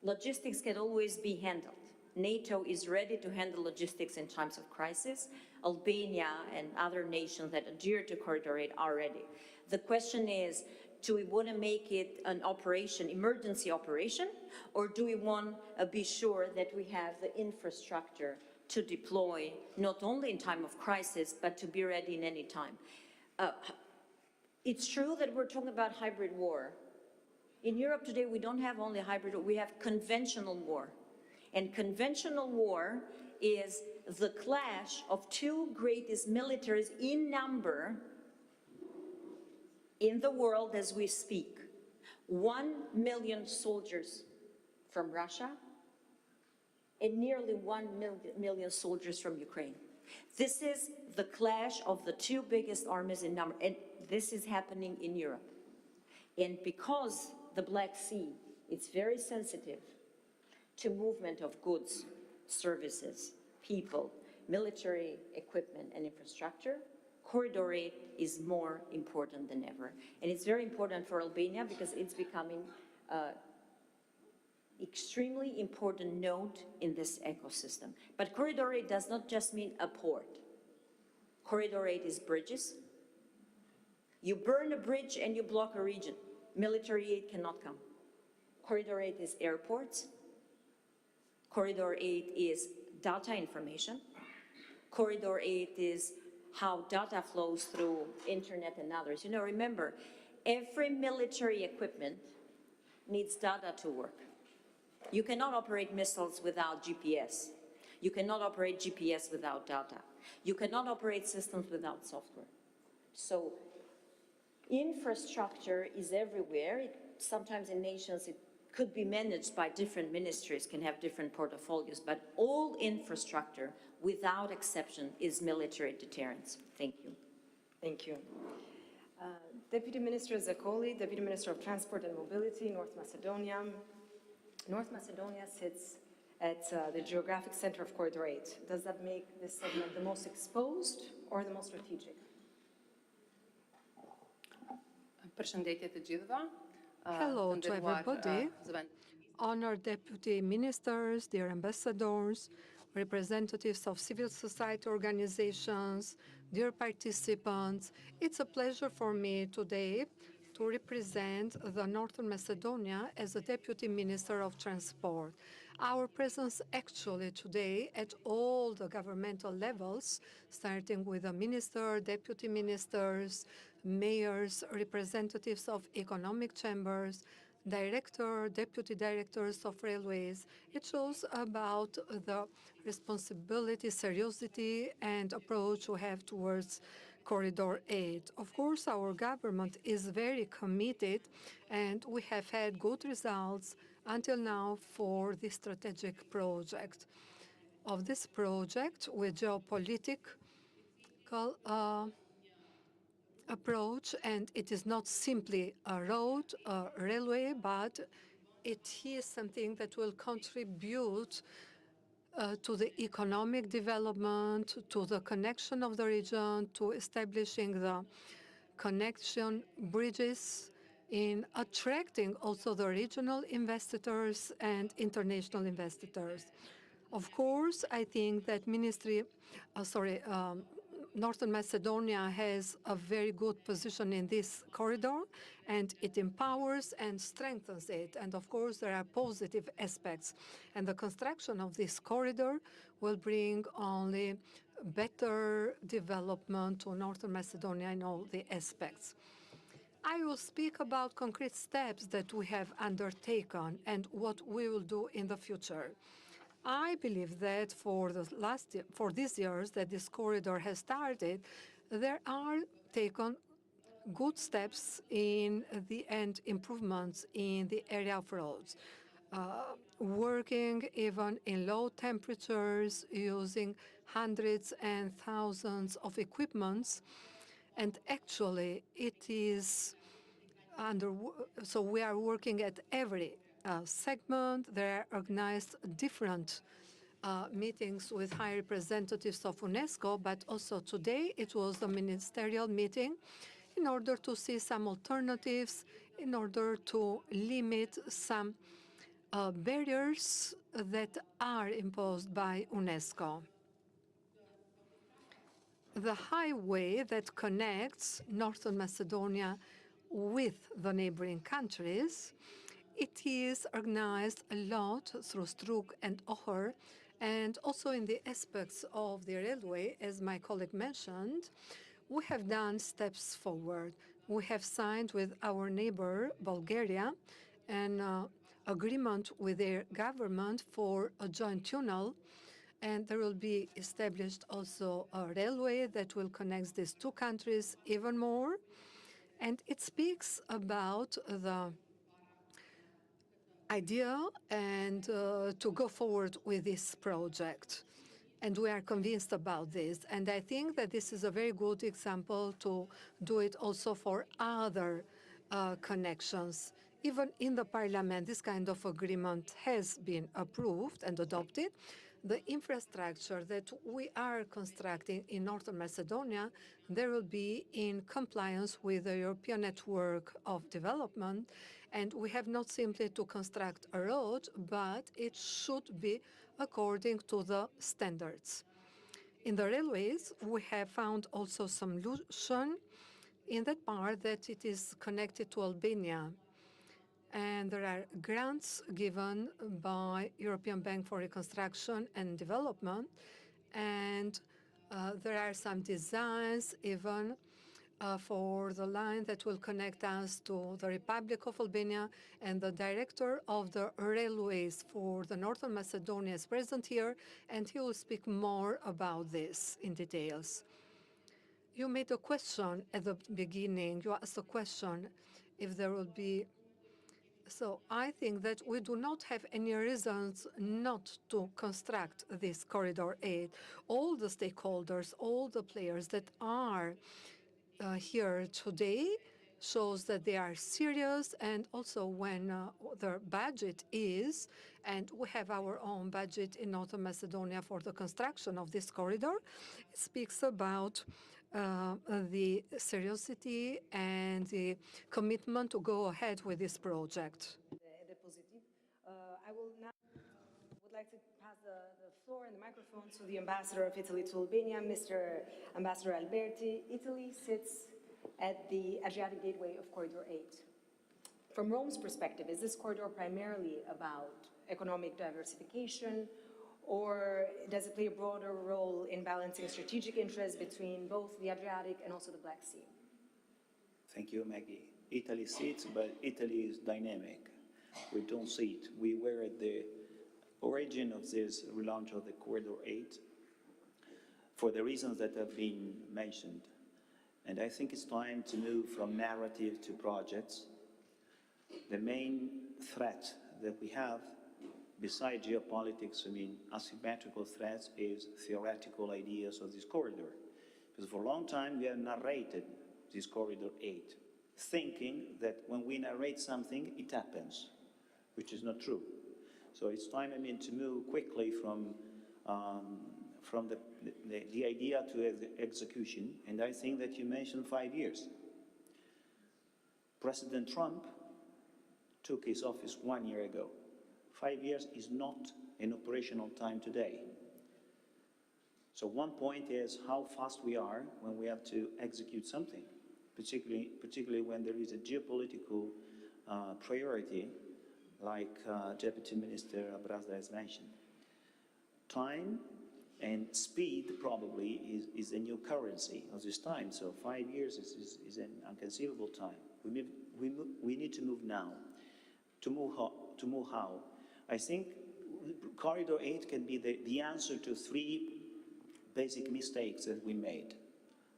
Logistics can always be handled. NATO is ready to handle logistics in times of crisis. Albania and other nations that adhere to Corridor 8 are ready. The question is, Do we want to make it an operation, emergency operation, or do we want to be sure that we have the infrastructure to deploy not only in time of crisis, but to be ready in any time? It's true that we're talking about hybrid war. In Europe today, we don't have only hybrid war, we have conventional war. And conventional war is the clash of two greatest militaries in number in the world as we speak. 1 million soldiers from Russia and nearly 1 million soldiers from Ukraine. This is the clash of the two biggest armies in number, and this is happening in Europe. And because the Black Sea, it's very sensitive to movement of goods, services, people, military equipment and infrastructure, Corridor 8 is more important than ever. And it's very important for Albania because it's becoming extremely important node in this ecosystem. But Corridor 8 does not just mean a port. Corridor 8 is bridges. You burn a bridge and you block a region. Military aid cannot come. Corridor 8 is airports. Corridor 8 is data information. Corridor 8 is how data flows through internet and others. You know, remember, every military equipment needs data to work. You cannot operate missiles without GPS. You cannot operate GPS without data. You cannot operate systems without software. So infrastructure is everywhere. Sometimes in nations it could be managed by different ministries, can have different portfolios, but all infrastructure, without exception, is military deterrence. Thank you. Thank you. Deputy Minister Zakoli, Deputy Minister of Transport and Mobility, North Macedonia. North Macedonia sits at the geographic center of Corridor 8. Does that make this segment the most exposed or the most strategic? Hello to everybody. Honored deputy ministers, dear ambassadors, representatives of civil society organizations, dear participants. It's a pleasure for me today to represent the Northern Macedonia as a Deputy Minister of Transport. Our presence actually today at all the governmental levels, starting with the minister, deputy ministers, mayors, representatives of economic chambers, director, deputy directors of railways. It shows about the responsibility, seriosity, and approach we have towards Corridor 8. Of course, our government is very committed, and we have had good results until now for this strategic project. Of this project, with geopolitical approach, and it is not simply a road, a railway, but it is something that will contribute to the economic development, to the connection of the region, to establishing the connection bridges, in attracting also the regional investors and international investors. Of course, I think that Northern Macedonia has a very good position in this corridor, and it empowers and strengthens it. And of course, there are positive aspects. And the construction of this corridor will bring only better development to Northern Macedonia in all the aspects. I will speak about concrete steps that we have undertaken and what we will do in the future. I believe that for these years that this corridor has started, there are taken good steps in the end improvements in the area of roads. Working even in low temperatures, using hundreds and thousands of equipments, and actually it is so we are working at every segment. There are organized different meetings with high representatives of UNESCO, but also today it was a ministerial meeting in order to see some alternatives, in order to limit some barriers that are imposed by UNESCO. The highway that connects Northern Macedonia with the neighboring countries. It is organized a lot through Struk and OHR, and also in the aspects of the railway, as my colleague mentioned, we have done steps forward. We have signed with our neighbor, Bulgaria, an agreement with their government for a joint tunnel, and there will be established also a railway that will connect these two countries even more. And it speaks about the idea and to go forward with this project. And we are convinced about this. And I think that this is a very good example to do it also for other connections. Even in the parliament, this kind of agreement has been approved and adopted. The infrastructure that we are constructing in Northern Macedonia, there will be in compliance with the European Network of Development. And we have not simply to construct a road, but it should be according to the standards. In the railways, we have found also some solution in that part that it is connected to Albania. And there are grants given by European Bank for Reconstruction and Development. And there are some designs even for the line that will connect us to the Republic of Albania, and the director of the railways for the Northern Macedonia is present here, and he will speak more about this in details. You made a question at the beginning. You asked a question if there will be. So I think that we do not have any reasons not to construct this Corridor 8. All the stakeholders, all the players that are here today shows that they are serious, and also when their budget is, and we have our own budget in Northern Macedonia for the construction of this corridor, it speaks about the seriously and the commitment to go ahead with this project. I will now would like to pass the floor and the microphone to the Ambassador of Italy to Albania, Mr. Ambassador Alberti. Italy sits at the Adriatic Gateway of Corridor 8. From Rome's perspective, is this corridor primarily about economic diversification, or does it play a broader role in balancing strategic interests between both the Adriatic and also the Black Sea? Thank you, Maggie. Italy sits, but Italy is dynamic. We don't see it. We were at the origin of this relaunch of the Corridor 8 for the reasons that have been mentioned. And I think it's time to move from narrative to projects. The main threat that we have, besides geopolitics, asymmetrical threats, is theoretical ideas of this corridor. Because for a long time we have narrated this Corridor 8, thinking that when we narrate something, it happens, which is not true. So it's time, to move quickly from the idea to the execution, and I think that you mentioned 5 years. President Trump took his office 1 year ago. 5 years is not an operational time today. So one point is how fast we are when we have to execute something, particularly when there is a geopolitical priority, like Deputy Minister Brazda has mentioned. Time and speed probably is a new currency of this time. So 5 years is an inconceivable time. We need to move now. To move how? I think Corridor 8 can be the answer to 3 basic mistakes that we made,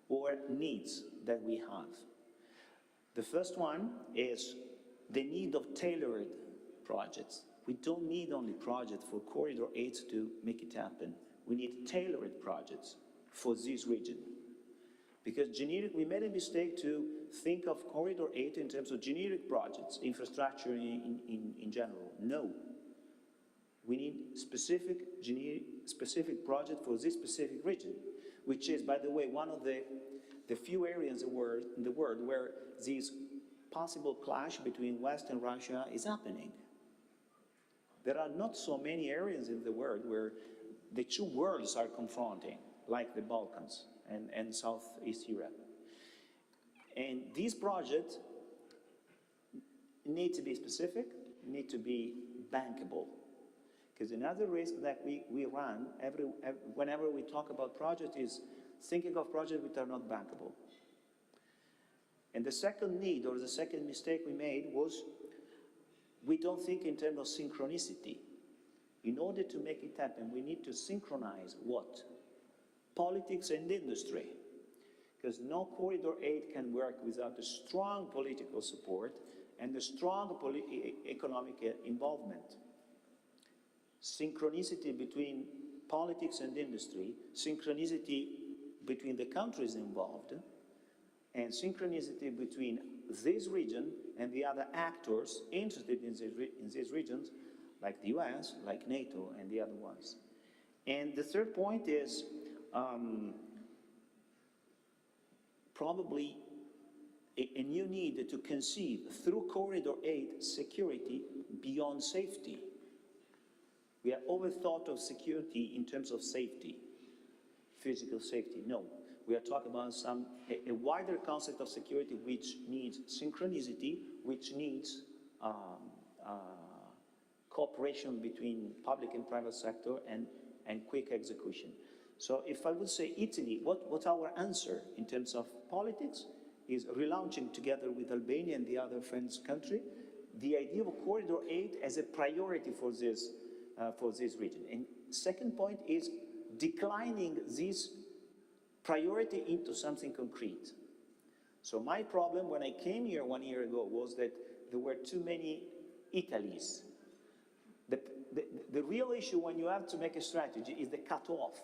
or needs that we have. The first one is the need of tailored projects. We don't need only projects for Corridor 8 to make it happen. We need tailored projects for this region. Because we made a mistake to think of Corridor 8 in terms of generic projects, infrastructure in general. No. We need specific project for this specific region, which is, by the way, one of the few areas in the world where this possible clash between West and Russia is happening. There are not so many areas in the world where the two worlds are confronting, like the Balkans and Southeast Europe. And this project need to be specific, need to be bankable. Because another risk that we run whenever we talk about projects is thinking of projects which are not bankable. And the second need, or the second mistake we made was we don't think in terms of synchronicity. In order to make it happen, we need to synchronize what? Politics and industry. Because no corridor aid can work without a strong political support and a strong economic involvement. Synchronicity between politics and industry, synchronicity between the countries involved, and synchronicity between this region and the other actors interested in these regions, like the US, like NATO, and the other ones. And the third point is probably a new need to conceive through corridor aid security beyond safety. We have overthought of security in terms of safety, physical safety. No, we are talking about a wider concept of security which needs synchronicity, which needs cooperation between public and private sector and quick execution. So if I would say Italy, what's our answer in terms of politics is relaunching together with Albania and the other friends country the idea of corridor aid as a priority for this region. And second point is declining this priority into something concrete. So my problem when I came here 1 year ago was that there were too many Italies. The real issue when you have to make a strategy is the cutoff,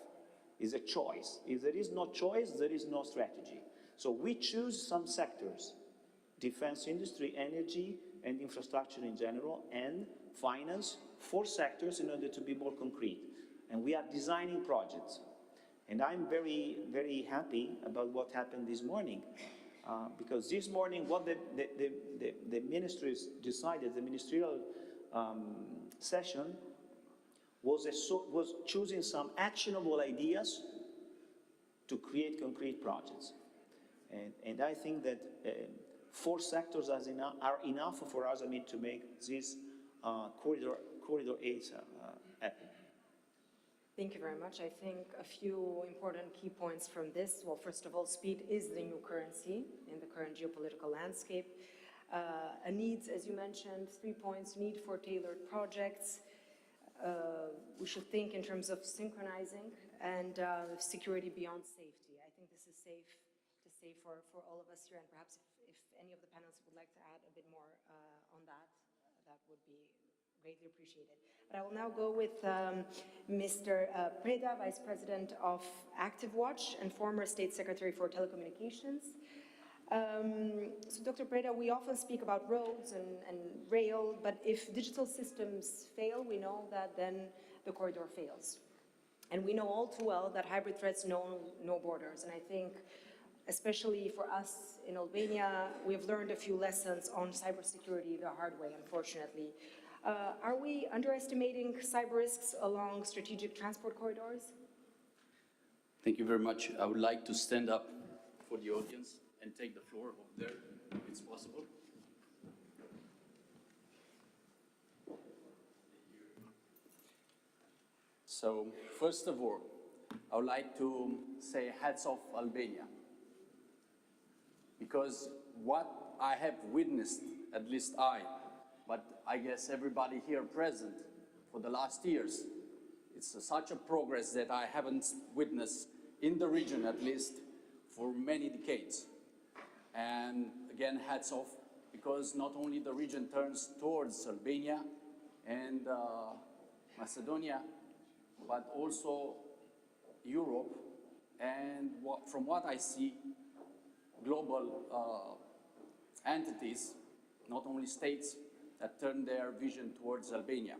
is a choice. If there is no choice, there is no strategy. So we choose some sectors, defense industry, energy, and infrastructure in general, and finance, 4 sectors in order to be more concrete. And we are designing projects. And I'm very, very happy about what happened this morning. Because this morning, what the ministries decided, the ministerial session, was choosing some actionable ideas to create concrete projects. And I think that 4 sectors are enough for us, to make this corridor aid happen. Thank you very much. I think a few important key points from this. Well, first of all, speed is the new currency in the current geopolitical landscape. A need, as you mentioned, 3 points, need for tailored projects. We should think in terms of synchronizing and security beyond safety. I think this is safe to say for all of us here, and perhaps if any of the panelists would like to add a bit more on that, that would be greatly appreciated. But I will now go with Mr. Preda, Vice President of ActiveWatch and former State Secretary for Telecommunications. So Dr. Preda, we often speak about roads and rail, but if digital systems fail, we know that then the corridor fails. And we know all too well that hybrid threats know no borders. And I think, especially for us in Albania, we've learned a few lessons on cybersecurity the hard way, unfortunately. Are we underestimating cyber risks along strategic transport corridors? Thank you very much. I would like to stand up for the audience and take the floor over there, if it's possible. So, first of all, I would like to say hats off Albania. Because what I have witnessed, at least I, but I guess everybody here present for the last years, it's such a progress that I haven't witnessed in the region, at least, for many decades. And again, hats off, because not only the region turns towards Albania and Macedonia, but also Europe, and from what I see, global entities, not only states, that turn their vision towards Albania.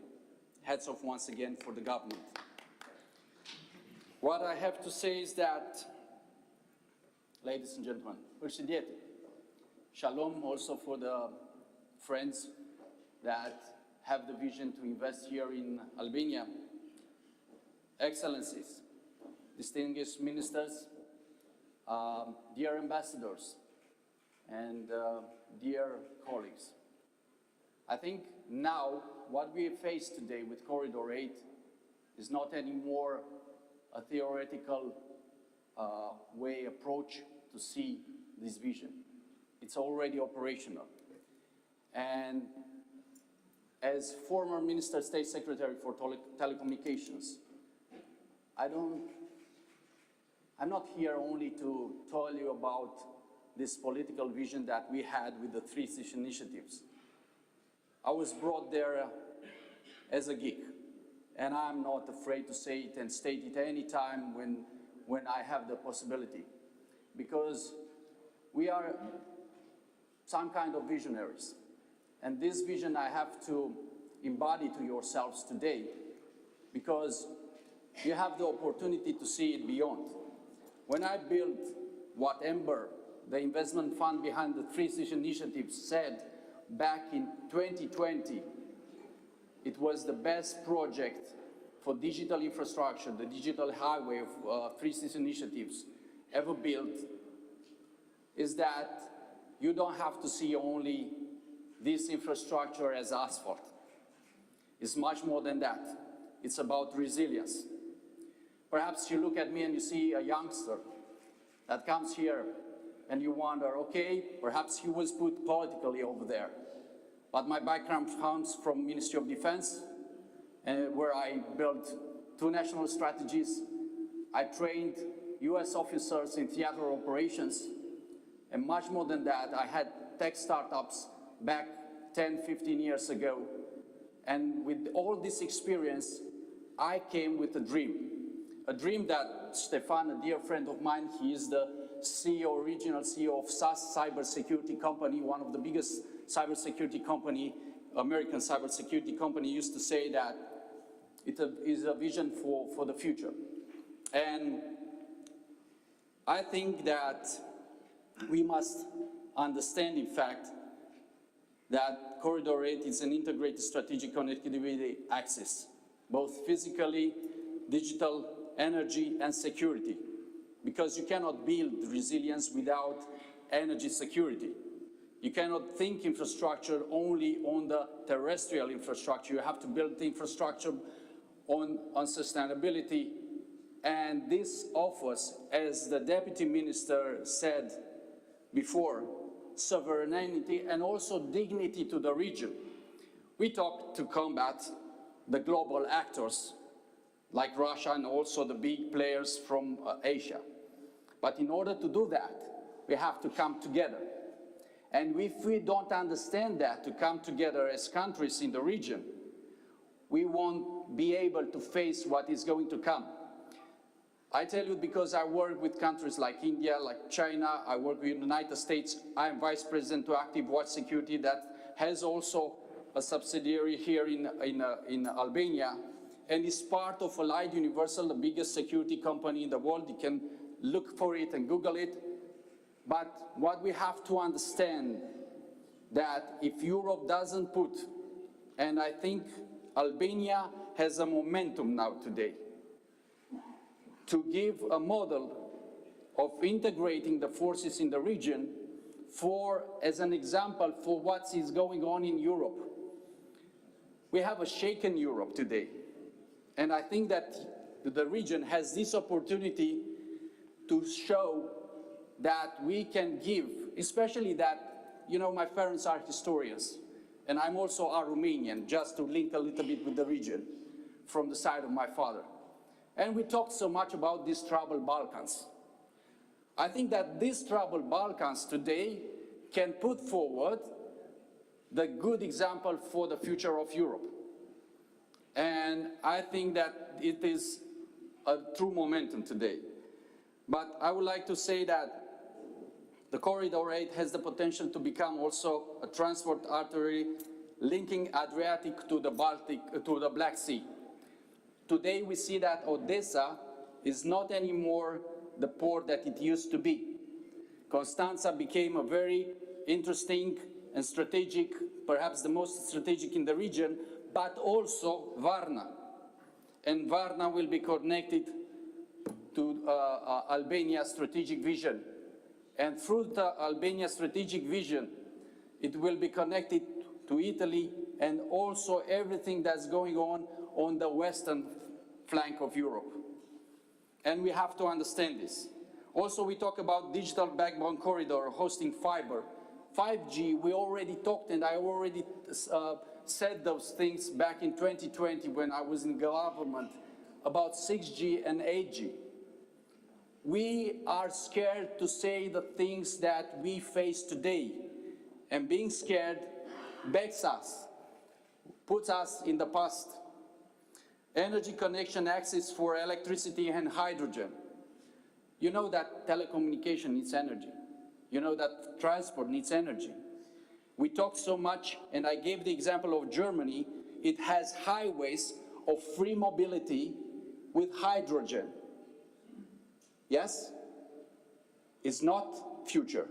Hats off once again for the government. What I have to say is that, ladies and gentlemen, përshëndetje. Shalom also for the friends that have the vision to invest here in Albania. Excellencies, distinguished ministers, dear ambassadors, and dear colleagues. I think now what we face today with Corridor 8 is not anymore a theoretical approach to see this vision. It's already operational. And as former Minister State Secretary for Telecommunications, I'm not here only to tell you about this political vision that we had with the 3 initiatives. I was brought there as a geek, and I'm not afraid to say it and state it any time when I have the possibility, because we are some kind of visionaries. And this vision I have to embody to yourselves today, because you have the opportunity to see it beyond. When I built what Ember, the investment fund behind the 3 initiatives, said back in 2020, it was the best project for digital infrastructure, the digital highway of 3 initiatives ever built, is that you don't have to see only this infrastructure as asphalt. It's much more than that. It's about resilience. Perhaps you look at me and you see a youngster that comes here and you wonder, okay, perhaps he was put politically over there. But my background comes from Ministry of Defense, where I built 2 national strategies. I trained US officers in theater operations. And much more than that, I had tech startups back 10, 15 years ago. And with all this experience, I came with a dream that Stefan, a dear friend of mine, he is the CEO, regional CEO of SAS cybersecurity company, one of the biggest cybersecurity company, American cybersecurity company, used to say that it is a vision for the future. And I think that we must understand, in fact, that Corridor 8 is an integrated strategic connectivity axis, both physically, digital, energy, and security, because you cannot build resilience without energy security. You cannot think infrastructure only on the terrestrial infrastructure. You have to build the infrastructure on sustainability. And this offers, as the Deputy Minister said before, sovereignty and also dignity to the region. We talk to combat the global actors like Russia and also the big players from Asia. But in order to do that, we have to come together. And if we don't understand that, to come together as countries in the region, we won't be able to face what is going to come. I tell you because I work with countries like India, like China, I work with the United States. I am Vice President to Active Watch Security that has also a subsidiary here in Albania, and is part of Allied Universal, the biggest security company in the world. You can look for it and Google it. But what we have to understand, that if Europe doesn't put, and I think Albania has a momentum now today, to give a model of integrating the forces in the region as an example for what is going on in Europe. We have a shaken Europe today. And I think that the region has this opportunity to show that we can give, especially that, you know, my parents are historians, and I'm also a Romanian, just to link a little bit with the region from the side of my father. And we talked so much about these troubled Balkans. I think that these troubled Balkans today can put forward the good example for the future of Europe. And I think that it is a true momentum today. But I would like to say that the Corridor 8 has the potential to become also a transport artery linking Adriatic to the Baltic, to the Black Sea. Today we see that Odessa is not anymore the port that it used to be. Constanța became a very interesting and strategic, perhaps the most strategic in the region, but also Varna. And Varna will be connected to Albania's strategic vision. And through the Albania strategic vision, it will be connected to Italy, and also everything that's going on the western flank of Europe. And we have to understand this. Also, we talk about digital backbone corridor, hosting fiber. 5G, we already talked, and I already said those things back in 2020 when I was in government, about 6G and 8G. We are scared to say the things that we face today, and being scared backs us, puts us in the past. Energy connection access for electricity and hydrogen. You know that telecommunication needs energy. You know that transport needs energy. We talked so much, and I gave the example of Germany. It has highways of free mobility with hydrogen. Yes? It's not future,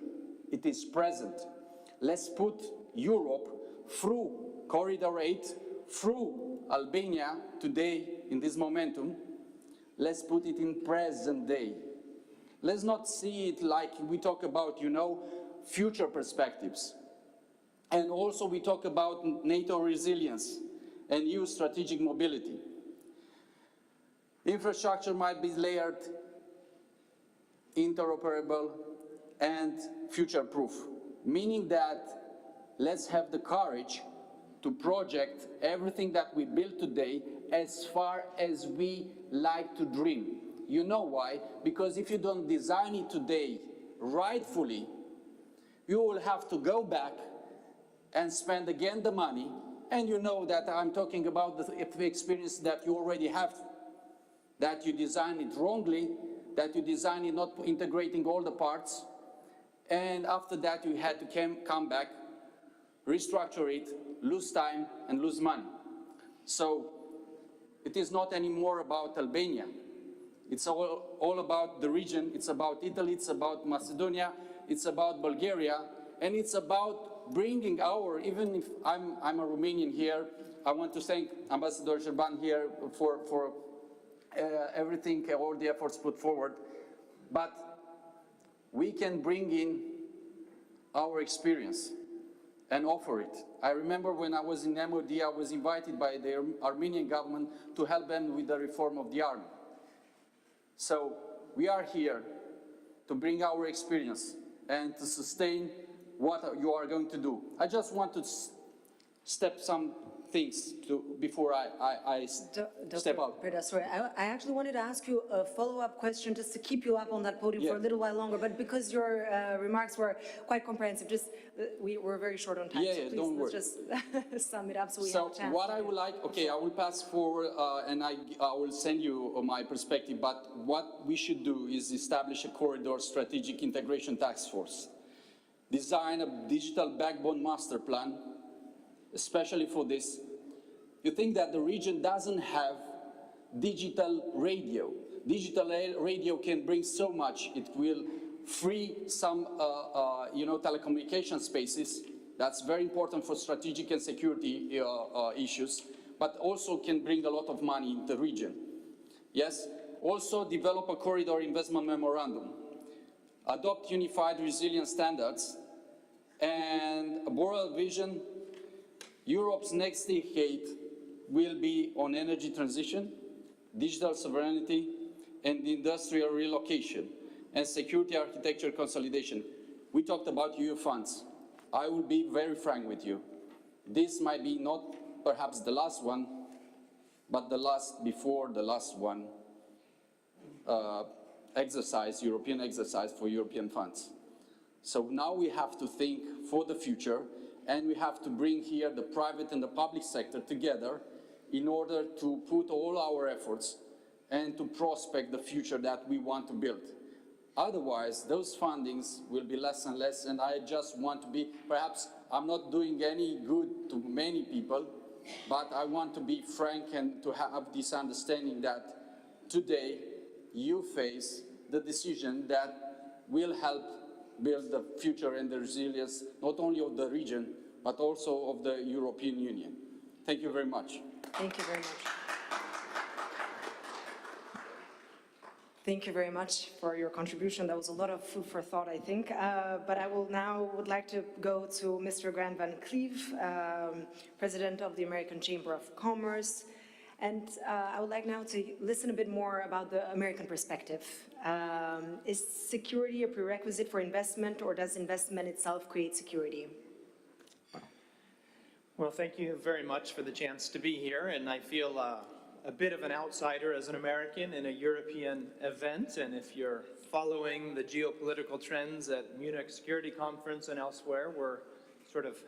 it is present. Let's put Europe through Corridor 8, through Albania today in this momentum. Let's put it in present day. Let's not see it like we talk about, you know, future perspectives. And also we talk about NATO resilience and EU strategic mobility. Infrastructure might be layered, interoperable, and future-proof, meaning that let's have the courage to project everything that we build today as far as we like to dream. You know why? Because if you don't design it today rightfully, you will have to go back and spend again the money, and you know that I'm talking about the experience that you already have, that you design it wrongly, that you design it not integrating all the parts, and after that you had to come back, restructure it, lose time and lose money. So it is not anymore about Albania. It's all about the region. It's about Italy, it's about Macedonia, it's about Bulgaria, and it's about bringing our, even if I'm a Romanian here, I want to thank Ambassador Șerban here for everything, all the efforts put forward, but we can bring in our experience and offer it. I remember when I was in MOD, I was invited by the Armenian government to help them with the reform of the army. So we are here to bring our experience and to sustain what you are going to do. I just want to step some things before I step out. Sorry, I actually wanted to ask you a follow-up question just to keep you up on that podium for a little while longer, but because your remarks were quite comprehensive, we were very short on time, so please, don't worry. let's just sum it up so we have a chance. What I would like, okay, I will pass forward and I will send you my perspective, but what we should do is establish a corridor strategic integration task force, design a digital backbone master plan, especially for this. You think that the region doesn't have digital radio. Digital radio can bring so much. It will free some telecommunication spaces. That's very important for strategic and security issues, but also can bring a lot of money in the region. Yes, also develop a corridor investment memorandum, adopt unified resilience standards, and a broad vision. Europe's next decade will be on energy transition, digital sovereignty, and industrial relocation, and security architecture consolidation. We talked about EU funds. I will be very frank with you. This might be not perhaps the last one, but the last before the last one exercise, European exercise for European funds. So now we have to think for the future, and we have to bring here the private and the public sector together in order to put all our efforts and to prospect the future that we want to build. Otherwise, those fundings will be less and less, and I just want to be, perhaps I'm not doing any good to many people, but I want to be frank and to have this understanding that today you face the decision that will help build the future and the resilience, not only of the region, but also of the European Union. Thank you very much. Thank you very much. Thank you very much for your contribution. That was a lot of food for thought, I think. But I would like to go to Mr. Grant Van Cleve, President of the American Chamber of Commerce. And I would like now to listen a bit more about the American perspective. Is security a prerequisite for investment, or does investment itself create security? Well, thank you very much for the chance to be here, and I feel a bit of an outsider as an American in a European event, and if you're following the geopolitical trends at Munich Security Conference and elsewhere, we're sort of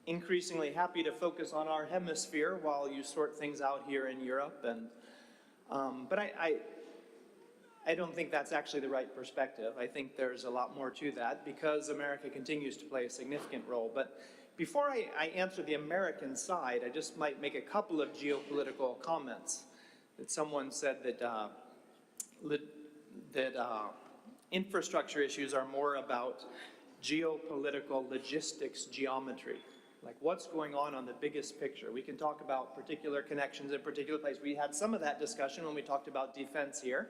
increasingly happy to focus on our hemisphere while you sort things out here in Europe. And but I don't think that's actually the right perspective. I think there's a lot more to that because America continues to play a significant role. But before I answer the American side, I just might make a couple of geopolitical comments. That someone said that infrastructure issues are more about geopolitical logistics geometry. Like what's going on the biggest picture. We can talk about particular connections in particular places. We had some of that discussion when we talked about defense here.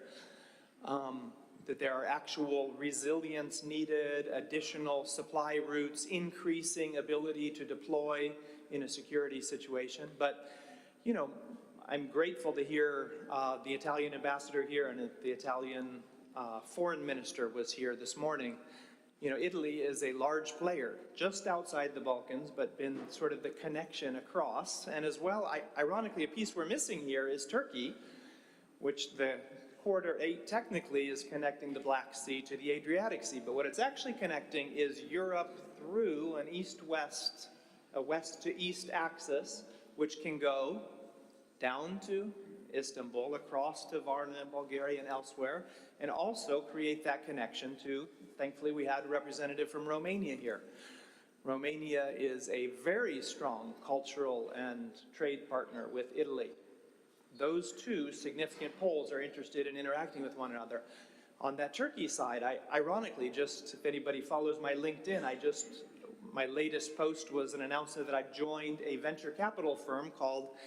That there are actual resilience needed, additional supply routes, increasing ability to deploy in a security situation. But, you know, I'm grateful to hear the Italian ambassador here and the Italian foreign minister was here this morning. You know, Italy is a large player just outside the Balkans, but been sort of the connection across. And as well, ironically, a piece we're missing here is Turkey, which the Corridor 8 technically is connecting the Black Sea to the Adriatic Sea, but what it's actually connecting is Europe through an east-west, a west-to-east axis, which can go down to Istanbul, across to Varna, Bulgaria, and elsewhere, and also create that connection to, thankfully we had a representative from Romania here. Romania is a very strong cultural and trade partner with Italy. Those two significant poles are interested in interacting with one another. On that Turkey side, ironically, just if anybody follows my LinkedIn, my latest post was an announcement that I've joined a venture capital firm called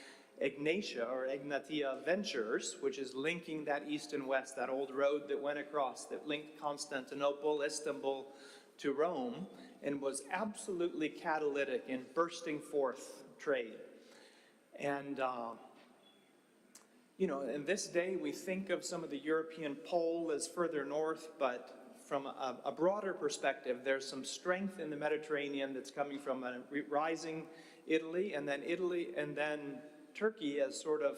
Ignatia or Ignatia Ventures, which is linking that east and west, that old road that went across, that linked Constantinople, Istanbul to Rome, and was absolutely catalytic in bursting forth trade. And you know, in this day, we think of some of the European pole as further north, but from a broader perspective, there's some strength in the Mediterranean that's coming from a rising Italy, and then Turkey as sort of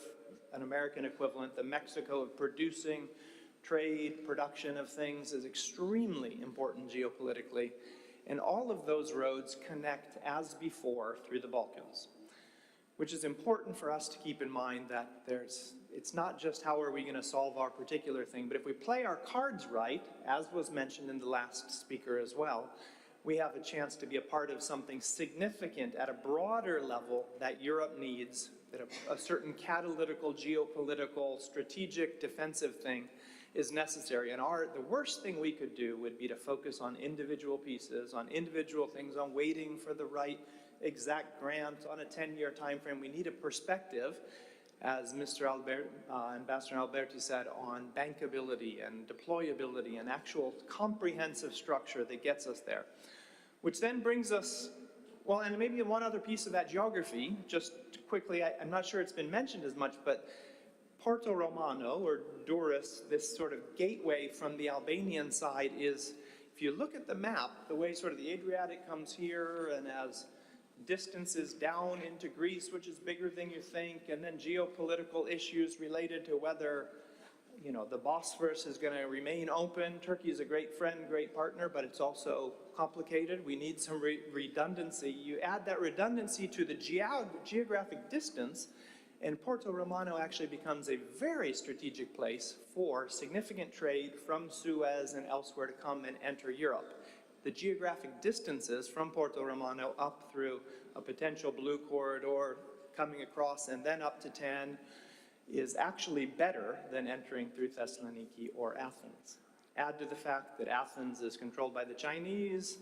an American equivalent. The Mexico of producing trade, production of things is extremely important geopolitically. And all of those roads connect as before through the Balkans, which is important for us to keep in mind that it's not just how are we going to solve our particular thing, but if we play our cards right, as was mentioned in the last speaker as well, we have a chance to be a part of something significant at a broader level that Europe needs, that a certain catalytical, geopolitical, strategic, defensive thing is necessary. And the worst thing we could do would be to focus on individual pieces, on individual things, on waiting for the right exact grant on a 10-year time frame. We need a perspective, as Ambassador Alberti said, on bankability and deployability and actual comprehensive structure that gets us there. Which then brings us, well, and maybe one other piece of that geography, just quickly, I'm not sure it's been mentioned as much, but Porto Romano, or Durrës, this sort of gateway from the Albanian side is, if you look at the map, the way sort of the Adriatic comes here and as distances down into Greece, which is bigger than you think, and then geopolitical issues related to whether, you know, the Bosphorus is going to remain open. Turkey is a great friend, great partner, but it's also complicated. We need some redundancy. You add that redundancy to the geographic distance, and Porto Romano actually becomes a very strategic place for significant trade from Suez and elsewhere to come and enter Europe. The geographic distances from Porto Romano up through a potential blue corridor coming across and then up to 10 is actually better than entering through Thessaloniki or Athens. Add to the fact that Athens is controlled by the Chinese,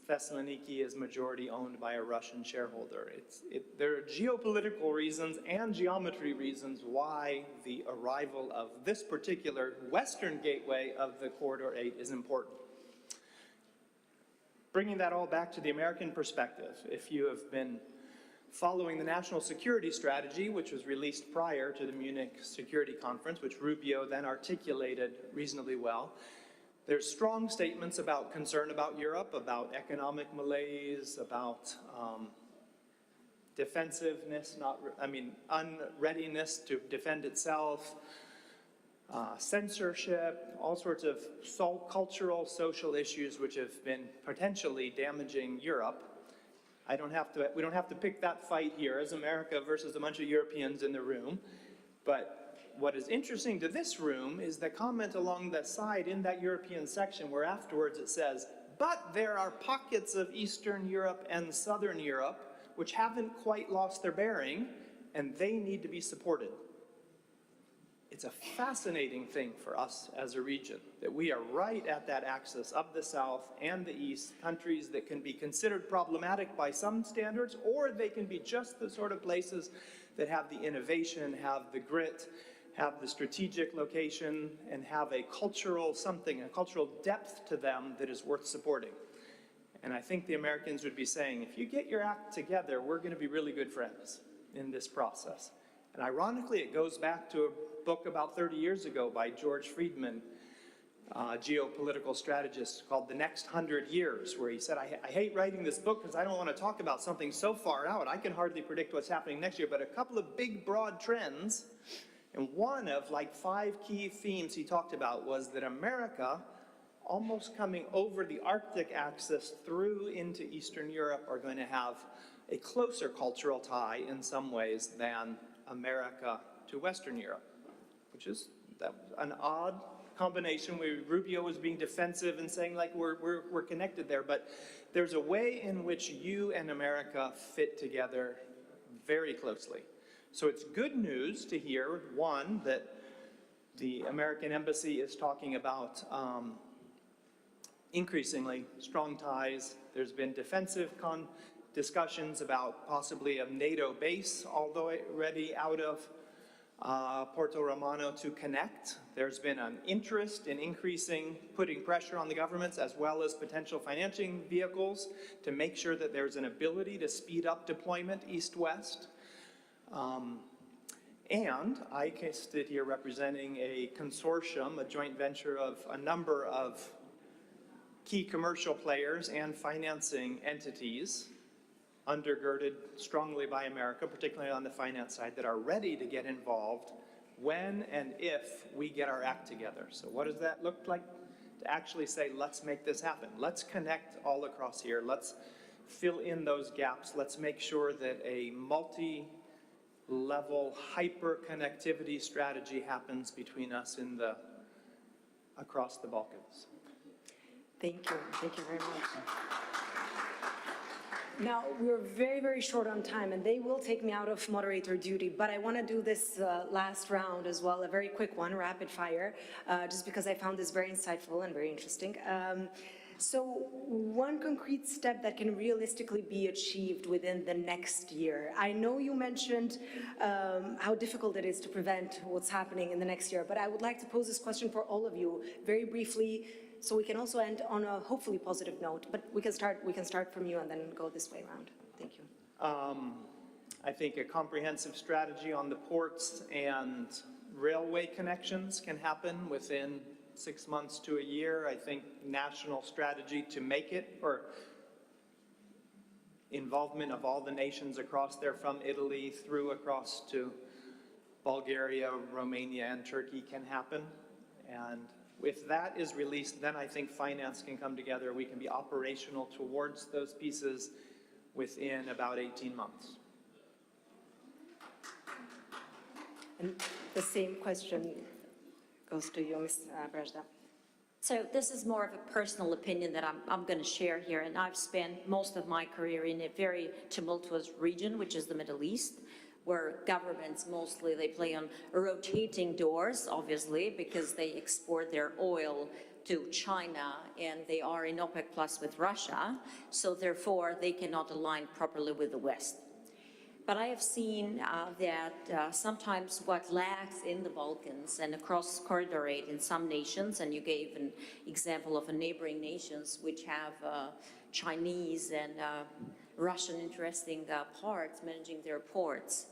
Thessaloniki is majority owned by a Russian shareholder. There are geopolitical reasons and geometry reasons why the arrival of this particular western gateway of the Corridor 8 is important. Bringing that all back to the American perspective, if you have been following the national security strategy, which was released prior to the Munich Security Conference, which Rubio then articulated reasonably well, there's strong statements about concern about Europe, about economic malaise, about defensiveness, unreadiness to defend itself, censorship, all sorts of cultural, social issues which have been potentially damaging Europe. We don't have to pick that fight here as America versus a bunch of Europeans in the room, but what is interesting to this room is the comment along the side in that European section where afterwards it says, but there are pockets of Eastern Europe and Southern Europe which haven't quite lost their bearing and they need to be supported. It's a fascinating thing for us as a region that we are right at that axis of the South and the East, countries that can be considered problematic by some standards, or they can be just the sort of places that have the innovation, have the grit, have the strategic location, and have a cultural something, a cultural depth to them that is worth supporting. And I think the Americans would be saying, if you get your act together, we're going to be really good friends in this process. And ironically, it goes back to a book about 30 years ago by George Friedman, a geopolitical strategist, called The Next 100 Years, where he said, I hate writing this book because I don't want to talk about something so far out. I can hardly predict what's happening next year, but a couple of big, broad trends. And one of like 5 key themes he talked about was that America, almost coming over the Arctic axis through into Eastern Europe, are going to have a closer cultural tie in some ways than America to Western Europe, which is an odd combination where Rubio was being defensive and saying like we're connected there, but there's a way in which you and America fit together very closely. So it's good news to hear, one, that the American embassy is talking about increasingly strong ties. There's been defensive discussions about possibly a NATO base, although already out of Porto Romano to connect. There's been an interest in putting pressure on the governments as well as potential financing vehicles to make sure that there's an ability to speed up deployment east-west. And I stood here representing a consortium, a joint venture of a number of key commercial players and financing entities undergirded strongly by America, particularly on the finance side, that are ready to get involved when and if we get our act together. So what does that look like? To actually say, let's make this happen. Let's connect all across here. Let's fill in those gaps. Let's make sure that a multi-level hyper-connectivity strategy happens between us across the Balkans. Thank you. Thank you very much. Now, we're very, very short on time, and they will take me out of moderator duty, but I want to do this last round as well, a very quick one, rapid fire, just because I found this very insightful and very interesting. So one concrete step that can realistically be achieved within the next year. I know you mentioned how difficult it is to prevent what's happening in the next year, but I would like to pose this question for all of you very briefly, so we can also end on a hopefully positive note, but we can start from you and then go this way around. Thank you. I think a comprehensive strategy on the ports and railway connections can happen within 6 months to a year. I think national strategy to make it, or involvement of all the nations across there from Italy through across to Bulgaria, Romania, and Turkey can happen. And if that is released, then I think finance can come together. We can be operational towards those pieces within about 18 months. And the same question goes to you, Ms. Brezda. So this is more of a personal opinion that I'm going to share here, and I've spent most of my career in a very tumultuous region, which is the Middle East, where governments mostly, they play on rotating doors, obviously, because they export their oil to China and they are in OPEC plus with Russia, so therefore they cannot align properly with the West. But I have seen that sometimes what lacks in the Balkans and across Korridor in some nations, and you gave an example of a neighboring nations which have Chinese and Russian interesting parts managing their ports.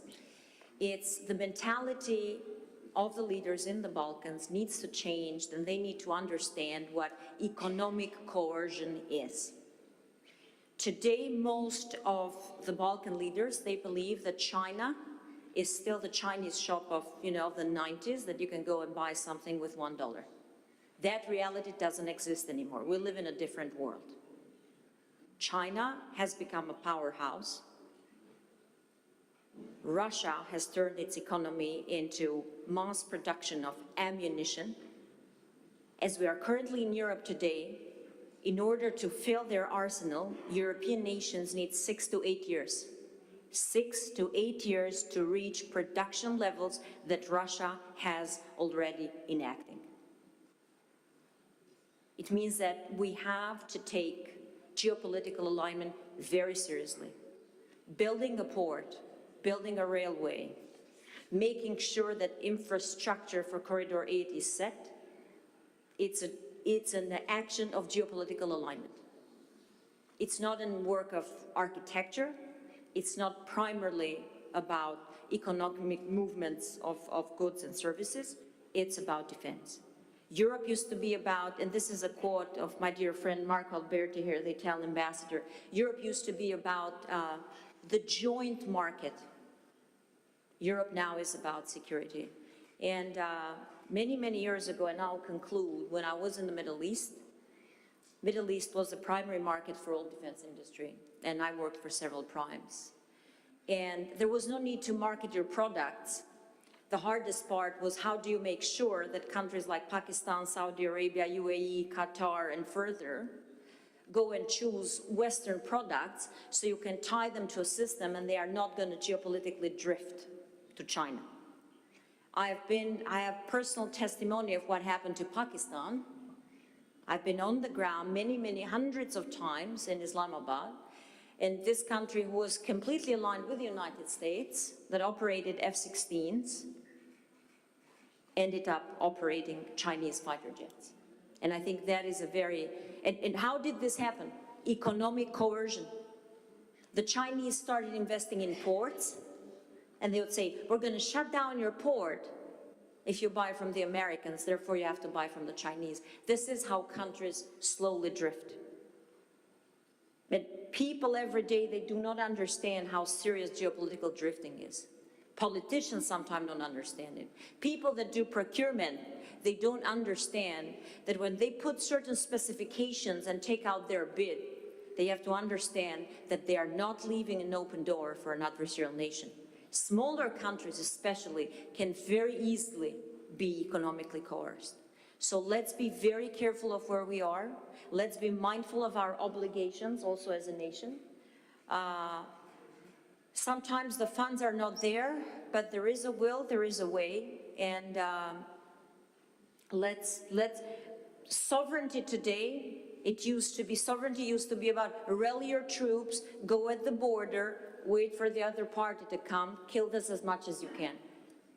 It's the mentality of the leaders in the Balkans needs to change, and they need to understand what economic coercion is. Today, most of the Balkan leaders, they believe that China is still the Chinese shop of, the 90s, that you can go and buy something with $1. That reality doesn't exist anymore. We live in a different world. China has become a powerhouse. Russia has turned its economy into mass production of ammunition. As we are currently in Europe today, in order to fill their arsenal, European nations need 6 to 8 years. 6 to 8 years to reach production levels that Russia has already enacting. It means that we have to take geopolitical alignment very seriously. Building a port, building a railway, making sure that infrastructure for Corridor 8 is set, it's an action of geopolitical alignment. It's not a work of architecture. It's not primarily about economic movements of goods and services. It's about defense. Europe used to be about, and this is a quote of my dear friend Marco Alberti here, the Italian ambassador, Europe used to be about the joint market. Europe now is about security. And many, many years ago, and I'll conclude, when I was in the Middle East was the primary market for all defense industry, and I worked for several primes. And there was no need to market your products. The hardest part was how do you make sure that countries like Pakistan, Saudi Arabia, UAE, Qatar, and further go and choose Western products so you can tie them to a system and they are not going to geopolitically drift to China. I have personal testimony of what happened to Pakistan. I've been on the ground many hundreds of times in Islamabad, and this country was completely aligned with the United States that operated F-16s, ended up operating Chinese fighter jets. And I think that is a very, and how did this happen? Economic coercion. The Chinese started investing in ports, and they would say, we're going to shut down your port if you buy from the Americans, therefore you have to buy from the Chinese. This is how countries slowly drift. But people every day, they do not understand how serious geopolitical drifting is. Politicians sometimes don't understand it. People that do procurement, they don't understand that when they put certain specifications and take out their bid, they have to understand that they are not leaving an open door for an adversarial nation. Smaller countries especially can very easily be economically coerced. So let's be very careful of where we are. Let's be mindful of our obligations also as a nation. Sometimes the funds are not there, but there is a will, there is a way, and let's sovereignty today, sovereignty used to be about rally your troops, go at the border, wait for the other party to come, kill this as much as you can.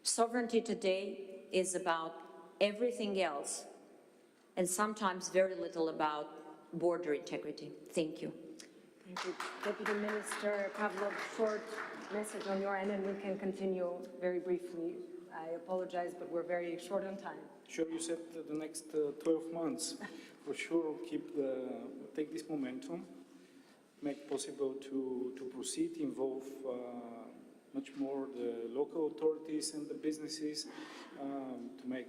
Sovereignty today is about everything else, and sometimes very little about border integrity. Thank you. Thank you. Deputy Minister Pavlov, short message on your end, and we can continue very briefly. I apologize, but we're very short on time. Sure, you said the next 12 months. For sure, take this momentum, make possible to proceed, involve much more the local authorities and the businesses to make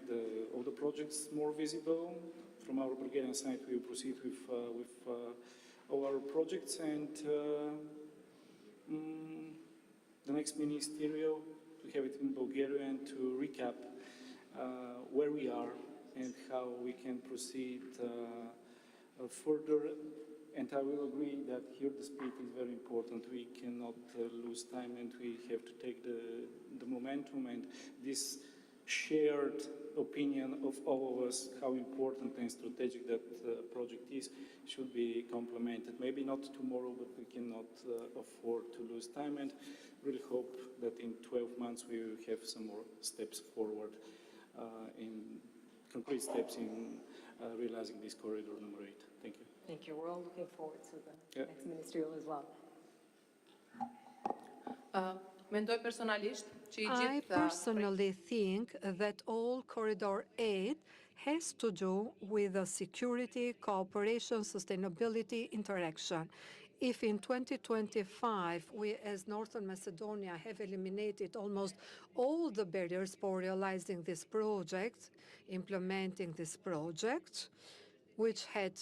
all the projects more visible. From our Bulgarian side, we will proceed with all our projects, and the next ministerial to have it in Bulgaria and to recap where we are and how we can proceed further And I will agree that here the spirit is very important. We cannot lose time, and we have to take the momentum and this shared opinion of all of us, how important and strategic that project is, should be complemented. Maybe not tomorrow, but we cannot afford to lose time, and really hope that in 12 months we will have some more steps forward, in concrete steps in realizing this corridor number 8. Thank you. Thank you. We're all looking forward to the next ministerial as well. I personally think that all Corridor 8 has to do with the security, cooperation, sustainability, interaction. If in 2025 we, as Northern Macedonia, have eliminated almost all the barriers for realizing this project, implementing this project, which had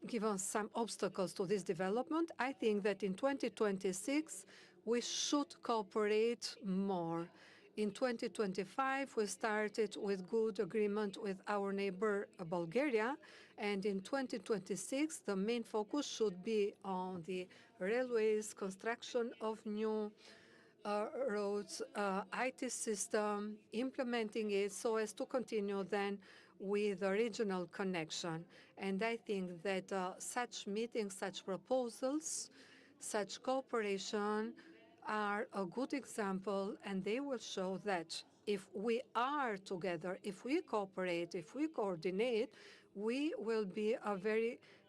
given some obstacles to this development, I think that in 2026 we should cooperate more. In 2025, we started with good agreement with our neighbor Bulgaria, and in 2026, the main focus should be on the railways, construction of new roads, IT system, implementing it so as to continue then with the regional connection. And I think that such meetings, such proposals, such cooperation are a good example, and they will show that if we are together, if we cooperate, if we coordinate, we will be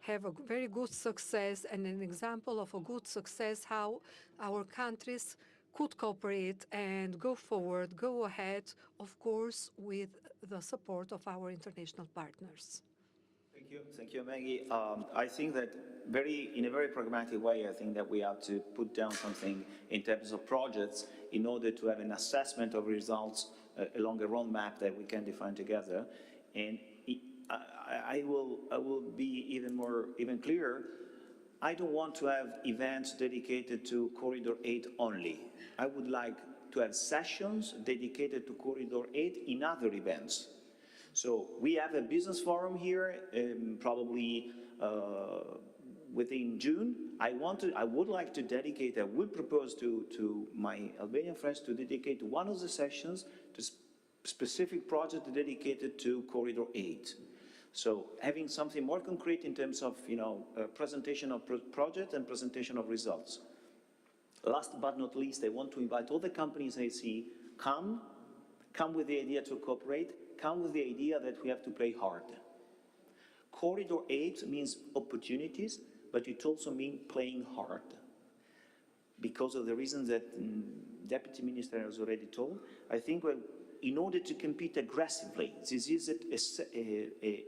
have a very good success and an example of a good success how our countries could cooperate and go forward, go ahead, of course, with the support of our international partners. Thank you, Maggie. I think that in a very pragmatic way, I think that we have to put down something in terms of projects in order to have an assessment of results along a roadmap that we can define together. And I will be even clearer. I don't want to have events dedicated to Corridor 8 only. I would like to have sessions dedicated to Corridor 8 in other events. So we have a business forum here, probably within June. I would like to dedicate, I would propose to my Albanian friends to dedicate one of the sessions to specific project dedicated to Corridor 8. So having something more concrete in terms of, presentation of project and presentation of results. Last but not least, I want to invite all the companies I see, come with the idea to cooperate, come with the idea that we have to play hard. Corridor 8 means opportunities, but it also means playing hard. Because of the reasons that Deputy Minister has already told, I think in order to compete aggressively, this is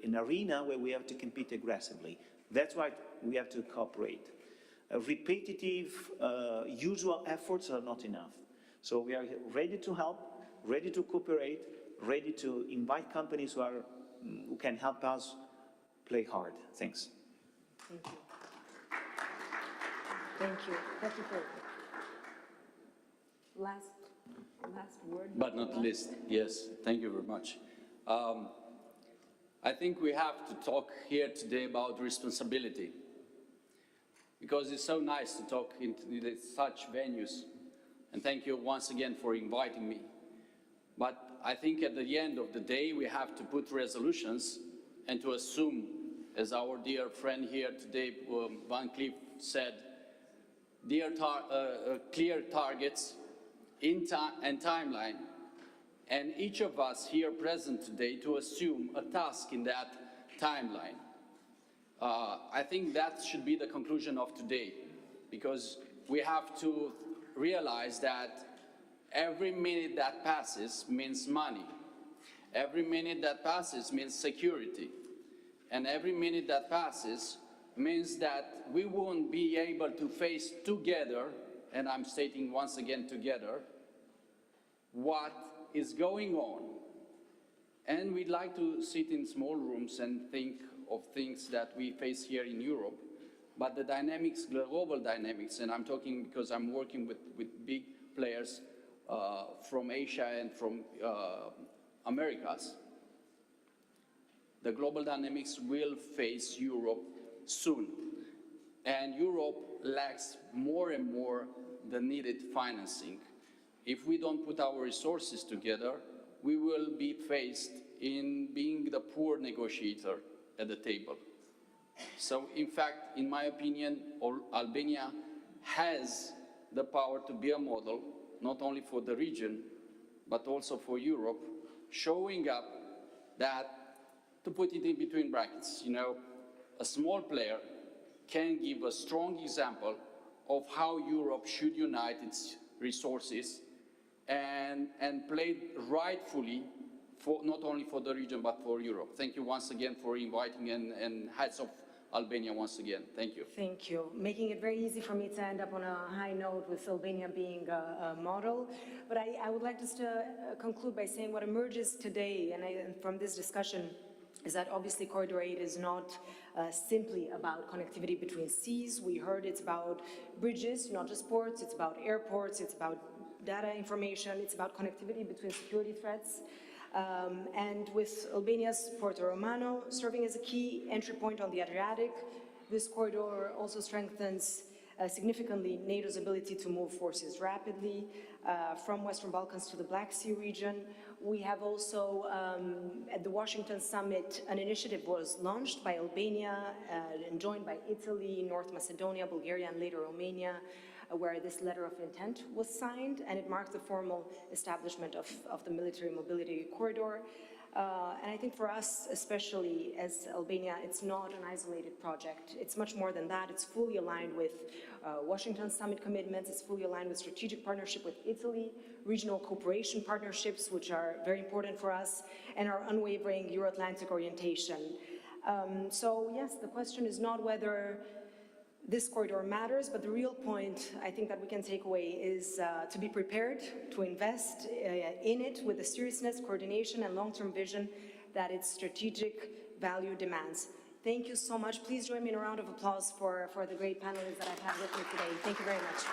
an arena where we have to compete aggressively. That's why we have to cooperate. Repetitive, usual efforts are not enough. So we are ready to help, ready to cooperate, ready to invite companies who can help us play hard. Thanks. Thank you. Thank you. Thank you for last word. But not least, yes, thank you very much. I think we have to talk here today about responsibility, because it's so nice to talk in such venues. And thank you once again for inviting me. But I think at the end of the day, we have to put resolutions and to assume, as our dear friend here today, Van Cleef, said, clear targets and timeline. And each of us here present today to assume a task in that timeline. I think that should be the conclusion of today, because we have to realize that every minute that passes means money. Every minute that passes means security. And every minute that passes means that we won't be able to face together, and I'm stating once again together, what is going on. And we'd like to sit in small rooms and think of things that we face here in Europe, but the dynamics, global dynamics, and I'm talking because I'm working with big players from Asia and from Americas. the global dynamics will face Europe soon. And Europe lacks more and more the needed financing. If we don't put our resources together, we will be faced in being the poor negotiator at the table. So, in fact, in my opinion, Albania has the power to be a model, not only for the region, but also for Europe, showing up that, to put it in between brackets, you know, a small player can give a strong example of how Europe should unite its resources and play rightfully for, not only for the region, but for Europe. Thank you once again for inviting, and hats off Albania once again. Thank you. Thank you. Making it very easy for me to end up on a high note with Albania being a model. But I would like just to conclude by saying what emerges today and from this discussion is that obviously Corridor 8 is not simply about connectivity between seas. We heard it's about bridges, not just ports, it's about airports, it's about data information, it's about connectivity between security threats. And with Albania's Porto Romano serving as a key entry point on the Adriatic, this corridor also strengthens significantly NATO's ability to move forces rapidly from Western Balkans to the Black Sea region. We have also, at the Washington summit, an initiative was launched by Albania and joined by Italy, North Macedonia, Bulgaria, and later Romania, where this letter of intent was signed, and it marked the formal establishment of the military mobility corridor. And I think for us, especially as Albania, it's not an isolated project. It's much more than that. It's fully aligned with Washington summit commitments. It's fully aligned with strategic partnership with Italy, regional cooperation partnerships, which are very important for us, and our unwavering Euro-Atlantic orientation. So yes, the question is not whether this corridor matters, but the real point I think that we can take away is to be prepared to invest in it with the seriousness, coordination, and long-term vision that its strategic value demands. Thank you so much. Please join me in a round of applause for the great panelists that I've had with me today. Thank you very much.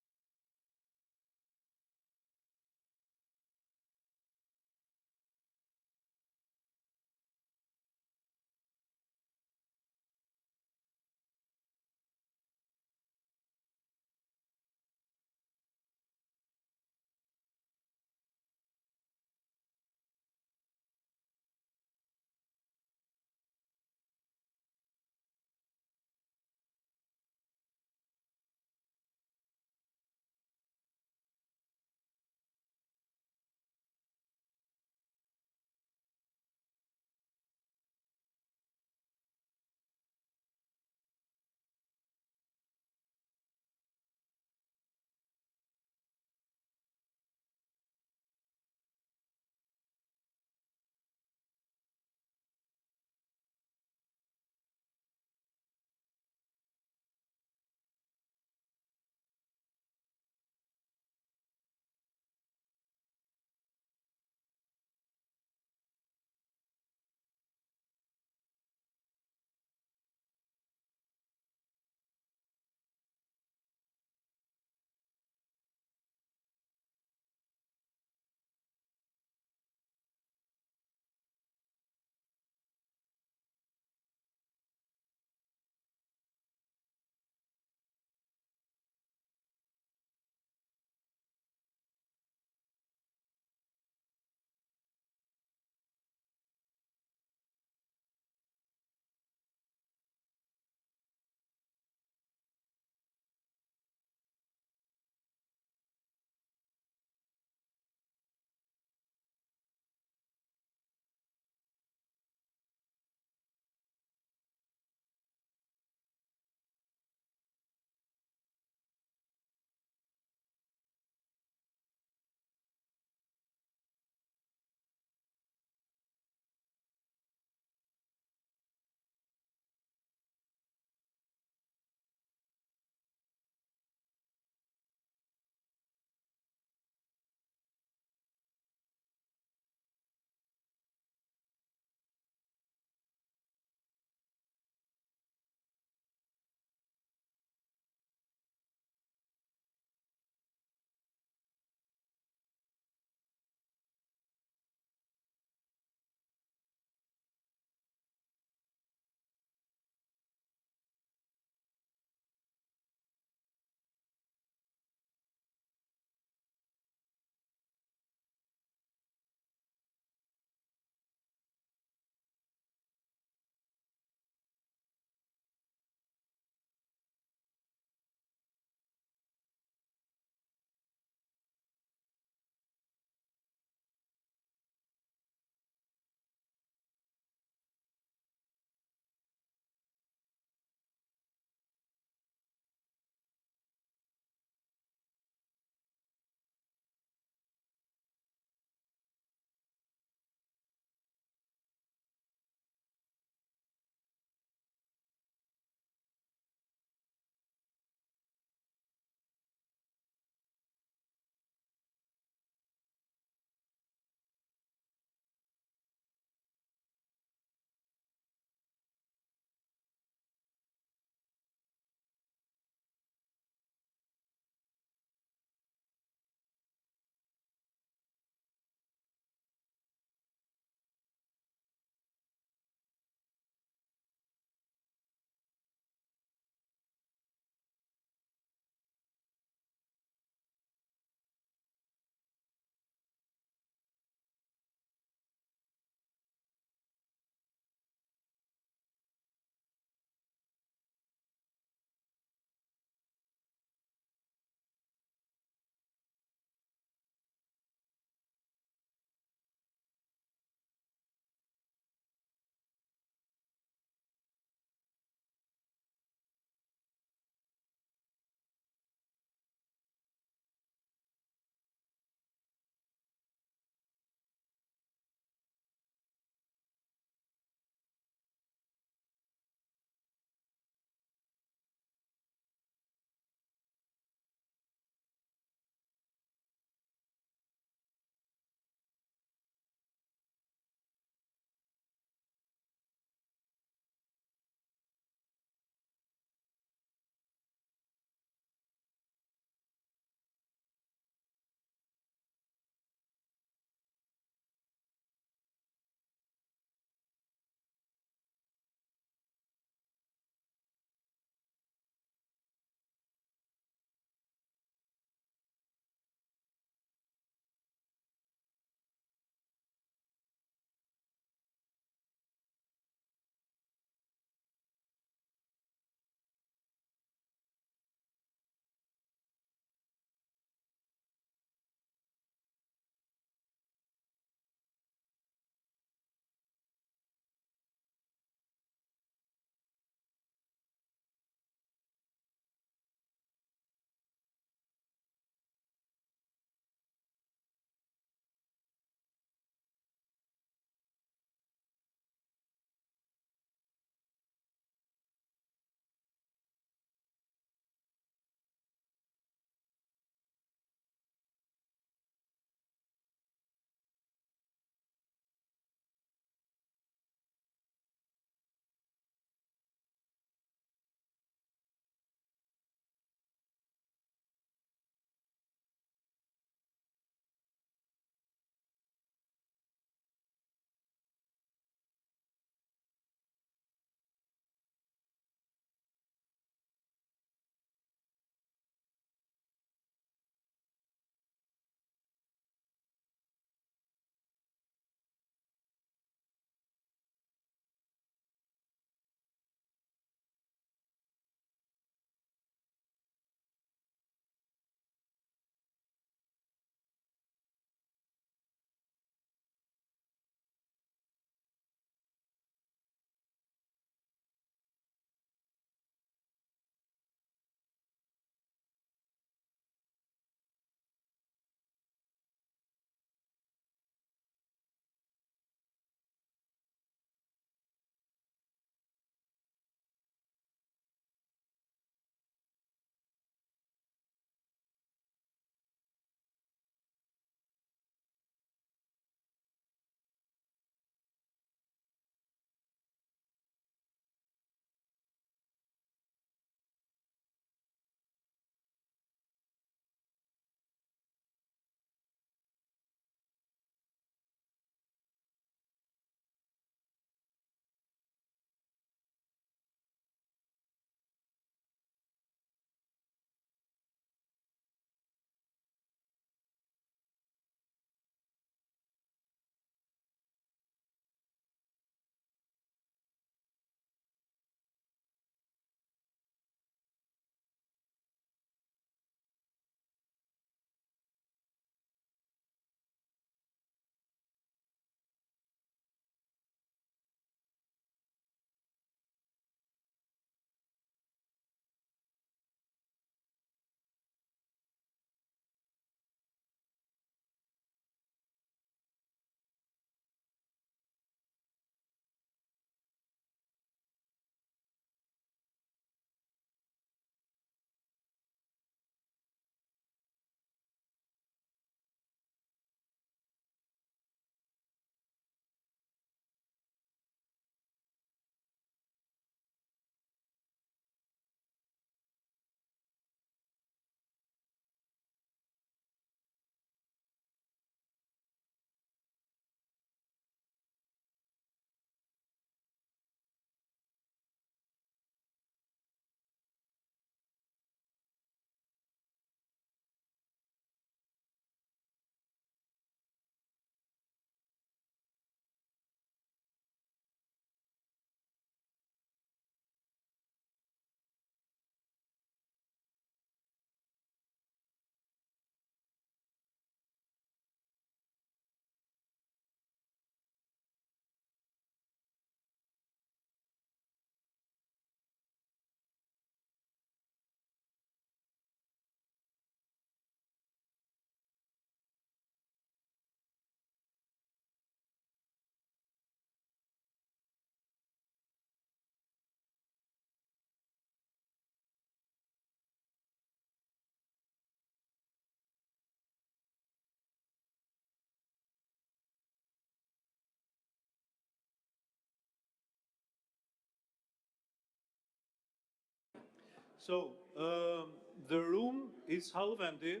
So, the room is half empty,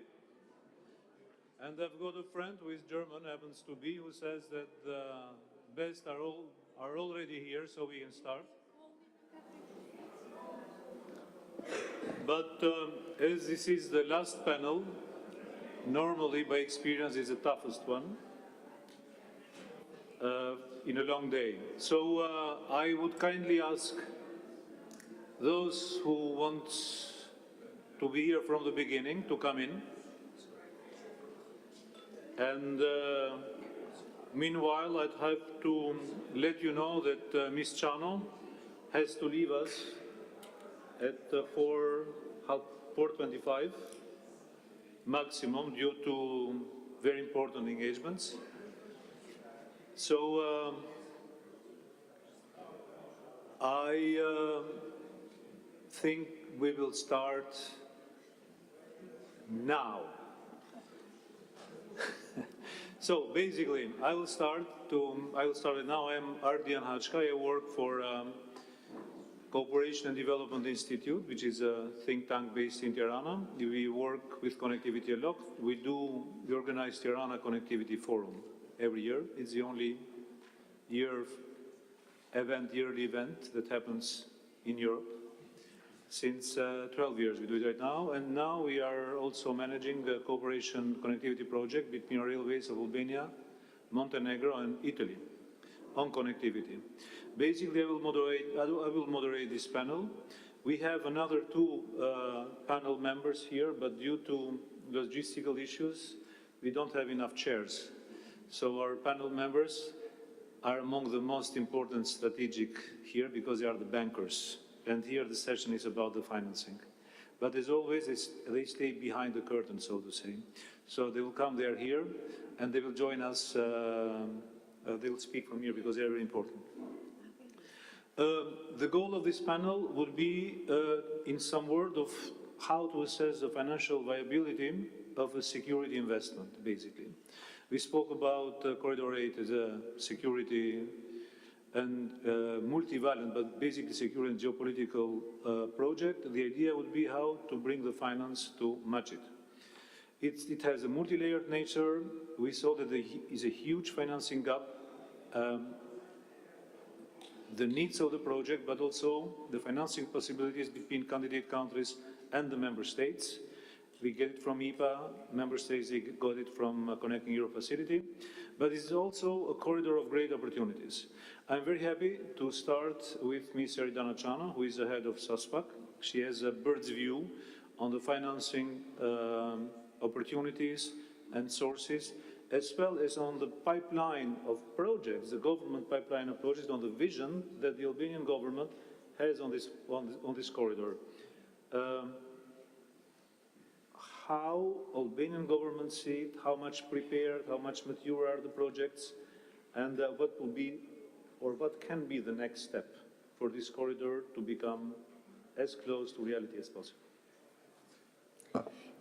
and I've got a friend who is German, happens to be, who says that the best are already here, so we can start. But as this is the last panel, normally by experience is the toughest one in a long day. So I would kindly ask those who want to be here from the beginning to come in. And meanwhile, I'd have to let you know that Ms. Chano has to leave us at 4:25 maximum due to very important engagements. So I think we will start now. So basically, I will start it now. I am Ardian Hachka. I work for Cooperation and Development Institute, which is a think tank based in Tirana. We work with connectivity a lot. We organize Tirana Connectivity Forum every year. It's the only yearly event that happens in Europe. Since 12 years we do it right now, and now we are also managing the cooperation connectivity project between railways of Albania, Montenegro and Italy on connectivity. Basically, I will moderate this panel. We have another two panel members here, but due to logistical issues, we don't have enough chairs. So our panel members are among the most important strategic here because they are the bankers. And here the session is about the financing. But as always, they stay behind the curtain, so to say. So they will come, they are here, and they will join us. They will speak from here because they are very important. The goal of this panel would be, in some word, of how to assess the financial viability of a security investment, basically. We spoke about Corridor 8 as a security and multivalent, but basically secure and geopolitical project. The idea would be how to bring the finance to match it. It has a multi-layered nature. We saw that there is a huge financing gap, the needs of the project, but also the financing possibilities between candidate countries and the member states. We get it from IPA, member states they got it from Connecting Europe Facility, but it's also a corridor of great opportunities. I'm very happy to start with Ms. Eridana Chana, who is the head of SASPAC. She has a bird's view on the financing opportunities and sources, as well as on the pipeline of projects, the government pipeline of projects, on the vision that the Albanian government has on this corridor. How Albanian government see it, how much prepared, how much mature are the projects, and what will be or what can be the next step for this corridor to become as close to reality as possible.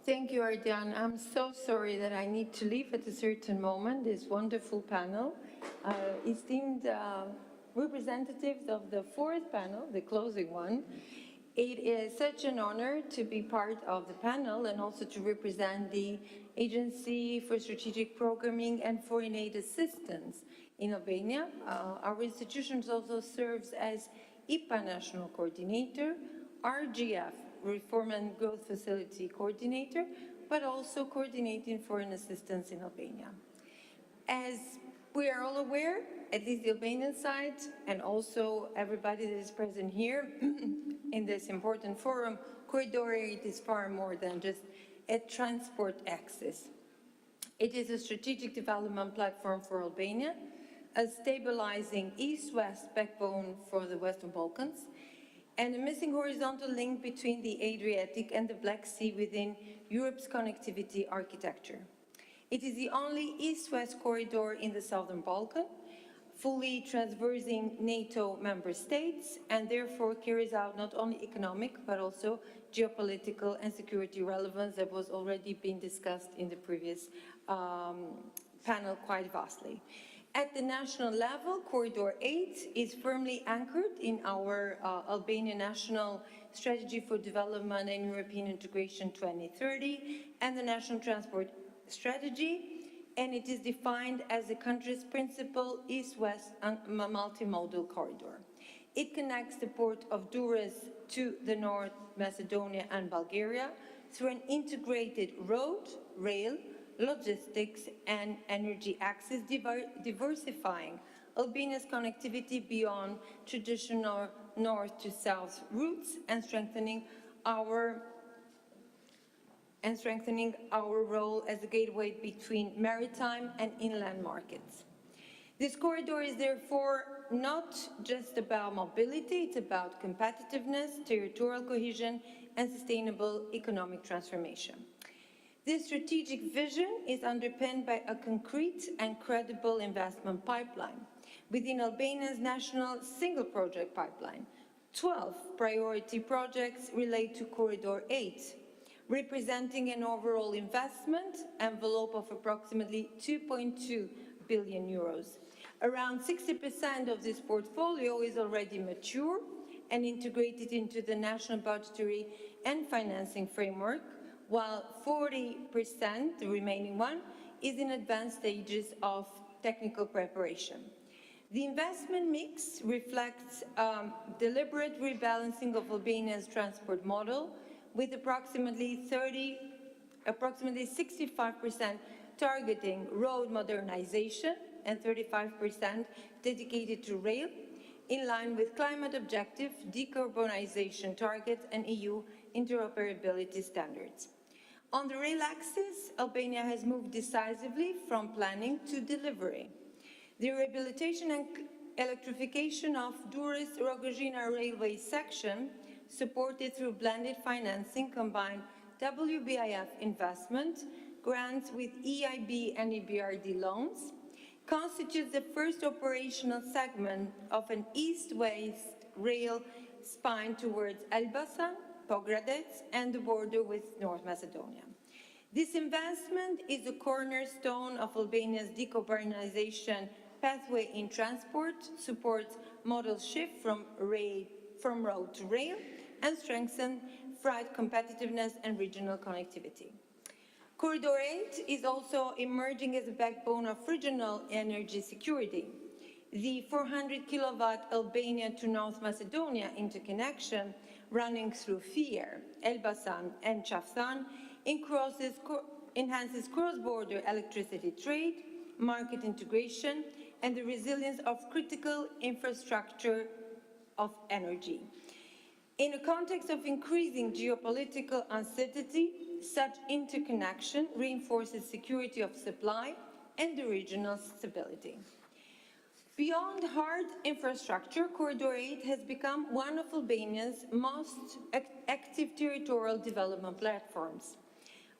Thank you, Ardian. I'm so sorry that I need to leave at a certain moment, this wonderful panel. Esteemed representatives of the fourth panel, the closing one, it is such an honor to be part of the panel and also to represent the Agency for Strategic Programming and Foreign Aid Assistance in Albania. Our institution also serves as IPA National Coordinator, RGF, Reform and Growth Facility Coordinator, but also coordinating foreign assistance in Albania. As we are all aware, at least the Albanian side, and also everybody that is present here in this important forum, Corridor 8 is far more than just a transport axis. It is a strategic development platform for Albania, a stabilizing east-west backbone for the Western Balkans, and a missing horizontal link between the Adriatic and the Black Sea within Europe's connectivity architecture. It is the only east-west corridor in the Southern Balkans, fully traversing NATO member states, and therefore carries out not only economic, but also geopolitical and security relevance that was already being discussed in the previous panel quite vastly. At the national level, Corridor 8 is firmly anchored in our Albanian National Strategy for Development and European Integration 2030 and the National Transport Strategy, and it is defined as the country's principal east-west multimodal corridor. It connects the port of Durrës to the North Macedonia and Bulgaria through an integrated road, rail, logistics and energy access, diversifying Albania's connectivity beyond traditional north to south routes and strengthening our role as a gateway between maritime and inland markets. This corridor is therefore not just about mobility, it's about competitiveness, territorial cohesion, and sustainable economic transformation. This strategic vision is underpinned by a concrete and credible investment pipeline within Albania's national single project pipeline. 12 priority projects relate to Corridor 8, representing an overall investment envelope of approximately 2.2 billion euros. Around 60% of this portfolio is already mature and integrated into the national budgetary and financing framework, while 40%, the remaining one, is in advanced stages of technical preparation. The investment mix reflects deliberate rebalancing of Albania's transport model, with approximately 65% targeting road modernization and 35% dedicated to rail, in line with climate objective, decarbonization targets, and EU interoperability standards. On the rail axis, Albania has moved decisively from planning to delivery. The rehabilitation and electrification of Durrës-Rogozhina railway section, supported through blended financing, combined WBIF investment, grants with EIB and EBRD loans, constitutes the first operational segment of an east-west rail spine towards Elbasan, Pogradec, and the border with North Macedonia. This investment is a cornerstone of Albania's decarbonization pathway in transport, supports modal shift from road to rail, and strengthens freight competitiveness and regional connectivity. Corridor 8 is also emerging as a backbone of regional energy security. The 400-kilowatt Albania to North Macedonia interconnection running through Fier, Elbasan, and Qaftan enhances cross-border electricity trade, market integration, and the resilience of critical infrastructure of energy. In a context of increasing geopolitical uncertainty, such interconnection reinforces security of supply and the regional stability. Beyond hard infrastructure, Corridor 8 has become one of Albania's most active territorial development platforms.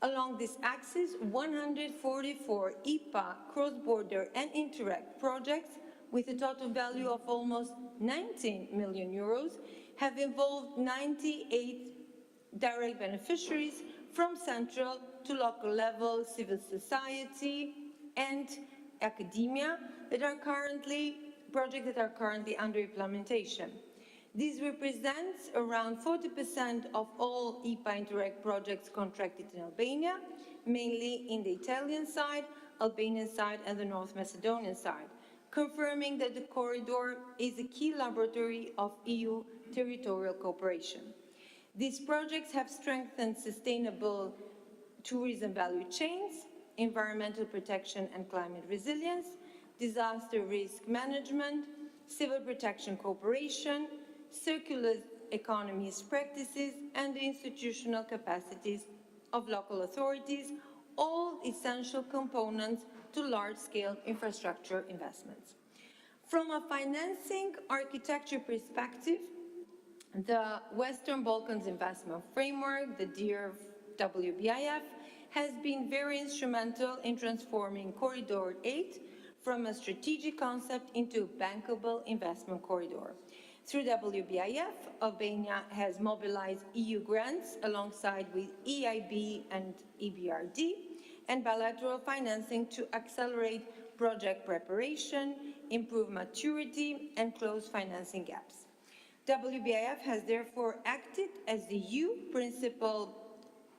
Along this axis, 144 IPA cross-border and Interreg projects with a total value of almost 19 million euros have involved 98 direct beneficiaries from central to local level, civil society, and academia projects that are currently under implementation. This represents around 40% of all IPA Interreg projects contracted in Albania, mainly in the Italian side, Albanian side, and the North Macedonian side, confirming that the corridor is a key laboratory of EU territorial cooperation. These projects have strengthened sustainable tourism value chains, environmental protection and climate resilience, disaster risk management, civil protection cooperation, circular economies practices, and the institutional capacities of local authorities, all essential components to large-scale infrastructure investments. From a financing architecture perspective, the Western Balkans Investment Framework, the dear WBIF, has been very instrumental in transforming Corridor 8 from a strategic concept into a bankable investment corridor. Through WBIF, Albania has mobilized EU grants alongside with EIB and EBRD and bilateral financing to accelerate project preparation, improve maturity, and close financing gaps. WBIF has therefore acted as the EU principal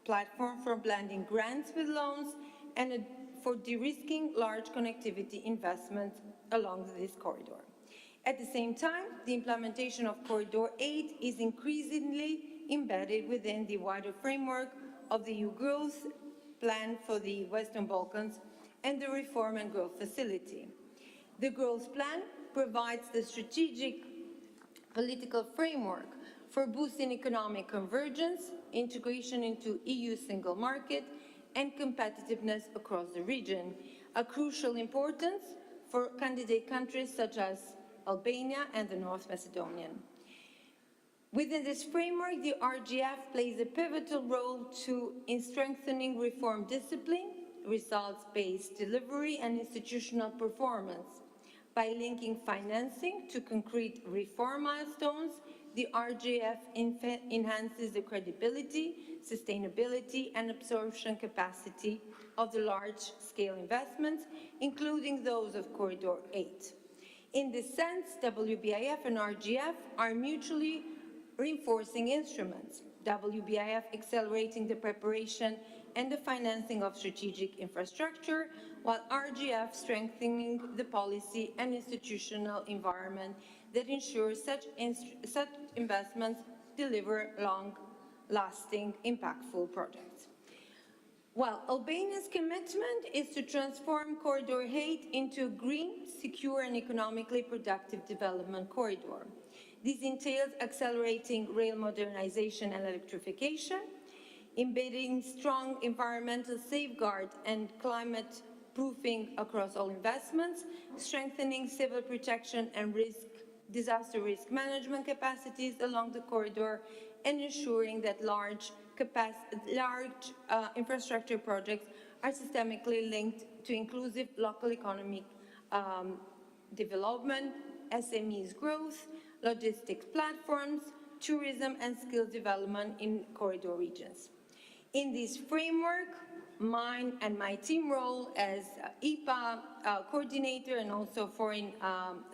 platform for blending grants with loans and for de-risking large connectivity investments along this corridor. At the same time, the implementation of Corridor 8 is increasingly embedded within the wider framework of the EU growth plan for the Western Balkans and the Reform and Growth Facility. The growth plan provides the strategic political framework for boosting economic convergence, integration into EU single market, and competitiveness across the region, a crucial importance for candidate countries such as Albania and the North Macedonian. Within this framework, the RGF plays a pivotal role in strengthening reform discipline, results-based delivery, and institutional performance. By linking financing to concrete reform milestones, the RGF enhances the credibility, sustainability, and absorption capacity of the large-scale investments, including those of Corridor 8. In this sense, WBIF and RGF are mutually reinforcing instruments, WBIF accelerating the preparation and the financing of strategic infrastructure, while RGF strengthening the policy and institutional environment that ensures such investments deliver long-lasting, impactful projects. While Albania's commitment is to transform Corridor 8 into a green, secure, and economically productive development corridor. This entails accelerating rail modernization and electrification, embedding strong environmental safeguards and climate proofing across all investments, strengthening civil protection and disaster risk management capacities along the corridor, and ensuring that large infrastructure projects are systemically linked to inclusive local economic development, SMEs growth, logistics platforms, tourism, and skills development in corridor regions. In this framework, mine and my team role as IPA coordinator and also foreign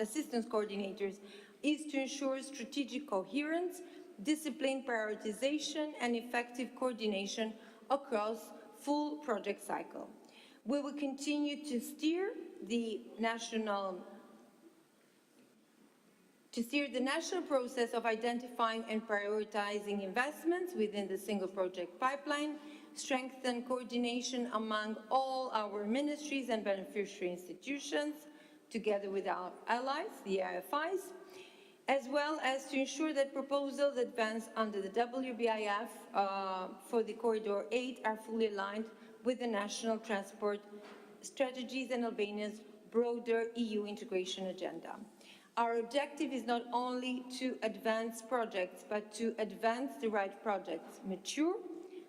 assistance coordinators is to ensure strategic coherence, disciplined prioritization, and effective coordination across full project cycle. We will continue to steer the national process of identifying and prioritizing investments within the single project pipeline, strengthen coordination among all our ministries and beneficiary institutions, together with our allies, the IFIs, as well as to ensure that proposals advanced under the WBIF for the Corridor 8 are fully aligned with the national transport strategies and Albania's broader EU integration agenda. Our objective is not only to advance projects, but to advance the right projects, mature,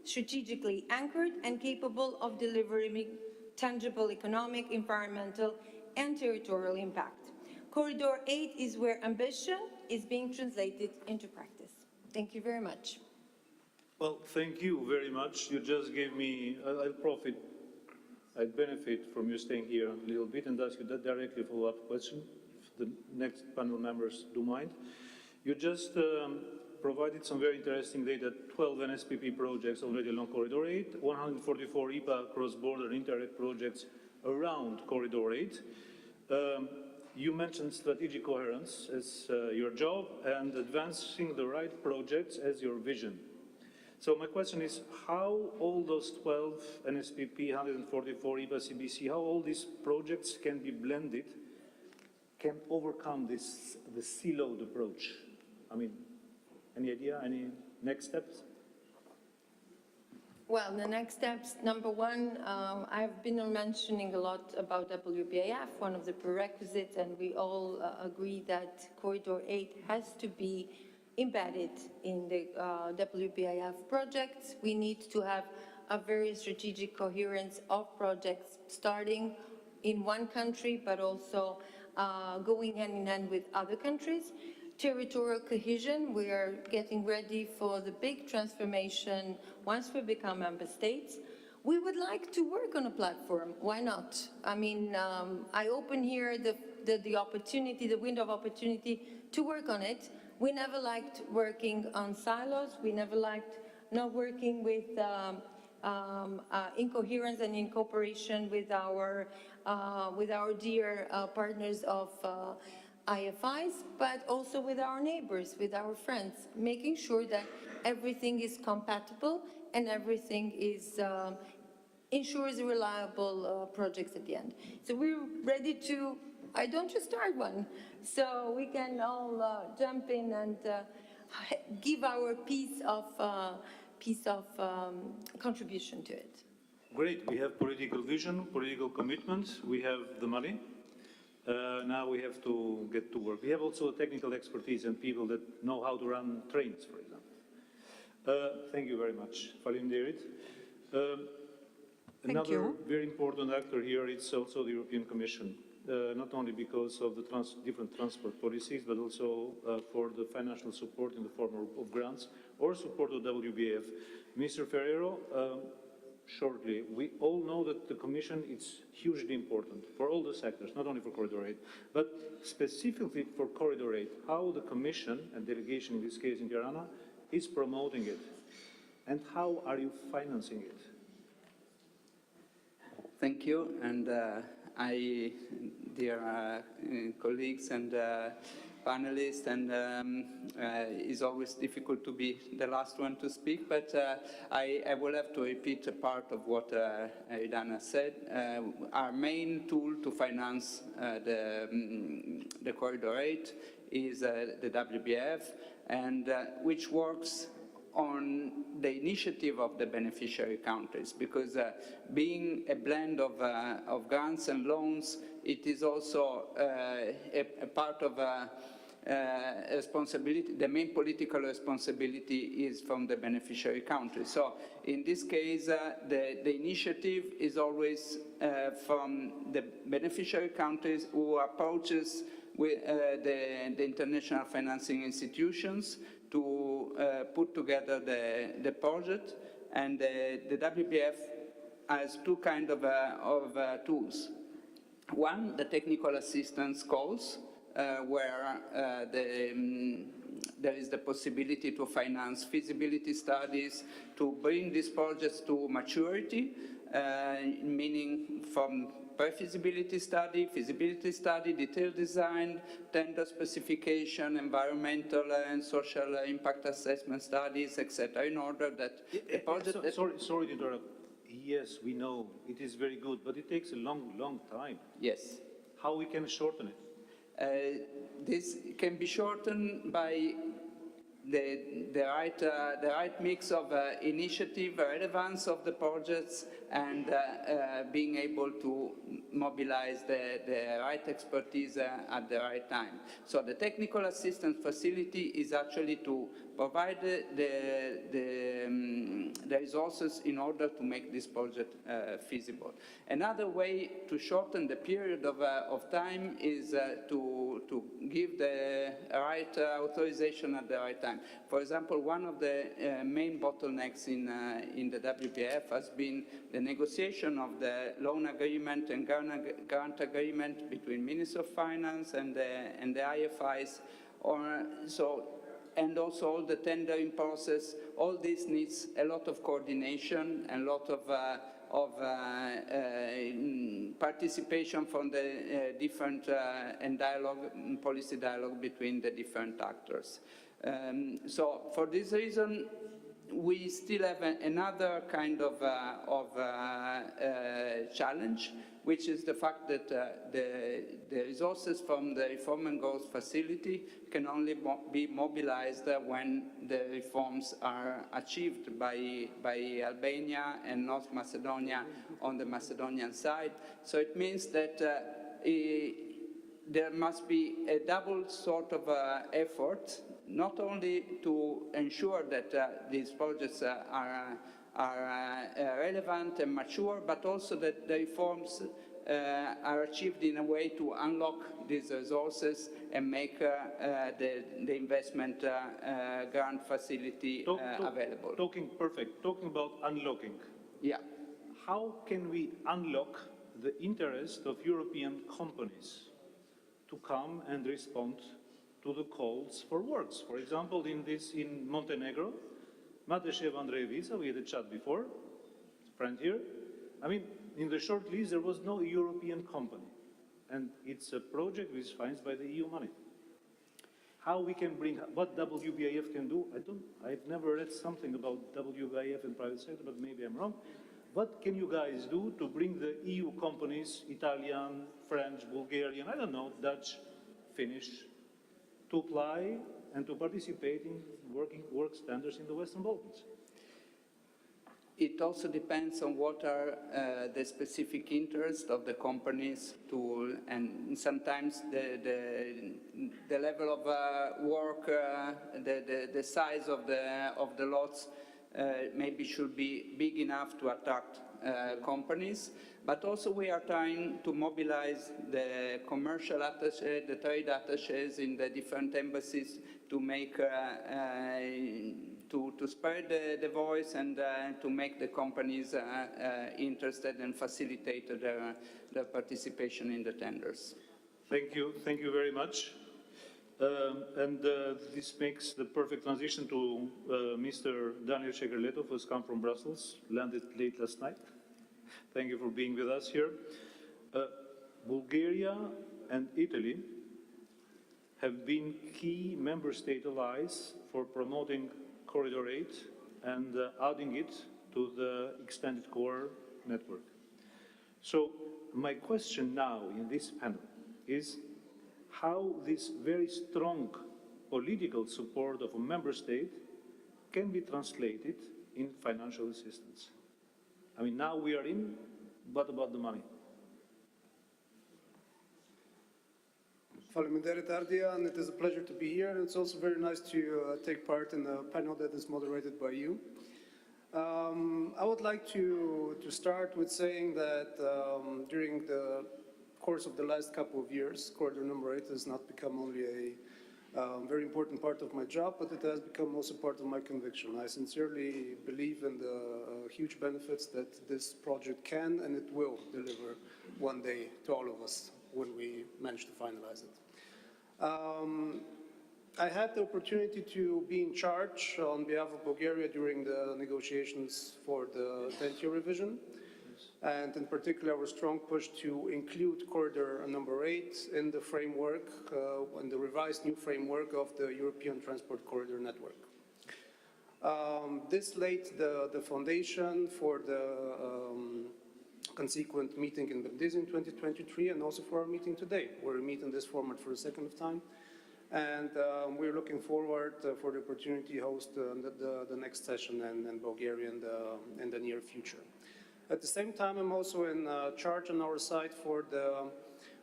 strategically anchored, and capable of delivering tangible economic, environmental, and territorial impact. Corridor 8 is where ambition is being translated into practice. Thank you very much. Well, thank you very much. You just gave me, I'd benefit from you staying here a little bit and ask you that directly a follow-up question, if the next panel members do mind. You just provided some very interesting data, 12 NSPP projects already along Corridor 8, 144 IPA cross-border Interreg projects around Corridor 8. You mentioned strategic coherence as your job and advancing the right projects as your vision. So my question is, how all those 12 NSPP, 144 IPA CBC, how all these projects can be blended, can overcome the siloed approach? I mean, any idea, any next steps? Well, the next steps, number one, I've been mentioning a lot about WBIF, one of the prerequisites, and we all agree that Corridor 8 has to be embedded in the WBIF projects. We need to have a very strategic coherence of projects starting in one country, but also going hand in hand with other countries. Territorial cohesion, we are getting ready for the big transformation once we become member states. We would like to work on a platform. Why not? I mean, I open here the opportunity, the window of opportunity to work on it. We never liked working on silos. We never liked not working with incoherence and in cooperation with our dear partners of IFIs, but also with our neighbors, with our friends, making sure that everything is compatible and everything is ensures reliable projects at the end. So we're ready to, I don't just start one, so we can all jump in and give our piece of contribution to it. Great, we have political vision, political commitment, we have the money. Now we have to get to work. We have also technical expertise and people that know how to run trains, for example. Thank you very much, Ndërlidhja. Another very important actor here is also the European Commission, not only because of the different transport policies, but also for the financial support in the form of grants or support of WBF. Mr. Ferrero, shortly, we all know that the Commission is hugely important for all the sectors, not only for Corridor 8, but specifically for Corridor 8, how the Commission and delegation, in this case in Tirana, is promoting it, and how are you financing it? Thank you, and dear colleagues and panelists, and it's always difficult to be the last one to speak, but I will have to repeat a part of what Aridana said. Our main tool to finance the Corridor 8 is the WBF, and which works on the initiative of the beneficiary countries, because being a blend of grants and loans, it is also a part of responsibility. The main political responsibility is from the beneficiary countries. So in this case, the initiative is always from the beneficiary countries who approaches with the international financing institutions to put together the project, and the WBF has two kinds of tools. One, the technical assistance calls, where there is the possibility to finance feasibility studies, to bring these projects to maturity, meaning from pre-feasibility study, feasibility study, detailed design, tender specification, environmental and social impact assessment studies, etc., in order that the project... Sorry to interrupt. Yes, we know it is very good, but it takes a long time. Yes. How we can shorten it? This can be shortened by the right mix of initiative, relevance of the projects, and being able to mobilize the right expertise at the right time. So the technical assistance facility is actually to provide the resources in order to make this project feasible. Another way to shorten the period of time is to give the right authorization at the right time. For example, one of the main bottlenecks in the WBF has been the negotiation of the loan agreement and grant agreement between Ministry of Finance and the IFIs, and also all the tendering process. All this needs a lot of coordination and a lot of participation from the different and policy dialogue between the different actors. So for this reason, we still have another kind of challenge, which is the fact that the resources from the Reform and Growth Facility can only be mobilized when the reforms are achieved by Albania and North Macedonia on the Macedonian side. So it means that there must be a double sort of effort, not only to ensure that these projects are relevant and mature, but also that the reforms are achieved in a way to unlock these resources and make the investment grant facility available. Talking about unlocking. Yeah. how can we unlock the interest of European companies to come and respond to the calls for works? For example, in Montenegro, Mateshev Andreevica, we had a chat before, friend here. I mean, in the short list, there was no European company. And it's a project which is financed by the EU money. How we can bring, what WBIF can do, I've never read something about WBIF in private sector, but maybe I'm wrong. What can you guys do to bring the EU companies, Italian, French, Bulgarian, I don't know, Dutch, Finnish, to apply and to participate in work standards in the Western Balkans? It also depends on what are the specific interests of the companies and sometimes the level of work, the size of the lots maybe should be big enough to attract companies. But also we are trying to mobilize the commercial attaché, the trade attachés in the different embassies to make to spread the voice and to make the companies interested and facilitate their participation in the tenders. Thank you very much. This makes the perfect transition to Mr. Daniel Shegerletov, who has come from Brussels, landed late last night. Thank you for being with us here. Bulgaria and Italy have been key member state allies for promoting Corridor 8 and adding it to the extended core network. So my question now in this panel is how this very strong political support of a member state can be translated in financial assistance. I mean, now we are in, what about the money? Faleminderit Ardija, and it is a pleasure to be here. It's also very nice to take part in a panel that is moderated by you. I would like to start with saying that during the course of the last couple of years, Corridor number 8 has not become only a very important part of my job, but it has become also part of my conviction. I sincerely believe in the huge benefits that this project can and it will deliver one day to all of us when we manage to finalize it. I had the opportunity to be in charge on behalf of Bulgaria during the negotiations for the 10th year revision. And in particular, our strong push to include Corridor number 8 in the framework, in the revised new framework of the European Transport Corridor Network. This laid the foundation for the consequent meeting in Brindisi in 2023 and also for our meeting today, where we meet in this format for the second time. And we're looking forward for the opportunity to host the next session in Bulgaria in the near future. At the same time, I'm also in charge on our side for the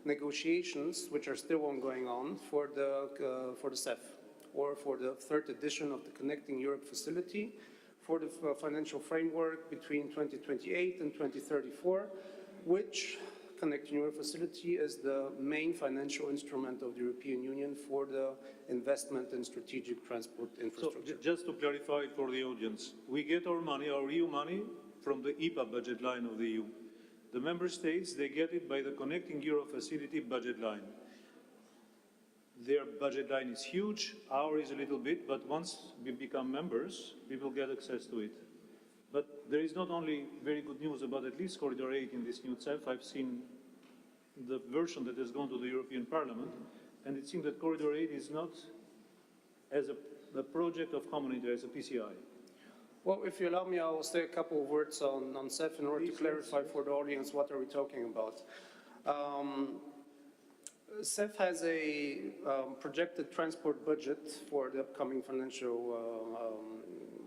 negotiations, which are still ongoing on, for the CEF, or for the third edition of the Connecting Europe facility, for the financial framework between 2028 and 2034, which Connecting Europe facility is the main financial instrument of the European Union for the investment in strategic transport infrastructure. So, just to clarify for the audience, we get our money, our EU money, from the IPA budget line of the EU. The member states, they get it by the Connecting Europe facility budget line. Their budget line is huge, ours is a little bit, but once we become members, we will get access to it. But there is not only very good news about at least Corridor 8 in this new CEF. I've seen the version that has gone to the European Parliament, and it seems that Corridor 8 is not as a project of common interest, a PCI. Well, if you allow me, I will say a couple of words on CEF in order to clarify for the audience what are we talking about. CEF has a projected transport budget for the upcoming financial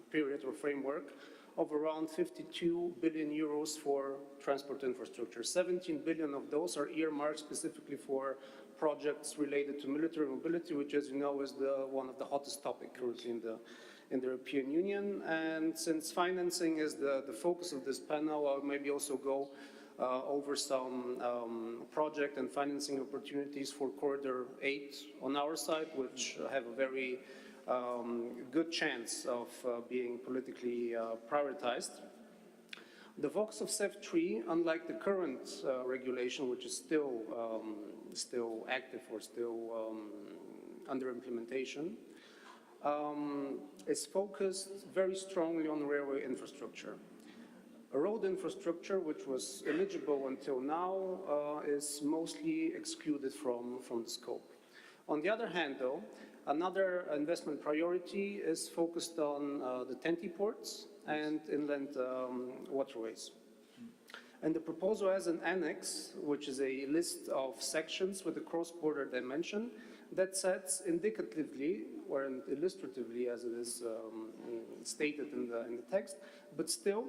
period or framework of around 52 billion euros for transport infrastructure. 17 billion of those are earmarked specifically for projects related to military mobility, which, as you know, is one of the hottest topics currently in the European Union. And since financing is the focus of this panel, I'll maybe also go over some project and financing opportunities for Corridor 8 on our side, which have a very good chance of being politically prioritized. The vox of CEF3, unlike the current regulation, which is still active or still under implementation, is focused very strongly on railway infrastructure. Road infrastructure, which was eligible until now, is mostly excluded from the scope. On the other hand, though, another investment priority is focused on the TEN-T ports and inland waterways. And the proposal has an annex, which is a list of sections with a cross-border dimension that sets indicatively, or illustratively as it is stated in the text, but still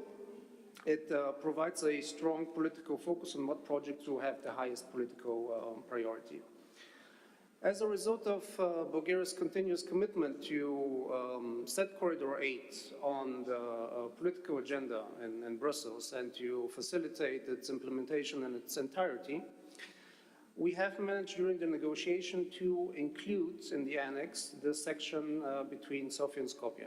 it provides a strong political focus on what projects will have the highest political priority. As a result of Bulgaria's continuous commitment to set Corridor 8 on the political agenda in Brussels and to facilitate its implementation in its entirety, we have managed during the negotiation to include in the annex the section between Sofia and Skopje,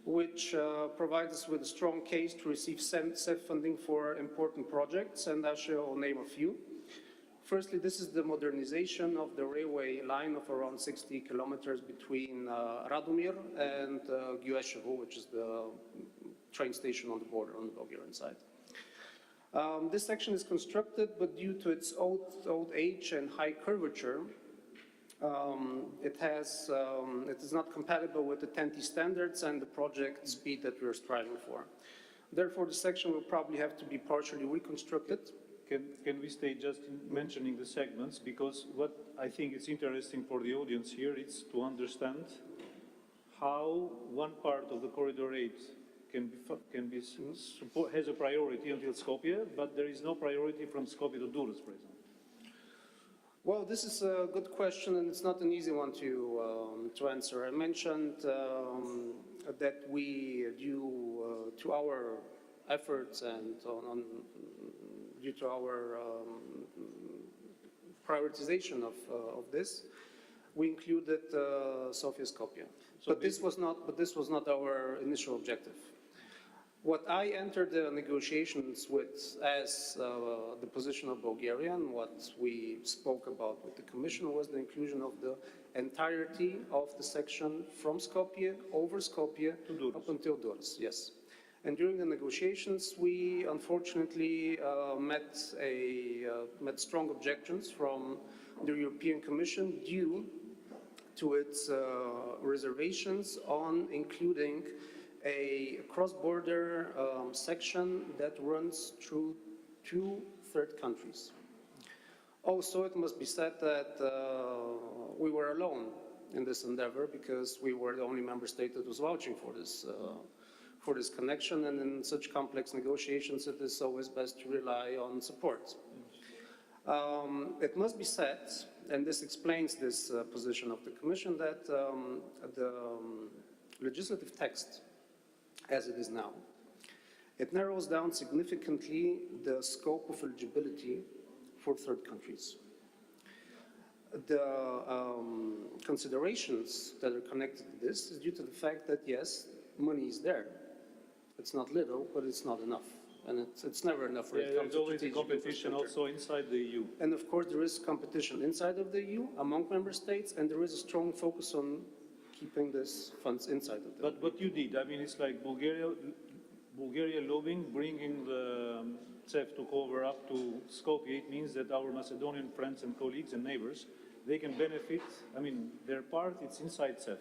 which provides us with a strong case to receive CEF funding for important projects, and I shall name a few. Firstly, this is the modernization of the railway line of around 60 kilometers between Radomir and Giueshevo, which is the train station on the border on the Bulgarian side. This section is constructed, but due to its old age and high curvature, it is not compatible with the TEN-T standards and the project speed that we're striving for. Therefore, the section will probably have to be partially reconstructed. Can we stay just mentioning the segments, because what I think is interesting for the audience here is to understand how one part of the Corridor 8 has a priority until Skopje, but there is no priority from Skopje to Durrës, for example. Well, this is a good question, and it's not an easy one to answer. I mentioned that we, due to our efforts and due to our prioritization of this, we included Sofia Skopje. But this was not our initial objective. What I entered the negotiations with as the position of Bulgaria, and what we spoke about with the Commission, was the inclusion of the entirety of the section from Skopje, over Skopje, up until Durrës, yes. And during the negotiations, we unfortunately met strong objections from the European Commission due to its reservations on including a cross-border section that runs through 2 third countries. Also, it must be said that we were alone in this endeavor, because we were the only member state that was vouching for this connection, and in such complex negotiations it is always best to rely on support. It must be said, and this explains this position of the Commission, that the legislative text as it is now, it narrows down significantly the scope of eligibility for third countries. The considerations that are connected to this is due to the fact that, yes, money is there. It's not little, but it's not enough. And it's never enough for it to come to there's always a competition also inside the EU. And of course there is competition inside of the EU, among member states, and there is a strong focus on keeping these funds inside of the EU. But you did. I mean, it's like Bulgaria lobbying, bringing the CEF to cover up to Skopje. It means that our Macedonian friends and colleagues and neighbors, they can benefit. I mean, their part, it's inside CEF.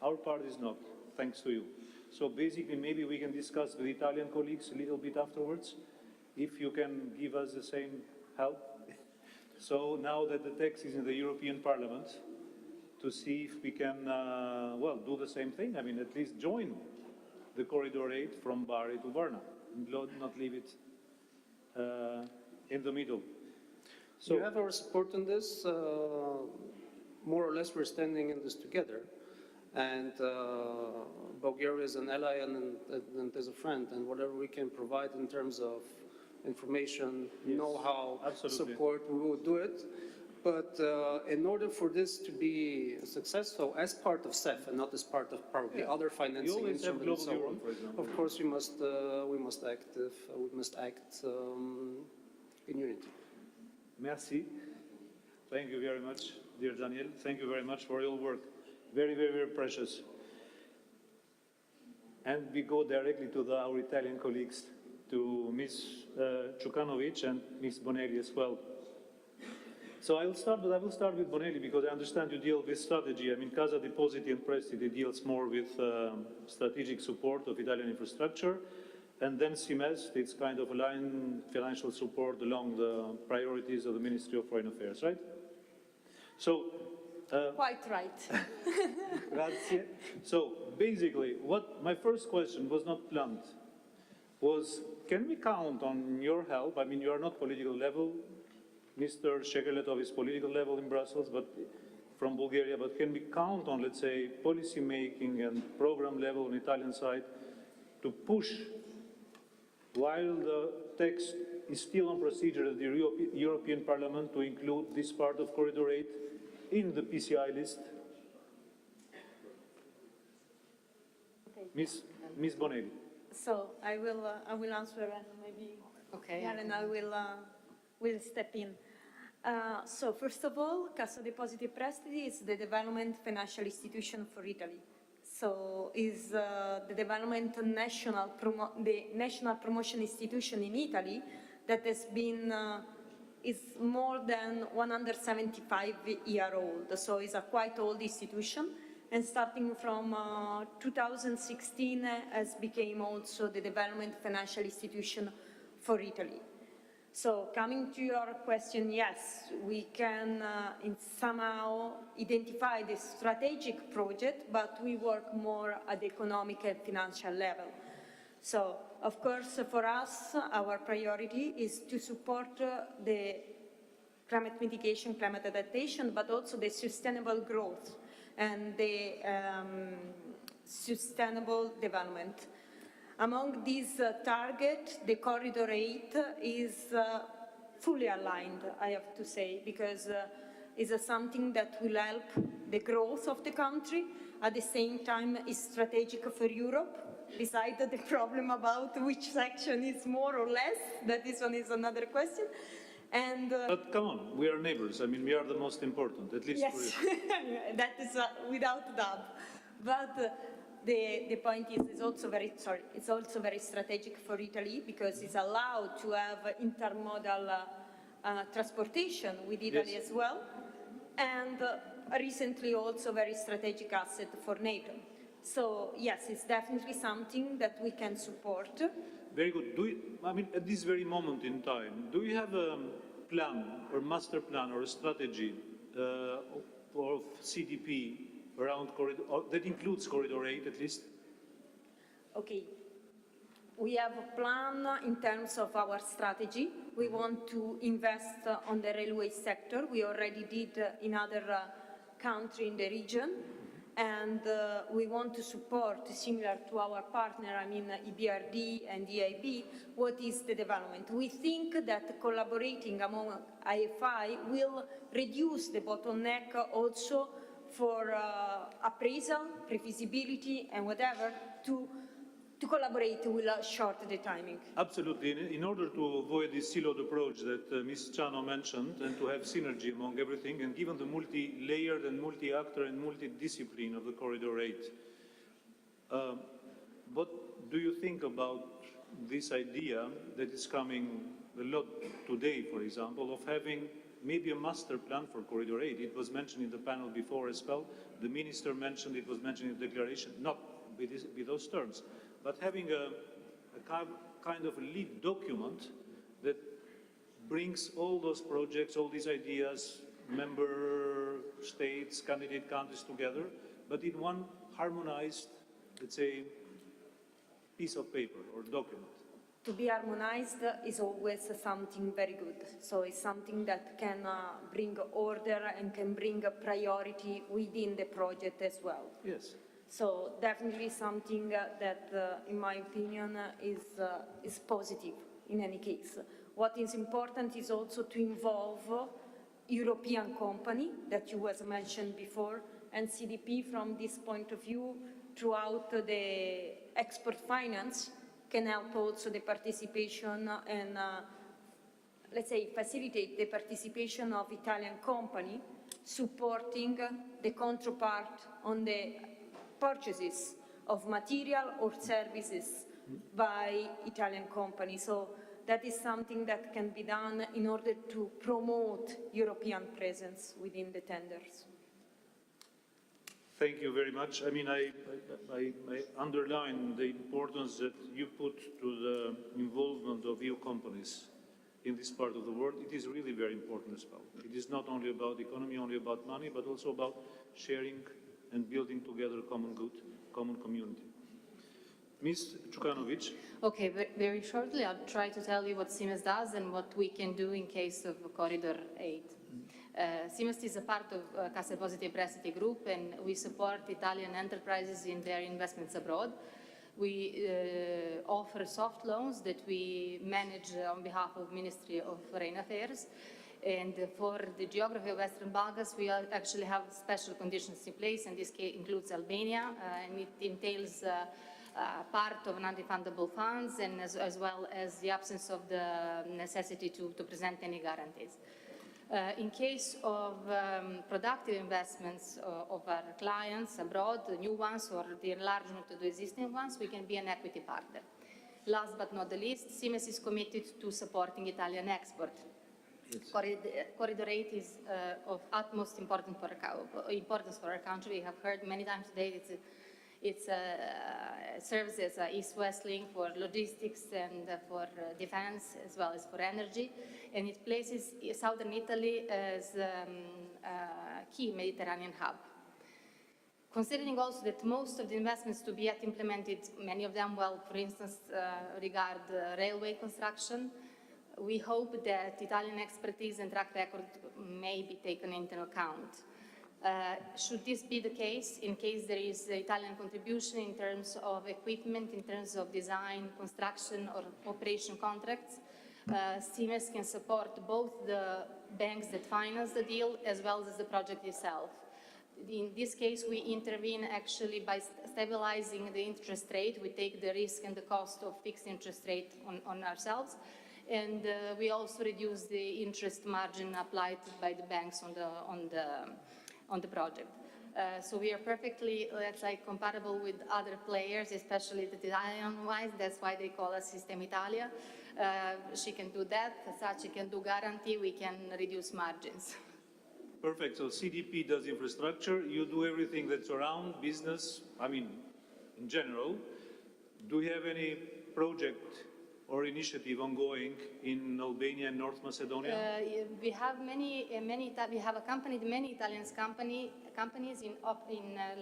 Our part is not, thanks to you. So basically, maybe we can discuss with Italian colleagues a little bit afterwards, if you can give us the same help. So now that the text is in the European Parliament, to see if we can, well, do the same thing. I mean, at least join the Corridor 8 from Bari to Varna, and not leave it in the middle. So you have our support in this. More or less, we're standing in this together. And Bulgaria is an ally and is a friend, and whatever we can provide in terms of information, know-how, support, we will do it. But in order for this to be successful as part of CEF and not as part of probably other financing instruments and so on, of course we must act in unity. Merci. Thank you very much, dear Daniel. Thank you very much for your work. Very, very, very precious. And we go directly to our Italian colleagues, to Ms. Ciukanovic and Ms. Bonelli as well. So I will start with Bonelli because I understand you deal with strategy. I mean, Casa Depositi and Prestiti deals more with strategic support of Italian infrastructure, and then CIMES, it's kind of aligned financial support along the priorities of the Ministry of Foreign Affairs, right? So, quite right. Grazie. So basically, what my first question was not planned, was can we count on your help? I mean, you are not political level. Mr. Shekeletov is political level in Brussels, but from Bulgaria, but can we count on, let's say, policy making and program level on Italian side to push while the text is still on procedure at the European Parliament to include this part of Corridor 8 in the PCI list? Okay. Ms. Bonelli. So I will answer and maybe Karen, I will step in. So first of all, Cassa Depositi e Prestiti is the development financial institution for Italy. So is the development national promotion institution in Italy that has been is more than 175-year-old. So it's a quite old institution, and starting from 2016 has become also the development financial institution for Italy. So coming to your question, yes, we can somehow identify the strategic project, but we work more at the economic and financial level. So, of course, for us, our priority is to support the climate mitigation, climate adaptation, but also the sustainable growth and the sustainable development. Among these targets, the Corridor 8 is fully aligned, I have to say, because it's something that will help the growth of the country. At the same time, it's strategic for Europe. Besides the problem about which section is more or less, that this one is another question. And, but come on, we are neighbors. I mean, we are the most important, at least yes, for you. that is without doubt. But the point is, it's also very strategic for Italy because it's allowed to have intermodal transportation with Italy as well, and recently also very strategic asset for NATO. So yes, it's definitely something that we can support. Very good. I mean, at this very moment in time, do you have a plan or master plan or a strategy of CDP around Corridor, that includes Corridor 8 at least? Okay. We have a plan in terms of our strategy. We want to invest on the railway sector. We already did in other countries in the region. And we want to support, similar to our partner, I mean EBRD and EIB, what is the development. We think that collaborating among IFI will reduce the bottleneck also for appraisal, pre-feasibility, and whatever, to collaborate will shorten the timing. Absolutely. In order to avoid this siloed approach that Ms. Chano mentioned, and to have synergy among everything, and given the multi-layered and multi-actor and multi-discipline of the Corridor 8, what do you think about this idea that is coming a lot today, for example, of having maybe a master plan for Corridor 8? It was mentioned in the panel before as well. The minister mentioned, it was mentioned in the declaration, not with those terms, but having a kind of a lead document that brings all those projects, all these ideas, member states, candidate countries together, but in one harmonized, let's say, piece of paper or document. To be harmonized is always something very good. So it's something that can bring order and can bring a priority within the project as well. Yes. So definitely something that, in my opinion, is positive in any case. What is important is also to involve European company that you was mentioned before, and CDP from this point of view throughout the export finance can help also the participation and let's say facilitate the participation of Italian company supporting the counterpart on the purchases of material or services by Italian companies. So that is something that can be done in order to promote European presence within the tenders. Thank you very much. I mean, I underline the importance that you put to the involvement of EU companies in this part of the world. It is really very important as well. It is not only about economy, only about money, but also about sharing and building together common good, common community. Ms. Čukanović. Okay, very shortly, I'll try to tell you what Siemens does and what we can do in case of Corridor 8. Siemens is a part of Cassa Depositi e Prestiti Group, and we support Italian enterprises in their investments abroad. We offer soft loans that we manage on behalf of Ministry of Foreign Affairs. And for the geography of Western Balkans, we actually have special conditions in place, and this includes Albania, and it entails part of non-refundable funds, and as well as the absence of the necessity to present any guarantees. In case of productive investments of our clients abroad, the new ones or the enlargement of the existing ones, we can be an equity partner. Last but not the least, Siemens is committed to supporting Italian export. Yes. Corridor 8 is of utmost importance for our country. We have heard many times today it serves as an east-west link for logistics and for defense as well as for energy, and it places southern Italy as a key Mediterranean hub. Considering also that most of the investments to be yet implemented, many of them, well, for instance, regard railway construction, we hope that Italian expertise and track record may be taken into account. Should this be the case, in case there is Italian contribution in terms of equipment, in terms of design, construction, or operation contracts, Siemens can support both the banks that finance the deal as well as the project itself. In this case, we intervene actually by stabilizing the interest rate. We take the risk and the cost of fixed interest rate on ourselves, and we also reduce the interest margin applied by the banks on the project. So we are perfectly, let's say, compatible with other players, especially the Italian-wise. That's why they call us System Italia. She can do that. Sachi can do guarantee. We can reduce margins. Perfect. So CDP does infrastructure. You do everything that's around business. I mean, in general. Do you have any project or initiative ongoing in Albania and North Macedonia? We have we have accompanied many Italian companies in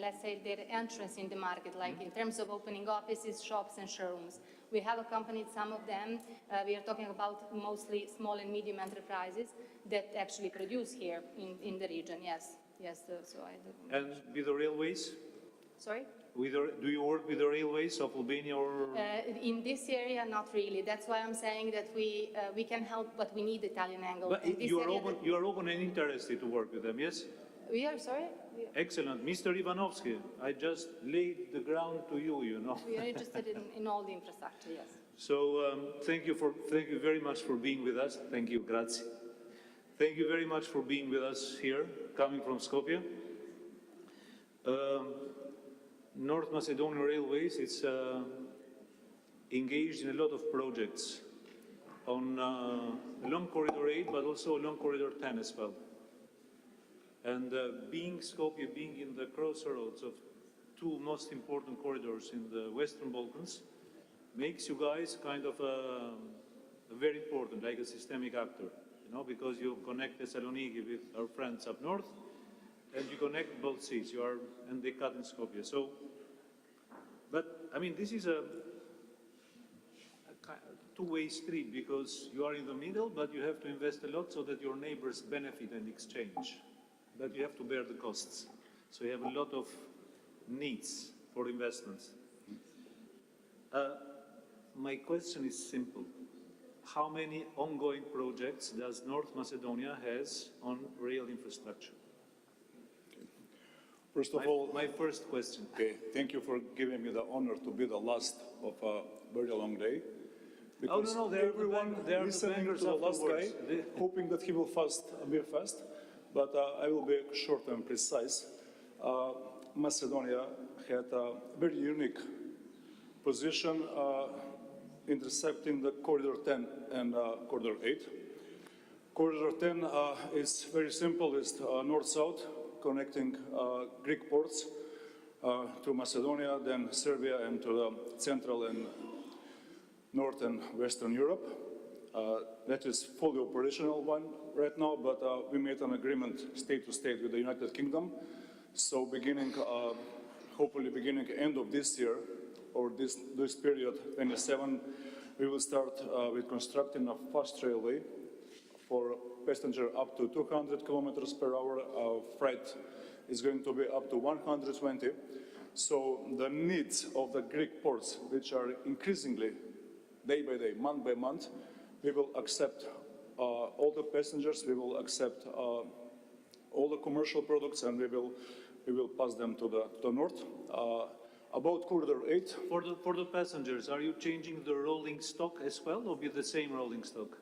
let's say, their entrance in the market, like in terms of opening offices, shops, and showrooms. We have accompanied some of them. We are talking about mostly small and medium enterprises that actually produce here in the region, yes. Yes, so I do. And with the railways? Sorry? Do you work with the railways of Albania or? In this area, not really. That's why I'm saying that we can help, but we need the Italian angle. But you are open and interested to work with them, yes? We are, sorry? Excellent. Mr. Ivanovsky, I just laid the ground to you, you know. We are interested in all the infrastructure, yes. So thank you very much for being with us. Thank you, grazie. Thank you very much for being with us here, coming from Skopje. North Macedonian Railways is engaged in a lot of projects on along Corridor 8, but also along Corridor 10 as well. And being Skopje, being in the crossroads of two most important corridors in the Western Balkans, makes you guys kind of very important, like a systemic actor, you know, because you connect Thessaloniki with our friends up north, and you connect both seas, and they cut in Skopje. So, but I mean, this is a two-way street, because you are in the middle, but you have to invest a lot so that your neighbors benefit and exchange. But you have to bear the costs. So you have a lot of needs for investments. My question is simple. how many ongoing projects does North Macedonia has on rail infrastructure? First of all, my first question. Okay, thank you for giving me the honor to be the last of a very long day. Because everyone listening to the last guy, hoping that he will be fast, but I will be short and precise. Macedonia had a very unique position intercepting the Corridor 10 and Corridor 8. Corridor 10 is very simple, it's north-south, connecting Greek ports to Macedonia, then Serbia, and to the Central and North and Western Europe. That is fully operational one right now, but we made an agreement state to state with the United Kingdom. So hopefully beginning end of this year, or this period, 27, we will start with constructing a fast railway for passenger up to 200 kilometers per hour. Freight is going to be up to 120. So the needs of the Greek ports, which are increasingly day by day, month by month, we will accept all the passengers, we will accept all the commercial products, and we will pass them to the north. About Corridor 8. For the passengers, are you changing the rolling stock as well, or be the same rolling stock?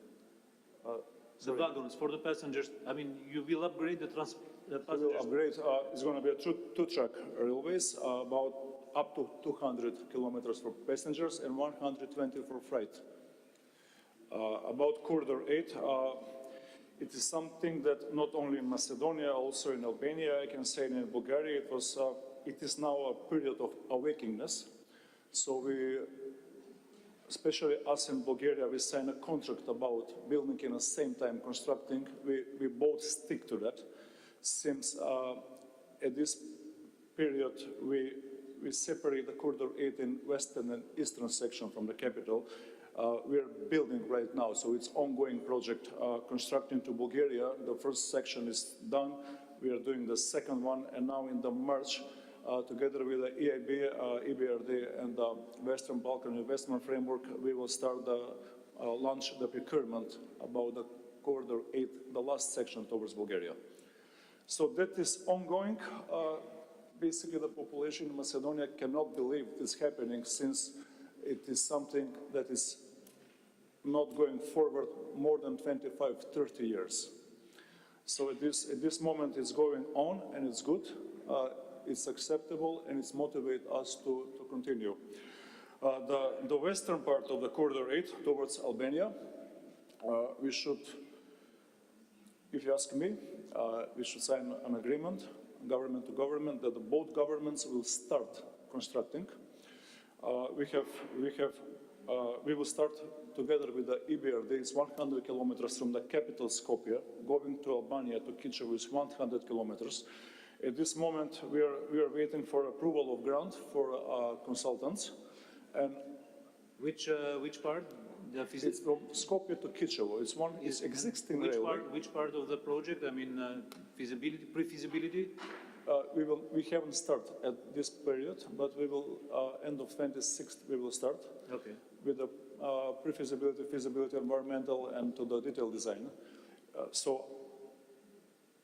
The wagons for the passengers, I mean, you will upgrade the passengers? We will upgrade, it's going to be a two-track railways, about up to 200 kilometers for passengers and 120 for freight. About Corridor 8, it is something that not only in Macedonia, also in Albania, I can say in Bulgaria, it is now a period of awakeness. So we, especially us in Bulgaria, we signed a contract about building in the same time constructing. We both stick to that. Since at this period, we separate the Corridor 8 in western and eastern section from the capital. We are building right now, so it's ongoing project constructing to Bulgaria. The first section is done. We are doing the second one, and now in the March, together with the EIB, EBRD, and the Western Balkan Investment Framework, we will start launch the procurement about the Corridor 8, the last section towards Bulgaria. So that is ongoing. Basically, the population in Macedonia cannot believe it is happening, since it is something that is not going forward more than 25, 30 years. So at this moment, it's going on, and it's good. It's acceptable, and it's motivates us to continue. The western part of the Corridor 8 towards Albania, we should, if you ask me, we should sign an agreement, government to government, that both governments will start constructing. We will start together with the EBRD. It's 100 kilometers from the capital Skopje, going to Albania to Kičevo is 100 kilometers. At this moment, we are waiting for approval of grant for consultants. And which part? It's from Skopje to Kičevo. It's existing railway. Which part of the project? I mean, feasibility, pre-feasibility? We haven't started at this period, but we will, end of 26th, we will start. Okay. With the pre-feasibility, feasibility, environmental, and to the detail design. So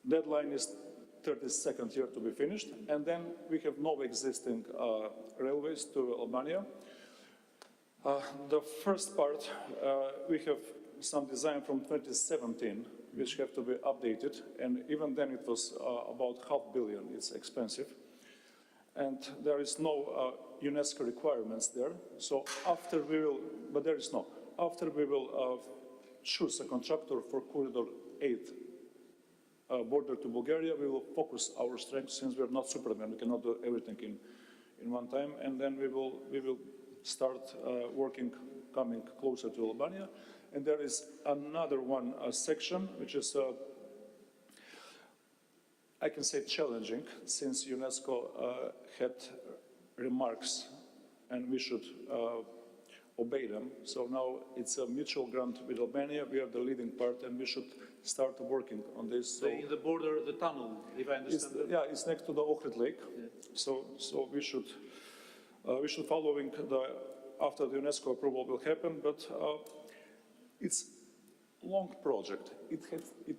deadline is 32nd year to be finished, and then we have no existing railways to Albania. The first part, we have some design from 2017, which have to be updated, and even then it was about $500 million. It's expensive, and there is no UNESCO requirements there. So after we will, but there is no. After we will choose a contractor for Corridor 8, border to Bulgaria, we will focus our strength, since we are not Superman. We cannot do everything in one time, and then we will start working, coming closer to Albania. And there is another one section, which is, I can say, challenging, since UNESCO had remarks, and we should obey them. So now it's a mutual grant with Albania. We are the leading part, and we should start working on this. So in the border, the tunnel, if I understand. Yeah, it's next to the Ohrid Lake. Yeah. So we should following after the UNESCO approval will happen. But It's a long project. It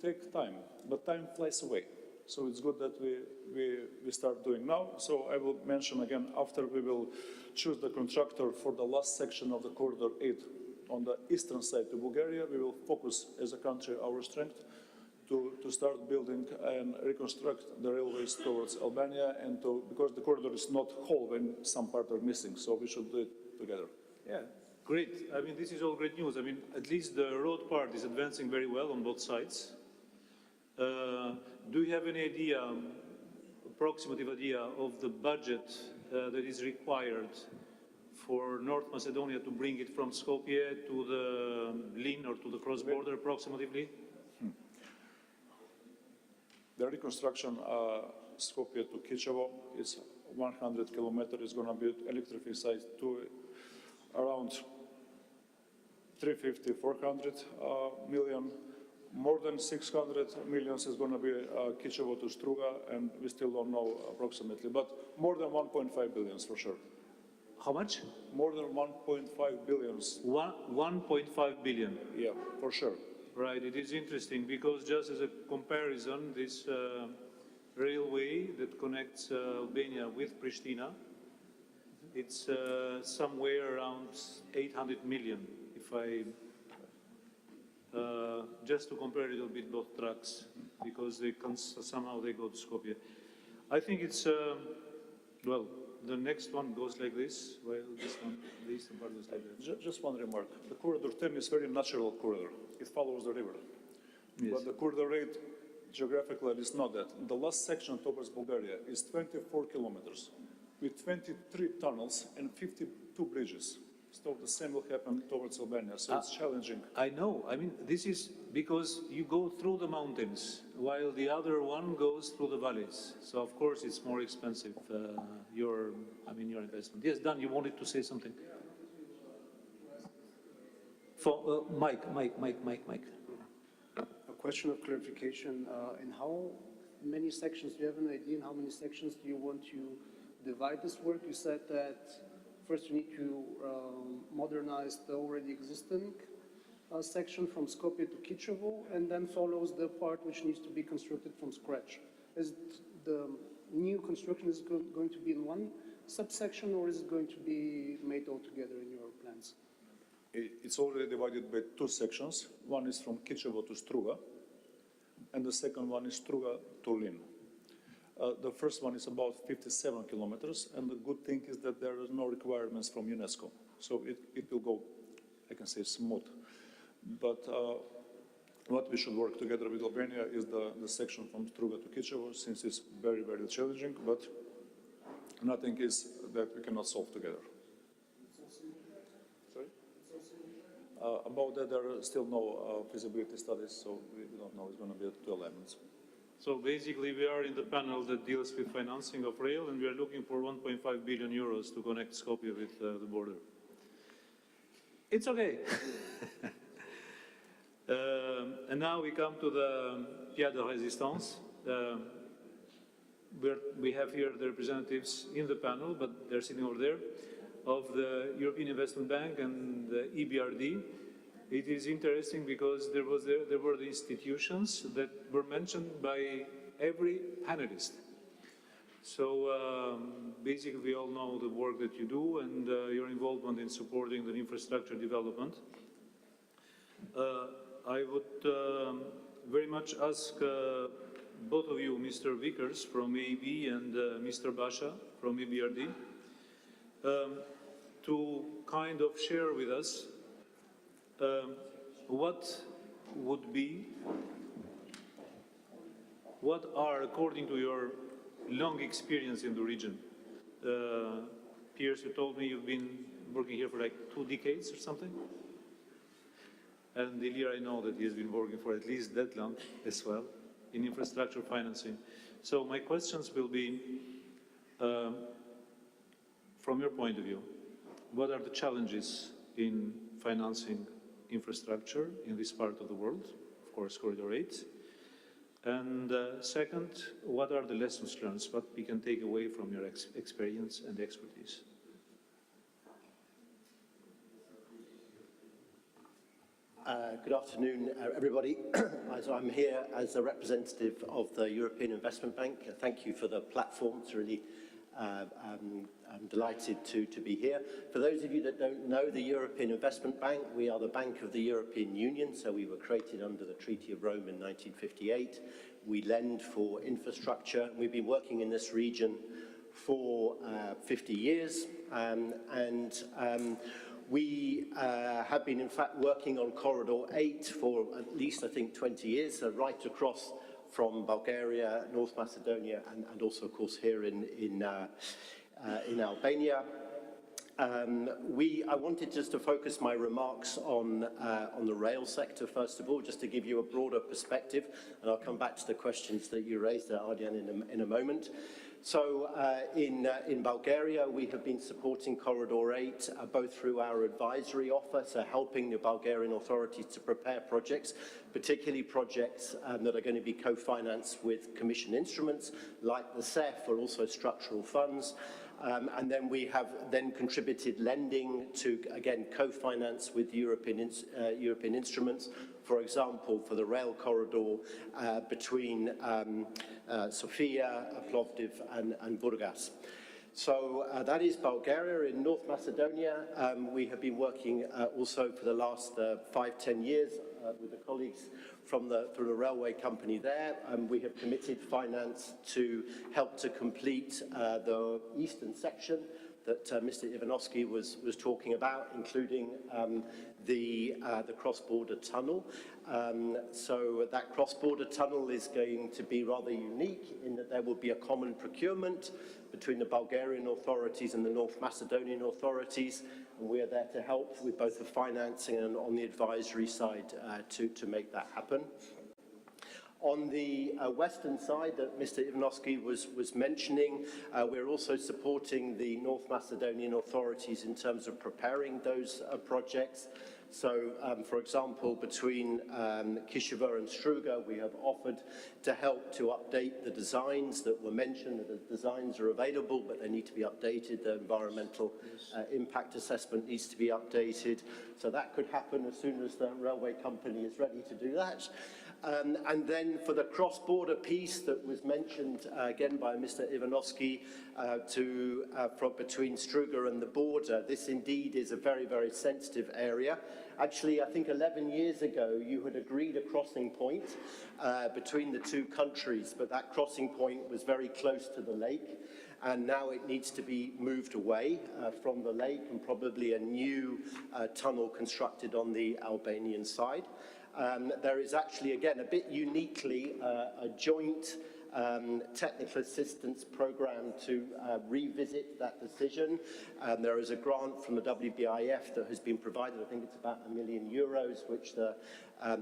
takes time, but time flies away. So it's good that we start doing now. So I will mention again, after we will choose the contractor for the last section of the Corridor 8 on the eastern side to Bulgaria, we will focus as a country our strength to start building and reconstruct the railways towards Albania, and because the corridor is not whole when some parts are missing, so we should do it together. Yeah, great. I mean, this is all great news. I mean, at least the road part is advancing very well on both sides. Do you have any idea, approximative idea of the budget that is required for North Macedonia to bring it from Skopje to the Lin or to the cross-border approximately? The reconstruction Skopje to Kičevo is 100 kilometers. It's going to be electrified to around 350, 400 million. More than 600 million is going to be Kičevo to Struga, and we still don't know approximately, but more than 1.5 billion for sure. How much? More than 1.5 billion. 1.5 billion? Yeah, for sure. Right, it is interesting because just as a comparison, this railway that connects Albania with Pristina, it's somewhere around 800 million, if I, just to compare a little bit both tracks, because they somehow they go to Skopje. I think it's, well, the next one goes like this, while this part goes like that. Just one remark. The Corridor 10 is a very natural corridor. It follows the river. Yes. But the Corridor 8, geographically, is not that. The last section towards Bulgaria is 24 kilometers with 23 tunnels and 52 bridges. So the same will happen towards Albania, so it's challenging. I know. I mean, this is because you go through the mountains, while the other one goes through the valleys. So, of course, it's more expensive, your investment. Yes, Dan, you wanted to say something? For Mike. A question of clarification. In how many sections, do you have an idea in how many sections do you want to divide this work? You said that first you need to modernize the already existing section from Skopje to Kičevo, and then follows the part which needs to be constructed from scratch. Is the new construction going to be in one subsection, or is it going to be made all together in your plans? It's already divided by two sections. One is from Kičevo to Struga, and the second one is Struga to Lin. The first one is about 57 kilometers, and the good thing is that there are no requirements from UNESCO. So it will go, I can say, smooth. But what we should work together with Albania is the section from Struga to Kičevo, since it's very, very challenging, but nothing is that we cannot solve together. Sorry? About that, there are still no feasibility studies, so we don't know. It's going to be 2 elements. So basically, we are in the panel that deals with financing of rail, and we are looking for 1.5 billion euros to connect Skopje with the border. It's okay. And now we come to the Pied de Résistance. We have here the representatives in the panel, but they're sitting over there, of the European Investment Bank and the EBRD. It is interesting because there were the institutions that were mentioned by every panelist. So basically we all know the work that you do and your involvement in supporting the infrastructure development. I would very much ask both of you, Mr. Vickers from EIB and Mr. Basha from EBRD, to kind of share with us what are, according to your long experience in the region, Piers, you told me you've been working here for like 2 decades or something? And Ilir, I know that he has been working for at least that long as well in infrastructure financing. So my questions will be, from your point of view, what are the challenges in financing infrastructure in this part of the world, of course, Corridor 8? And second, what are the lessons learned, what we can take away from your experience and expertise? Good afternoon, everybody. I'm here as a representative of the European Investment Bank. Thank you for the platform. It's really, I'm delighted to be here. For those of you that don't know the European Investment Bank, we are the Bank of the European Union, so we were created under the Treaty of Rome in 1958. We lend for infrastructure. We've been working in this region for 50 years, we have been, in fact, working on Corridor 8 for at least, I think, 20 years, so right across from Bulgaria, North Macedonia, and also, of course, here in Albania. I wanted just to focus my remarks on the rail sector, first of all, just to give you a broader perspective, and I'll come back to the questions that you raised, Ardian, in a moment. So in Bulgaria, we have been supporting Corridor 8 both through our advisory offer, so helping the Bulgarian authorities to prepare projects, particularly projects that are going to be co-financed with Commission instruments like the CEF or also structural funds. And then we have then contributed lending to, again, co-finance with European instruments, for example, for the rail corridor between Sofia, Plovdiv and Burgas. So that is Bulgaria. In North Macedonia, we have been working also for the last 5-10 years with the colleagues from the railway company there. We have committed finance to help to complete the eastern section that Mr. Ivanovsky was talking about, including the cross-border tunnel. So that cross-border tunnel is going to be rather unique in that there will be a common procurement between the Bulgarian authorities and the North Macedonian authorities, and we are there to help with both the financing and on the advisory side to make that happen. On the western side that Mr. Ivanovsky was mentioning, we're also supporting the North Macedonian authorities in terms of preparing those projects. So, for example, between Kisheva and Struga, we have offered to help to update the designs that were mentioned. The designs are available, but they need to be updated. The environmental impact assessment needs to be updated. So that could happen as soon as the railway company is ready to do that. And then for the cross-border piece that was mentioned again by Mr. Ivanovsky between Struga and the border, this indeed is a very, very sensitive area. Actually, I think 11 years ago, you had agreed a crossing point between the two countries, but that crossing point was very close to the lake, and now it needs to be moved away from the lake and probably a new tunnel constructed on the Albanian side. There is actually, again, a bit uniquely, a joint technical assistance program to revisit that decision. There is a grant from the WBIF that has been provided. I think it's about €1 million, which the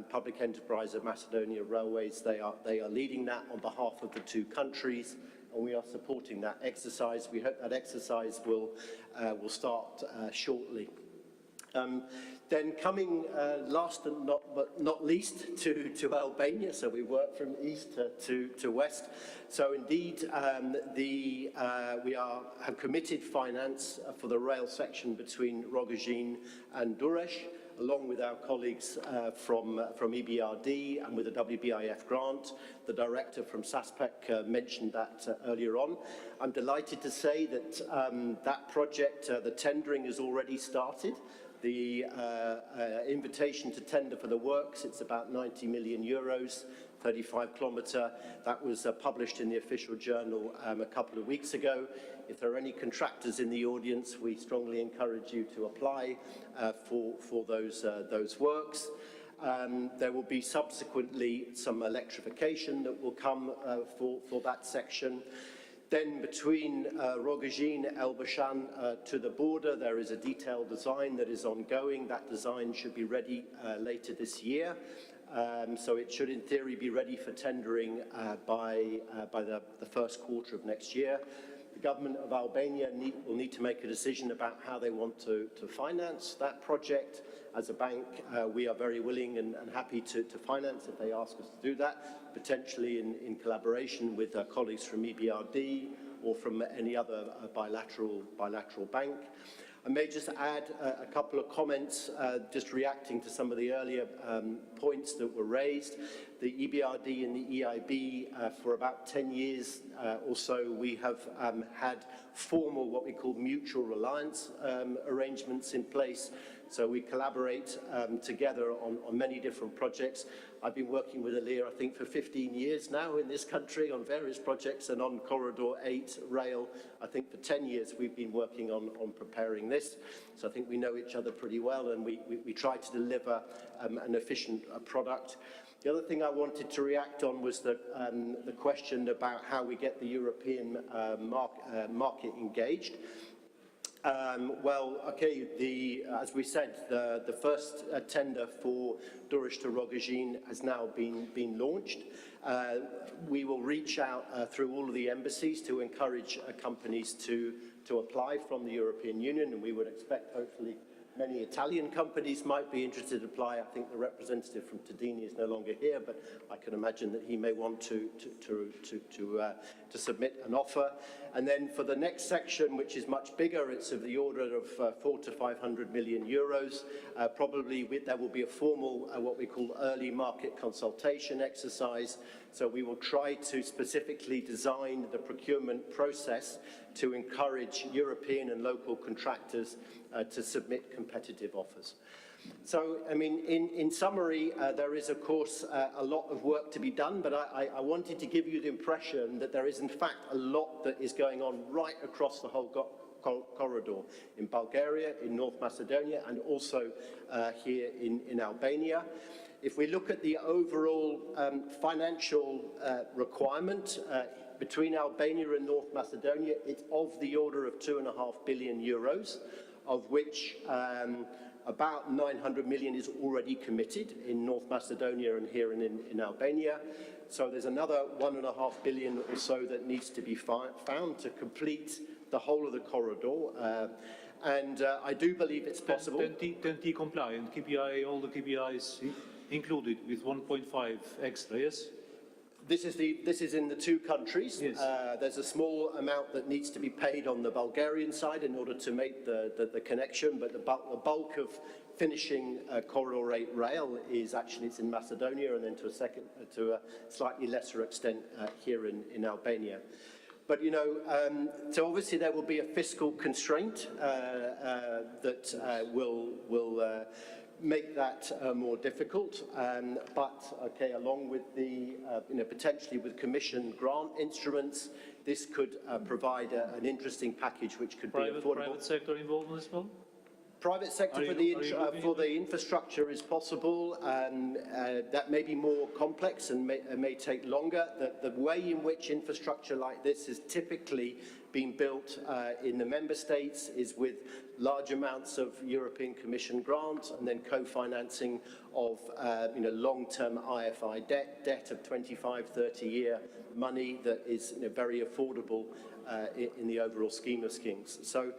Public Enterprise of Macedonia Railways, they are leading that on behalf of the two countries, and we are supporting that exercise. We hope that exercise will start shortly. Then coming last and not least to Albania, so we work from east to west. So indeed, we have committed finance for the rail section between Rogozhin and Durrës, along with our colleagues from EBRD and with the WBIF grant. The director from SASPEC mentioned that earlier on. I'm delighted to say that that project, the tendering has already started. The invitation to tender for the works, it's about €90 million, 35-kilometre. That was published in the official journal a couple of weeks ago. If there are any contractors in the audience, we strongly encourage you to apply for those works. There will be subsequently some electrification that will come for that section. Then between Rogozhin and Elbasan to the border, there is a detailed design that is ongoing. That design should be ready later this year. So it should, in theory, be ready for tendering by the first quarter of next year. The government of Albania will need to make a decision about how they want to finance that project. As a bank, we are very willing and happy to finance if they ask us to do that, potentially in collaboration with colleagues from EBRD or from any other bilateral bank. I may just add a couple of comments, just reacting to some of the earlier points that were raised. The EBRD and the EIB, for about 10 years or so, we have had formal, what we call mutual reliance arrangements in place. So we collaborate together on many different projects. I've been working with Alir, I think, for 15 years now in this country on various projects, and on Corridor 8 rail, I think for 10 years we've been working on preparing this. So I think we know each other pretty well, and we try to deliver an efficient product. The other thing I wanted to react on was the question about how we get the European market engaged. Well, okay, as we said, the first tender for Durish to Rogozhin has now been launched. We will reach out through all of the embassies to encourage companies to apply from the European Union, and we would expect, hopefully, many Italian companies might be interested to apply. I think the representative from Tadini is no longer here, but I can imagine that he may want to submit an offer. And then for the next section, which is much bigger, it's of the order of 400 to 500 million euros. Probably there will be a formal, what we call early market consultation exercise. So we will try to specifically design the procurement process to encourage European and local contractors to submit competitive offers. So, I mean, in summary, there is, of course, a lot of work to be done, but I wanted to give you the impression that there is, in fact, a lot that is going on right across the whole corridor, in Bulgaria, in North Macedonia, and also here in Albania. If we look at the overall financial requirement between Albania and North Macedonia, it's of the order of 2.5 billion euros, of which about 900 million is already committed in North Macedonia and here in Albania. So there's another 1.5 billion or so that needs to be found to complete the whole of the corridor. And I do believe it's possible. 10T compliant, KPI, all the KPIs included with 1.5 extra, yes? This is in the two countries. Yes. There's a small amount that needs to be paid on the Bulgarian side in order to make the connection, but the bulk of finishing Corridor 8 rail is actually it's in Macedonia, and then to a slightly lesser extent here in Albania. But, you know, so obviously there will be a fiscal constraint that will make that more difficult, but okay, along with the, potentially with Commission grant instruments, this could provide an interesting package which could be affordable. Private sector involvement as well? Private sector for the infrastructure is possible, and that may be more complex and may take longer. The way in which infrastructure like this is typically being built in the member states is with large amounts of European Commission grants and then co-financing of long-term IFI debt of 25, 30-year money that is very affordable in the overall scheme of things. So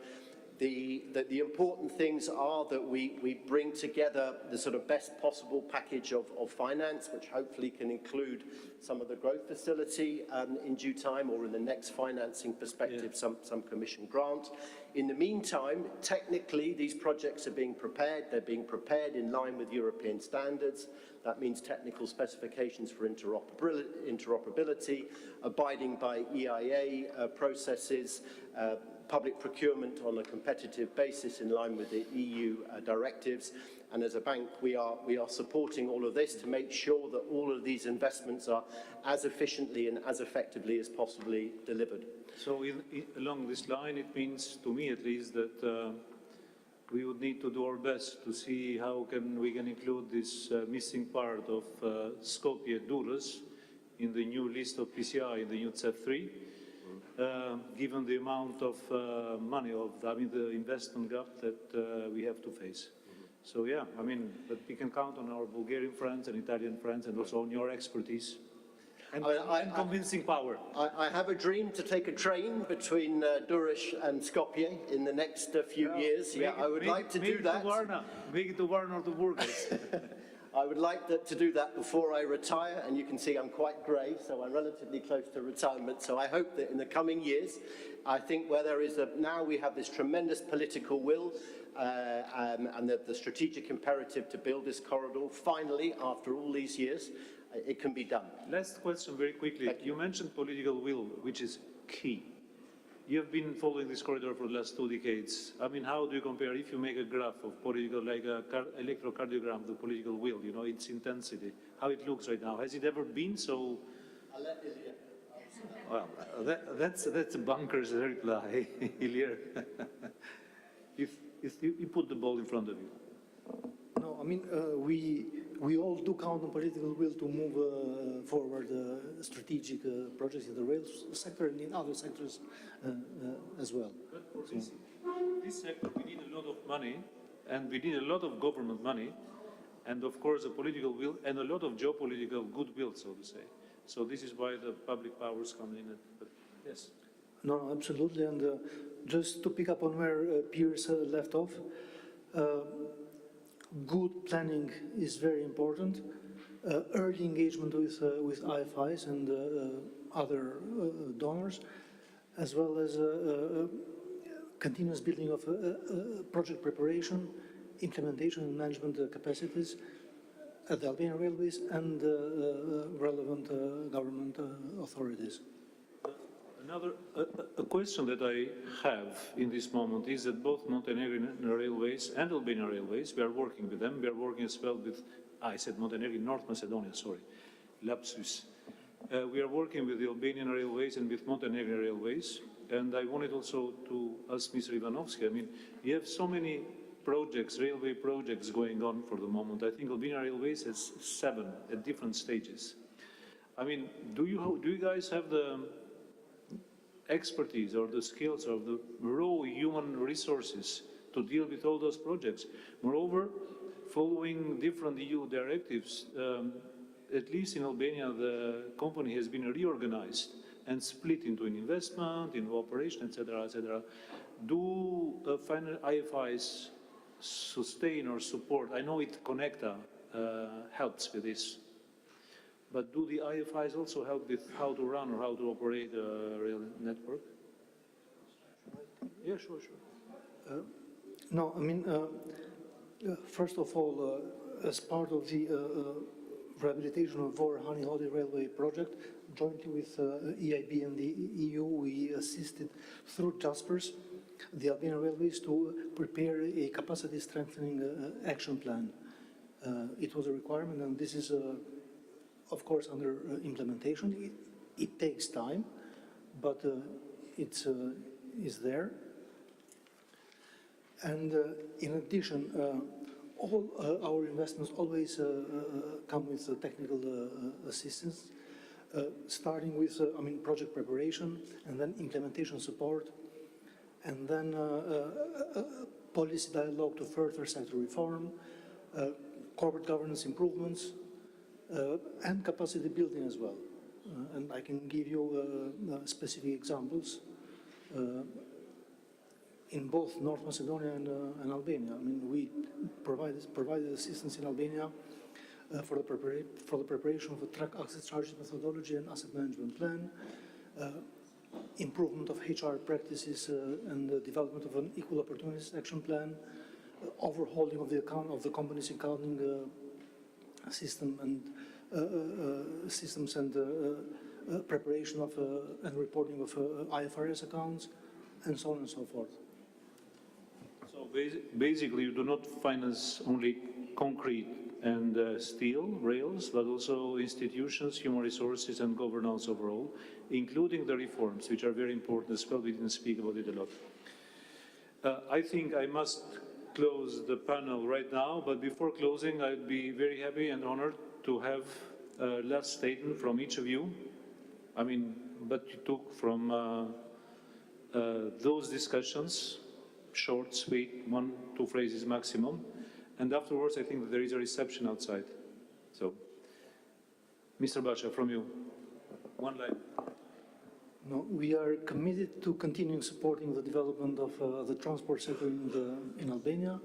the important things are that we bring together the sort of best possible package of finance, which hopefully can include some of the growth facility in due time, or in the next financing perspective, some Commission grant. In the meantime, technically, these projects are being prepared. They're being prepared in line with European standards. That means technical specifications for interoperability, abiding by EIA processes, public procurement on a competitive basis in line with the EU directives. And as a bank, we are supporting all of this to make sure that all of these investments are as efficiently and as effectively as possibly delivered. So along this line, it means, to me at least, that we would need to do our best to see how we can include this missing part of Skopje Durrës in the new list of PCI, in the new CEF3. Given the amount of money, the investment gap that we have to face. So yeah, but we can count on our Bulgarian friends and Italian friends, and also on your expertise and convincing power. I have a dream to take a train between Durrës and Skopje in the next few years. Yeah, I would like to do that. Make it to Varna or to Burgas. I would like to do that before I retire, and you can see I'm quite grey, so I'm relatively close to retirement. So I hope that in the coming years, I think where there is now we have this tremendous political will and the strategic imperative to build this corridor, finally, after all these years, it can be done. Last question very quickly. You mentioned political will, which is key. You have been following this corridor for the last 2 decades. I mean, how do you compare, if you make a graph of political, like an electrocardiogram, the political will, you know, its intensity, how it looks right now? Has it ever been so? I'll let Ilya. Well, that's a bunker's reply, Ilya. if you put the ball in front of you. No, I mean, we all do count on political will to move forward strategic projects in the rail sector and in other sectors as well. But for this sector, we need a lot of money, and we need a lot of government money, and of course a political will, and a lot of geopolitical goodwill, so to say. So this is why the public powers come in. But yes. No, absolutely. And just to pick up on where Piers left off, good planning is very important. Early engagement with IFIs and other donors, as well as continuous building of project preparation, implementation and management capacities at the Albanian Railways and relevant government authorities. A question that I have in this moment is that both Montenegrin Railways and Albanian Railways, we are working with them. We are working as well with, I said Montenegrin, North Macedonia, sorry, lapsus. We are working with the Albanian Railways and with Montenegrin Railways. And I wanted also to ask Mr. Ivanovsky, I mean, you have so many projects, railway projects going on for the moment. I think Albanian Railways has 7 at different stages. I mean, do you guys have the expertise or the skills or the raw human resources to deal with all those projects? Moreover, following different EU directives, at least in Albania, the company has been reorganized and split into an investment, into operation, etc., etc. Do IFIs sustain or support? I know it Connecta helps with this. But do the IFIs also help with how to run or how to operate a rail network? Yeah, sure. No, I mean, first of all, as part of the rehabilitation of Vor-Hani-Hodi railway project, jointly with EIB and the EU, we assisted through JASPERS, the Albanian Railways, to prepare a capacity strengthening action plan. It was a requirement, and this is of course, under implementation. It takes time, but it's there. And in addition, all our investments always come with technical assistance, starting with, project preparation, and then implementation support, and then policy dialogue to further sector reform, corporate governance improvements, and capacity building as well. And I can give you specific examples in both North Macedonia and Albania. I mean, we provided assistance in Albania for the preparation of a track access charges methodology and asset management plan, improvement of HR practices and the development of an equal opportunities action plan, overhauling of the company's accounting system and systems and preparation of and reporting of IFRS accounts, and so on and so forth. So basically, you do not finance only concrete and steel, rails, but also institutions, human resources, and governance overall, including the reforms, which are very important as well. We didn't speak about it a lot. I think I must close the panel right now, but before closing, I'd be very happy and honored to have a last statement from each of you. I mean, but you took from those discussions, short, sweet, 1-2 phrases maximum, and afterwards I think that there is a reception outside. So, Mr. Basha, from you, one line. No, we are committed to continuing supporting the development of the transport sector in Albania,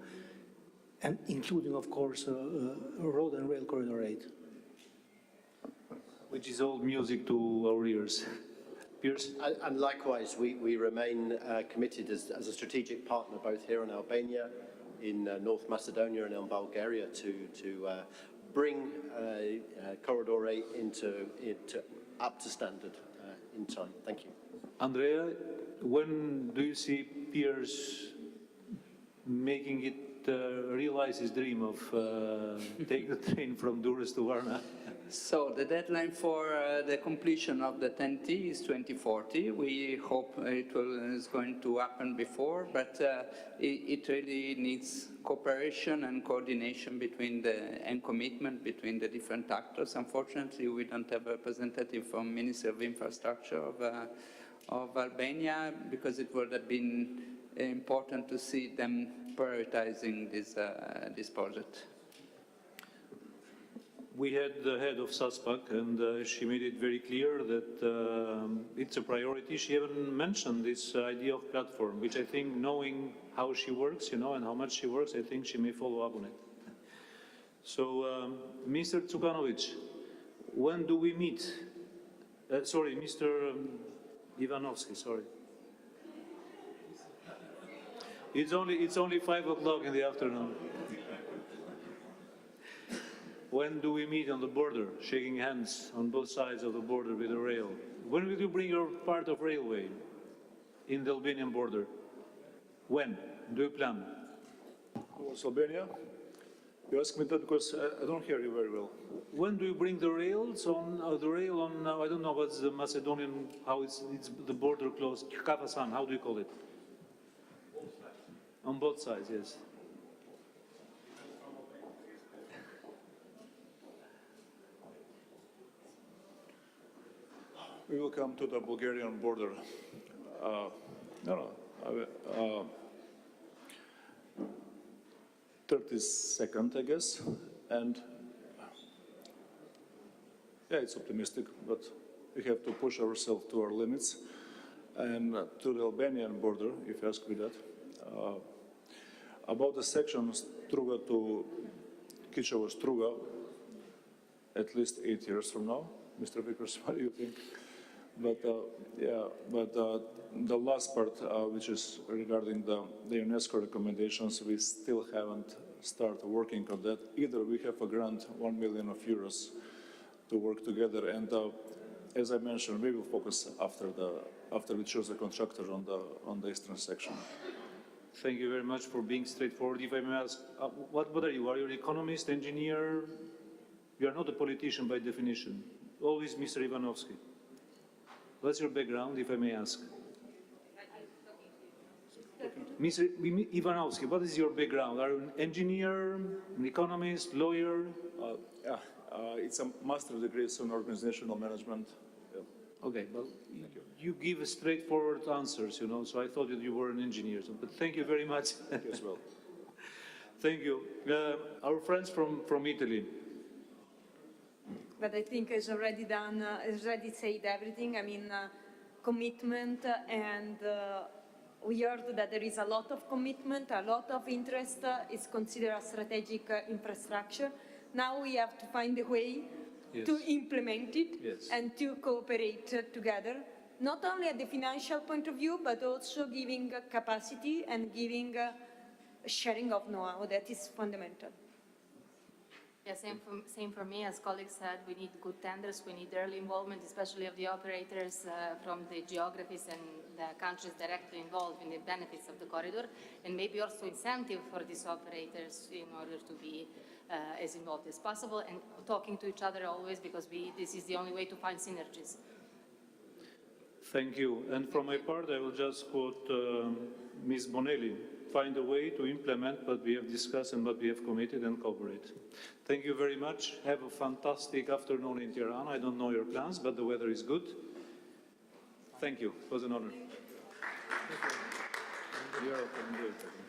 and including, of course, Road and Rail Corridor 8. Which is all music to our ears. Piers? And likewise, we remain committed as a strategic partner both here in Albania, in North Macedonia and in Bulgaria to bring Corridor 8 into up to standard in time. Thank you. Andrea, when do you see Piers making it realize his dream of taking the train from Durrës to Varna? So the deadline for the completion of the TEN-T is 2040. We hope is going to happen before, but it really needs cooperation and coordination and commitment between the different actors. Unfortunately, we don't have a representative from Ministry of Infrastructure of Albania, because it would have been important to see them prioritizing this project. We had the head of SASPAC, and she made it very clear that it's a priority. She even mentioned this idea of platform, which I think, knowing how she works, and how much she works, I think she may follow up on it. So, Mr. Tsukanovic, when do we meet? Sorry, Mr. Ivanovsky, sorry. It's only 5 o'clock in the afternoon. When do we meet on the border, shaking hands on both sides of the border with the rail? When will you bring your part of railway in the Albanian border? When? Do you plan? Towards Albania? You ask me that because I don't hear you very well. When do you bring the rails on, I don't know what's the Macedonian, how it's the border close, Kafasan, how do you call it? On both sides, yes. We will come to the Bulgarian border. 32nd, I guess, and yeah, it's optimistic, but we have to push ourselves to our limits. And to the Albanian border, if you ask me that, about the section Struga to Kičevo-Struga, at least 8 years from now. Mr. Vickers, what do you think? But the last part, which is regarding the UNESCO recommendations, we still haven't started working on that. Either we have a grant, 1 million euros, to work together, and as I mentioned, we will focus after we choose a contractor on the eastern section. Thank you very much for being straightforward. If I may ask, what are you? Are you an economist, engineer? You are not a politician by definition. Always Mr. Ivanovsky. What's your background, if I may ask? Mr. Ivanovsky, what is your background? Are you an engineer, an economist, lawyer? It's a master's degree in organizational management. Yeah. Okay, well, you give straightforward answers, so I thought that you were an engineer. But thank you very much. Thank you as well. Thank you. Our friends from Italy. But I think has already said everything. I mean, commitment, and we heard that there is a lot of commitment, a lot of interest. Is considered a strategic infrastructure. Now we have to find a way to implement it and to cooperate together, not only at the financial point of view, but also giving capacity and giving sharing of know-how. That is fundamental. Yeah, same for me. As colleagues said, we need good tenders, we need early involvement, especially of the operators from the geographies and the countries directly involved in the benefits of the corridor, and maybe also incentive for these operators in order to be as involved as possible, and talking to each other always, because this is the only way to find synergies. Thank you. And from my part, I will just quote Ms. Bonelli. Find a way to implement what we have discussed and what we have committed and cooperate. Thank you very much. Have a fantastic afternoon in Tirana. I don't know your plans, but the weather is good. Thank you. It was an honor. You're welcome.